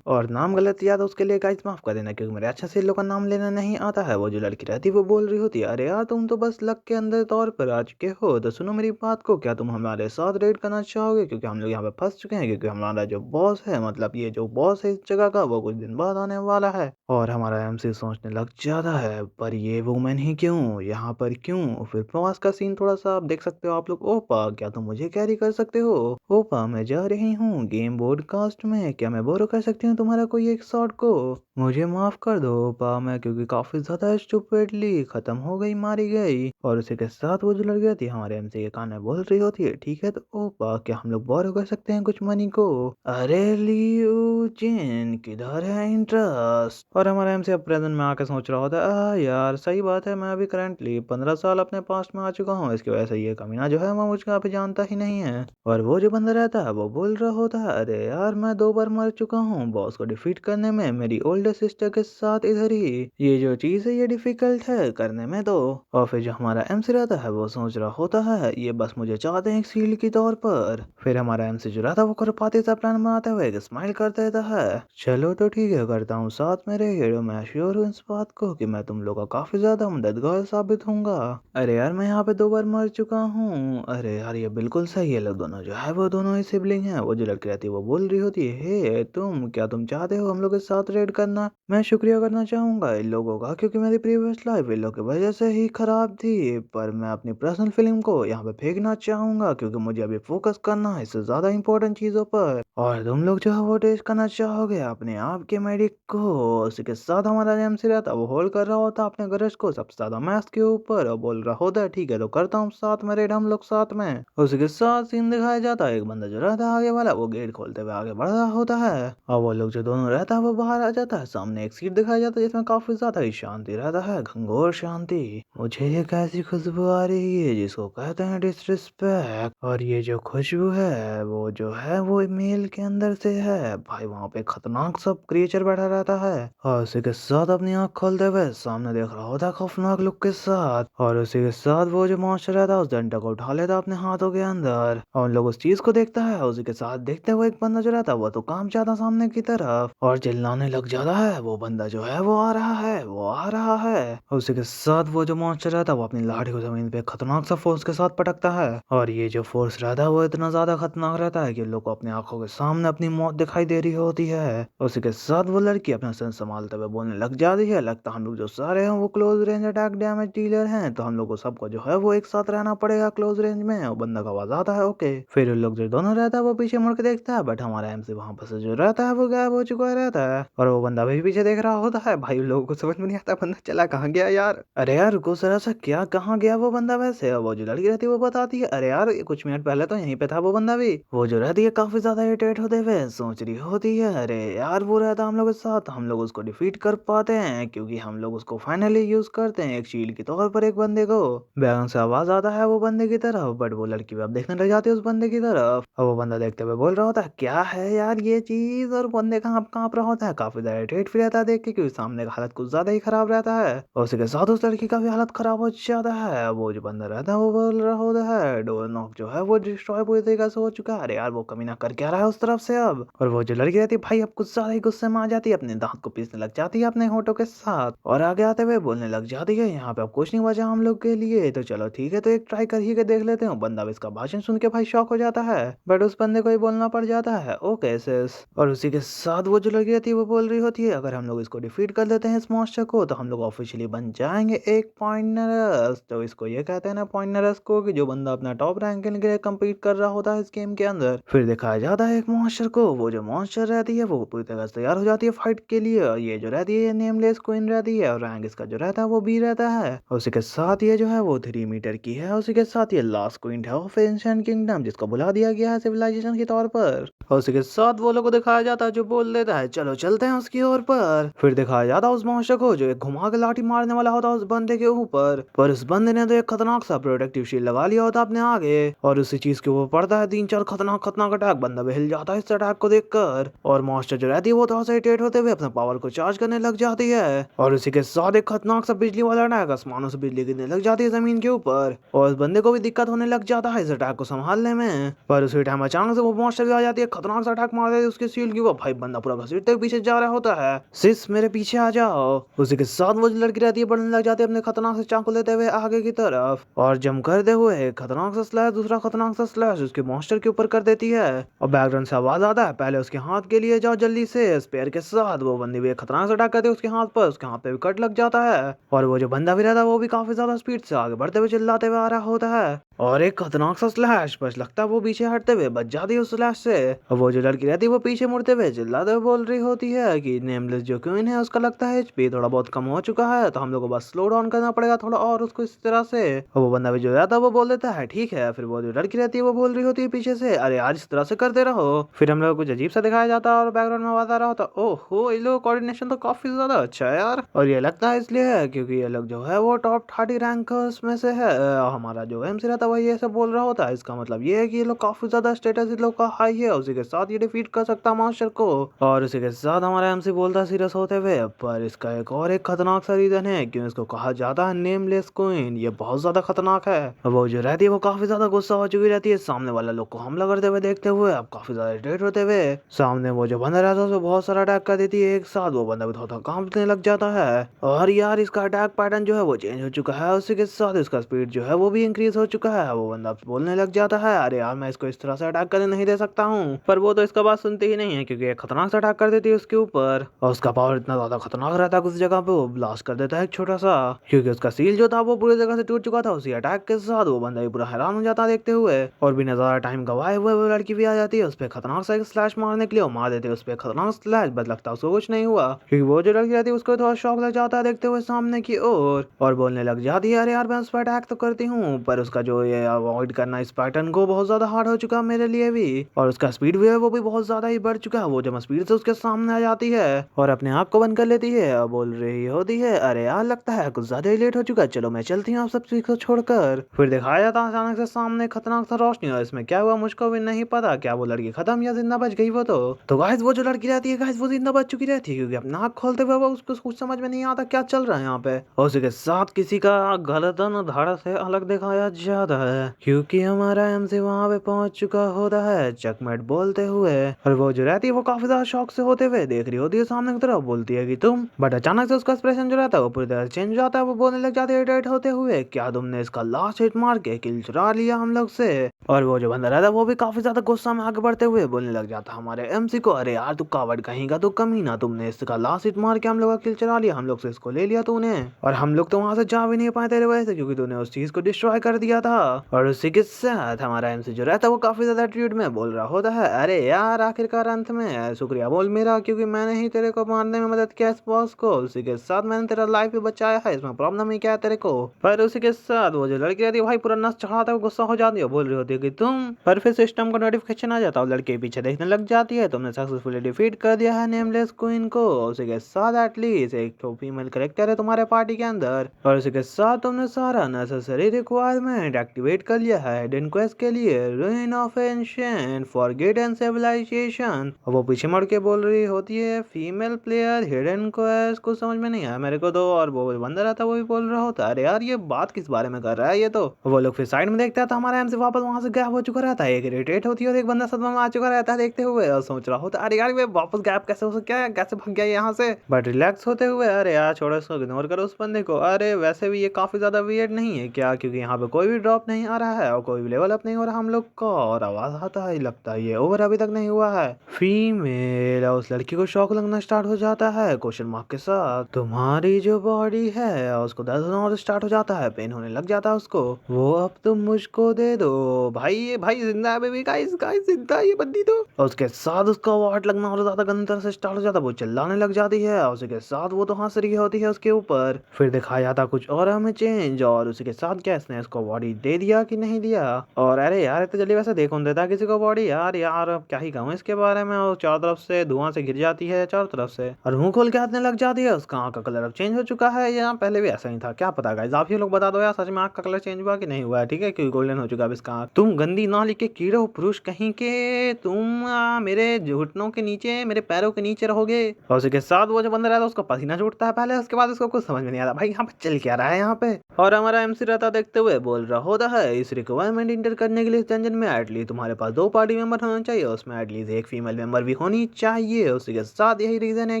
और नाम गलत याद है उसके लिए गाइस माफ कर देना, क्योंकि मेरे अच्छे से इन लोग का नाम लेना नहीं आता है। वो जो लड़की रहती है वो बोल रही होती है, अरे यार तुम तो बस लक के अंदर तौर पर आ चुके हो, तो सुनो मेरी बात को, क्या तुम हमारे साथ रेड करना चाहोगे, क्योंकि हम लोग यहाँ पे फंस चुके हैं, क्योंकि हमारा जो बॉस है, मतलब ये जो बॉस है इस जगह का, वो कुछ दिन बाद आने वाला है। और हमारा एमसी सोचने लग जाता है, पर ये वुमेन ही क्यों यहाँ पर क्यों। फिर प्रवास का सीन थोड़ा सा आप देख सकते हो आप लोग। ओपा क्या तुम मुझे कैरी कर सकते हो। ओपा मैं जा रही हूँ गेम ब्रॉडकास्ट में, क्या मैं बोरो कर सकती हूँ तुम्हारा कोई एक शॉट को, मुझे माफ कर दो ओपा मैं, क्योंकि काफी ज्यादा स्टूपिडली खत्म हो गई, मारी गई। और उसी के साथ वो जो लड़की थी हमारे एमसी के कान में बोल रही होती है, ठीक है तो ओपा क्या हम लोग बोरो कर सकते हैं कुछ मनी को। अरे लियू जिन किधर है इंटरेस्ट। और हमारा एमसी अब प्रेजेंट में आके सोच रहा होता है, यार सही बात है, मैं अभी करंटली 15 साल अपने पास्ट में आ चुका हूँ, इसकी वजह से ये कमीना जो है वो मुझको अभी जानता ही नहीं है। और वो जो बंदा रहता है वो बोल रहा होता है, अरे यार मैं 2 बार मर चुका हूँ बॉस को डिफीट करने में मेरी ओल्डर सिस्टर के साथ इधर ही, ये जो चीज है ये डिफिकल्ट है करने में तो। और फिर जो हमारा एमसी रहता है वो सोच रहा होता है, ये बस मुझे चाहते हैं एक सील की तौर पर। फिर हमारा एमसी जो रहता है वो खुरपाती सा प्लान बनाते हुए एक स्माइल कर देता है, चलो तो ठीक है करता हूँ साथ मेरे हीरो, मैं श्योर हूँ इस बात को कि मैं तुम लोग का काफी ज्यादा मददगार साबित होऊंगा। अरे यार मैं यहाँ पे 2 बार मर चुका हूँ, अरे यार ये बिल्कुल सही है, लोग दोनों जो है वो दोनों ही सिबलिंग हैं। वो जो लड़की रहती है वो बोल रही होती है, हे तुम चाहते हो हम लोग के साथ रेड करना, मैं शुक्रिया करना चाहूंगा इन लोगों का, क्योंकि मेरी प्रीवियस लाइफ इन लोग की वजह से ही खराब थी, पर मैं अपनी पर्सनल फीलिंग को यहाँ पे फेंकना चाहूंगा, क्योंकि मुझे अभी फोकस करना है इससे ज्यादा इंपॉर्टेंट चीजों पर। और तुम लोग जो है वो टेस्ट करना चाहोगे अपने आप के मेडिक को। उसी के साथ हमारा एमसी रहता वो होल्ड कर रहा होता अपने गरज को सबसे ज्यादा मैथ के ऊपर और बोल रहा होता है, ठीक है तो करता हूँ साथ में रेड हम लोग साथ में। उसी के साथ सीन दिखाया जाता है एक बंदा जो रहता है आगे वाला वो गेट खोलते हुए आगे बढ़ रहा होता है और वो लोग जो दोनों रहता है वो बाहर आ जाता है सामने एक सीट दिखाया जाता है जिसमें काफी ज्यादा ही शांति रहता है, घनघोर शांति। मुझे एक ऐसी खुशबू आ रही है जिसको कहते हैं डिसरिस्पेक्ट, और ये जो खुशबू है वो जो है वो मेल के अंदर से है भाई। वहाँ पे खतरनाक सब क्रिएचर बैठा रहता है और उसी के साथ अपनी आँख खोलते हुए सामने देख रहा होता है खौफनाक लुक के साथ, और उसी के साथ वो जो मॉन्स्टर रहता है उस डंडा को उठा लेता अपने हाथों के अंदर और उन लोग उस चीज को देखता है। उसी के साथ देखते हुए एक बंदा जो रहता है वो तो काम जाता सामने की तरफ और चिल्लाने लग जाता है, वो बंदा जो है वो आ रहा है, वो आ रहा है। उसी के साथ वो जो मॉन्स्टर रहता है वो अपनी लाठी को जमीन पे खतरनाक सा फोर्स के साथ पटकता है, और ये जो फोर्स रहता है वो इतना ज्यादा खतरनाक रहता है कि लोग को अपनी आंखों के सामने अपनी मौत दिखाई दे रही होती है। उसी के साथ वो लड़की अपना सर संभालते हुए बोलने लग जाती है, लगता हम लोग जो सारे हैं वो close range attack damage dealer हैं, तो हम लोग को सबको जो है वो एक साथ रहना पड़ेगा क्लोज रेंज में। और बंदा का आवाज आता है ओके। फिर उन लोग जो दोनों रहता है वो पीछे मुड़ के देखता है, बट हमारा एमसी वहां पर से जो रहता है वो गायब हो चुका रहता है और वो बंदा भी पीछे देख रहा होता है। भाई लोगों को समझ में नहीं आता बंदा चला कहाँ गया यार। अरे यार रुको जरा सा, क्या कहाँ गया वो बंदा वैसे। और वो जो लड़की रहती है वो बताती है, अरे यार कुछ मिनट पहले तो यहीं पे था वो बंदा भी। वो जो रहती है काफी ज्यादा इरिटेट होते हुए सोच रही होती है, अरे यार वो रहता हम लोग के साथ, हम लोग उसको डिफीट कर पाते हैं क्योंकि हम लोग उसको फाइनली यूज करते हैं एक शील्ड के तौर पर एक बंदे को। बैगन से आवाज आता है वो बंदे की तरफ, बट वो लड़की भी अब देखने लग जाती है उस बंदे की तरफ और वो बंदा देखते हुए बोल रहा होता है क्या है यार ये चीज, और बंदे कांप रहा होता है, काफी ज्यादा इरिटेट भी रहता है देख के क्योंकि सामने का हालत कुछ ज्यादा ही खराब रहता है और उसी के साथ उस लड़की का भी हालत खराब हो जाता है। वो जो बंदा रहता है वो बोल रहा होता है डोर नॉक जो है वो डिस्ट्रॉय पूरी तरीके से हो चुका है, अरे यार वो कमीना कर क्या रहा है उस तरफ से अब। और वो जो लड़की रहती है भाई अब कुछ ज्यादा ही गुस्से में आ जाती है, अपने दांत को पीसने लग जाती है अपने होठों के साथ और आगे आते हुए बोलने लग जाती है, यहाँ पे अब कुछ नहीं बचा हम लोग के लिए, तो चलो ठीक है तो एक ट्राई कर ही के देख लेते हैं। बंदा भी इसका भाषण सुन के भाई शॉक हो जाता है, बट उस बंदे को ही बोलना पड़ जाता है ओके सिस। और उसी के साथ वो जो लड़की रहती है वो बोल रही होती है, अगर हम लोग इसको डिफीट कर देते हैं इस मॉन्स्टर को तो हम लोग ऑफिशियली बन जाएंगे एक पॉइंटरस। तो इसको ये कहते हैं ना पॉइंटरस को, कि जो बंदा अपना टॉप रैंक के लिए कम्पीट कर रहा होता है इस गेम के अंदर। फिर दिखाया जाता है एक मॉन्स्टर को, वो जो मॉन्स्टर रहती है वो पूरी तरह से तैयार हो जाती है फाइट के लिए, और ये जो रहती है नेमलेस क्वीन रहती है और रैंक इसका जो रहता है वो बी रहता है। और उसी के साथ ये जो है वो 3 मीटर की है, उसी के साथ ये लास्ट क्वीन है ऑफ एंशिएंट किंगडम जिसको बुला दिया गया है सिविलाइजेशन के तौर पर। और उसी के साथ वो लोग को दिखाया जाता है जो बोल देता है चलो चलते हैं उसकी ओर पर। फिर दिखाया जाता है उस मॉन्स्टर को जो एक घुमा के लाठी मारने वाला होता है उस बंदे के ऊपर, पर उस बंदे ने तो एक खतरनाक सा प्रोटेक्टिव शील्ड लगा लिया होता अपने आगे और उसी चीज के ऊपर पड़ता है 3-4 खतरनाक खतरनाक अटैक। बंदा भी हिल जाता है इस अटैक को देखकर और मॉन्स्टर जो रहती है वो थोड़ा सा इरिटेट होते हुए अपने पावर को चार्ज करने लग जाती है और उसी के साथ एक खतरनाक सा बिजली वाला अटैक आसमानों से बिजली गिरने लग जाती है जमीन के ऊपर और उस बंदे को भी दिक्कत होने लग जाता है इस अटैक को संभालने में। पर उसी टाइम अचानक से वो मॉन्स्टर भी आ जाती है, खतरनाक सा अटैक मार देती है उसके शील्ड की, वो भाई बंदा पूरा घसीटते हुए पीछे जा रहा होता है, सिस मेरे पीछे आ जाओ। उसी के साथ वो जो लड़की रहती है बढ़ने लग जाती है अपने खतरनाक से चाकू लेते हुए आगे की तरफ और जम करते हुए खतरनाक सा स्लैश दूसरा खतरनाक सा स्लैश उसके मॉन्स्टर के ऊपर कर देती है और बैकग्राउंड से आवाज आता है पहले उसके हाथ के लिए जाओ जल्दी से। स्पेयर के साथ वो बंदी भी एक खतरनाक से अटैक करती है उसके हाथ पर, उसके हाथ पे भी कट लग जाता है और वो जो बंदा भी रहता है वो भी काफी ज्यादा स्पीड से आगे बढ़ते हुए चिल्लाते हुए आ रहा होता है और एक खतरनाक सा स्लैश, बस लगता है वो पीछे हटते हुए बच जाती है उस स्लैश से और वो जो लड़की रहती है वो पीछे मुड़ते हुए चिल्लाते हुए बोल रही होती है कि नेमलेस जो क्वीन है उसका लगता है एचपी थोड़ा बहुत कम हो चुका है, तो हम लोग को बस स्लो डाउन करना पड़ेगा थोड़ा और उसको इस तरह से। और वो बंदा भी जो रहता है वो बोल देता है ठीक है। फिर वो जो लड़की रहती है वो बोल रही होती है पीछे से, अरे यार इस तरह से करते रहो। फिर हम लोग कुछ अजीब सा दिखाया जाता है और बैकग्राउंड में आवाज आ रहा होता है ओहो ये लोग कोऑर्डिनेशन तो काफी ज्यादा अच्छा है यार, और ये लगता है इसलिए है क्योंकि ये लोग जो है वो टॉप 30 रैंकर्स में से है। हमारा जो एमसी रहता है वही ये सब बोल रहा होता है, इसका मतलब ये है कि ये लोग काफी ज्यादा स्टेटस इन लोग का हाई है, उसी के साथ ये डिफीट कर सकता है मॉन्स्टर को। और उसी के साथ हमारा एमसी बोलता सीरियस होते हुए, पर इसका एक खतरनाक सा रीजन है क्यों इसको कहा जाता है नेमलेस क्वीन, ये बहुत ज्यादा खतरनाक है। वो जो रहती है वो काफी ज्यादा गुस्सा हो चुकी रहती है सामने वाला लोग को हमला करते हुए देखते हुए, अब काफी ज्यादा इरिटेट होते हुए सामने वो जो बंदा रहता है उसको बहुत सारा अटैक कर देती है एक साथ, वो बंदा भी थोड़ा कांपने लग जाता है और यार इसका अटैक पैटर्न जो है वो चेंज हो चुका है, उसी के साथ इसका स्पीड जो है वो भी इंक्रीज हो चुका है। वो बंदा बोलने लग जाता है अरे यार मैं इसको इस तरह से अटैक करने नहीं दे सकता हूँ, पर वो तो इसका बात सुनती ही नहीं है क्योंकि एक खतरनाक सा अटैक कर देती है उसके ऊपर और उसका पावर इतना ज्यादा खतरनाक रहता है उस जगह पे वो ब्लास्ट कर देता है एक छोटा सा, क्योंकि उसका सील जो था वो पूरी जगह से टूट चुका था उसी अटैक के साथ। वो बंदा भी पूरा हैरान हो जाता है देखते हुए और बिना ज्यादा टाइम गवाए हुए वो लड़की भी आ जाती है उस पर खतरनाक सा एक स्लैश मारने के लिए, मार देते हैं उस पर खतरनाक स्लैश, बस लगता है उसको कुछ नहीं हुआ क्योंकि वो जो लड़की रहती है उसको थोड़ा शौक लग जाता है देखते हुए सामने की ओर और बोलने लग जाती है अरे यार मैं उस पर अटैक तो करती हूँ पर उसका जो ये अवॉइड करना इस पैटर्न को बहुत ज्यादा हार्ड हो चुका है मेरे लिए भी, और उसका स्पीड भी है वो भी बहुत ज्यादा ही बढ़ चुका है। वो जब स्पीड से उसके सामने आ जाती है और अपने आप को बंद कर लेती है और बोल रही होती है, अरे यार लगता है कुछ ज्यादा ही लेट हो चुका है, चलो मैं चलती हूँ आप सब चीज को छोड़कर। फिर दिखाया जाता है अचानक से सामने खतरनाक सा रोशनी, और इसमें क्या हुआ मुझको भी नहीं पता, क्या वो लड़की खत्म या जिंदा बच गई वो तो गाइस वो जो लड़की रहती है गाइस वो जिंदा बच चुकी रहती है, क्योंकि अपना आँख खोलते हुए वो उसको कुछ समझ में नहीं आता क्या चल रहा है यहाँ पे। और उसी के साथ किसी का गर्दन धड़ से अलग दिखाया जाता है, क्योंकि हमारा एमसी वहाँ पे पहुंच चुका होता है चकमेट बोलते हुए। और वो जो रहती है वो काफी ज्यादा शौक से होते हुए देख रही होती है सामने की तरफ, बोलती है कि तुम, बट अचानक से उसका एक्सप्रेशन जो रहता है वो पूरी तरह चेंज हो जाता है, वो बोलने लग जाती है इरिटेट होते हुए, क्या तुमने इसका लास्ट हिट मार के किल चुरा लिया हम लोग से। और वो जो बंदा रहता है वो भी काफी ज्यादा गुस्सा में आगे बढ़ते हुए बोलने लग जाता है हमारे एमसी को, अरे यार तू कावड़ कहीं का, तू कमीना, तुमने इसका लास्ट हिट मार के हम लोग का किल चुरा लिया, हम लोग से इसको ले लिया तूने, और हम लोग तो वहां से जा भी नहीं पाए तेरे वजह से, क्योंकि तूने उस चीज को डिस्ट्रॉय कर दिया था। और उसी के साथ हमारा एमसी जो रहता है वो काफी ज्यादा एटीट्यूड में बोल रहा होता है, अरे यार आखिरकार अंत में शुक्रिया बोल मेरा, क्योंकि मैंने ही तेरे को मारने में मदद किया इस बॉस को, उसी के साथ मैंने तेरा लाइफ भी बचाया है, इसमें प्रॉब्लम ही क्या है तेरे को। पर उसी के साथ वो जो लड़की रहती है भाई पूरा नस चढ़ाता है, गुस्सा हो जाती है, बोल रही होती है कि तुम, पर फिर सिस्टम को नोटिफिकेशन आ जाता है, लड़के पीछे देखने लग जाती है, तुमने सक्सेसफुली डिफीट कर दिया है नेमलेस क्वीन को। उसी के साथ एटलीस्ट एक तो फीमेल करेक्टर है तुम्हारे पार्टी के अंदर, और उसी के साथ तुमने सारा नेसेसरी रिक्वायरमेंट एक्टिवेट कर लिया है हिडन क्वेस्ट के लिए, ruin of ancient forgotten civilisation. और वो पीछे मुड़ के बोल रही होती है, फीमेल प्लेयर हिडन क्वेस्ट, कुछ समझ में नहीं आया मेरे को तो। और वो बंदा रहता है वो भी बोल रहा होता है, अरे यार ये बात किस बारे में कर रहा है ये तो। वो लोग फिर साइड में देखते हैं तो हमारा एमसी वापस वहां से गायब हो चुका रहता है, एक इरिटेट होती है और एक बंदा सदमा में आ चुका रहता है देखते हुए, और सोच रहा होता है अरे यार ये वापस गायब कैसे हो सकता है, कैसे भाग गया यहाँ से। बट रिलैक्स होते हुए, अरे यार छोड़ो इसको, इग्नोर करो उस बंदे को, अरे वैसे भी ये काफी ज्यादा वियर्ड नहीं है क्या, क्योंकि यहाँ पे कोई भी ड्रॉप नहीं आ रहा है और कोई भी लेवल अप नहीं हो रहा हम लोग का, और आवाज आता है लगता है ये ओवर अभी तक नहीं हुआ है। फीमेल, उस लड़की को शौक लगना स्टार्ट हो जाता है क्वेश्चन मार्क के साथ, तुम्हारी जो बॉडी है उसको दर्द होना और स्टार्ट हो जाता है, पेन होने लग जाता है उसको, वो अब तुम मुझको दे दो। भाई ये भाई जिंदा है बेबी, गाइस गाइस जिंदा है ये बंदी तो। और उसके साथ उसका वाट लगना और ज्यादा गंदी तरह से स्टार्ट हो जाता है, वो चिल्लाने लग जाती है, और उसके साथ वो तो हंस रही होती है उसके ऊपर। फिर दिखाया जाता कुछ और हमें चेंज, और उसी के साथ क्या इसने इसको बॉडी दे दिया कि नहीं दिया। और अरे यार इतनी जल्दी वैसे देखो देता किसी को बॉडी, यार यार अब क्या ही कहूँ इसके बारे में। और चारों तरफ से धुआं से गिर जाती है चारों तरफ से, और मुंह खोल के हंसने लग जाती है, उसका आँख का कलर अब चेंज हो चुका है, या पहले भी ऐसा ही था क्या पता गाइस, आप ही लोग बता दो यार सच में आँख का कलर चेंज हुआ कि नहीं हुआ है, ठीक है क्योंकि गोल्डन हो चुका है इसका आँख। तुम गंदी नाली के कीड़े पुरुष कहीं के, तुम मेरे घुटनों के नीचे मेरे पैरों के नीचे रहोगे। और उसके साथ वो जो बंदा रहता है उसको पसीना छूटता है पहले, उसके बाद उसको कुछ समझ में नहीं आता भाई यहाँ पे चल क्या रहा है यहाँ पे। और हमारा एमसी रहता देखते हुए बोल रहा होता है, इस रिक्वायरमेंट इंटर करने के लिए इस डंजन में एटलीस्ट तुम्हारे पास 2 पार्टी मेंबर होना चाहिए, उसमें एटलीस्ट एक फीमेल मेंबर भी होनी चाहिए, उसी के साथ यही रीजन है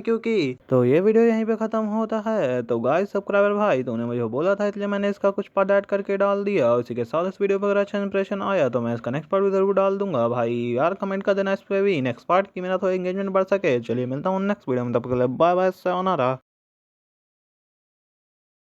क्योंकि। तो ये वीडियो यहीं पे खत्म होता है। तो गाइस सब्सक्राइबर भाई तूने मुझे बोला था इसलिए मैंने इसका कुछ पार्ट ऐड करके डाल दिया, उसी के साथ इस वीडियो पर अगर अच्छा इंप्रेशन आया तो मैं इसका नेक्स्ट पार्ट भी जरूर डाल दूंगा भाई, यार कमेंट कर देना इस पे भी नेक्स्ट पार्ट की, मेरा तो एंगेजमेंट बढ़ सके। चलिए मिलता हूँ नेक्स्ट वीडियो में, तब तक के लिए बाय बाय, sayonara।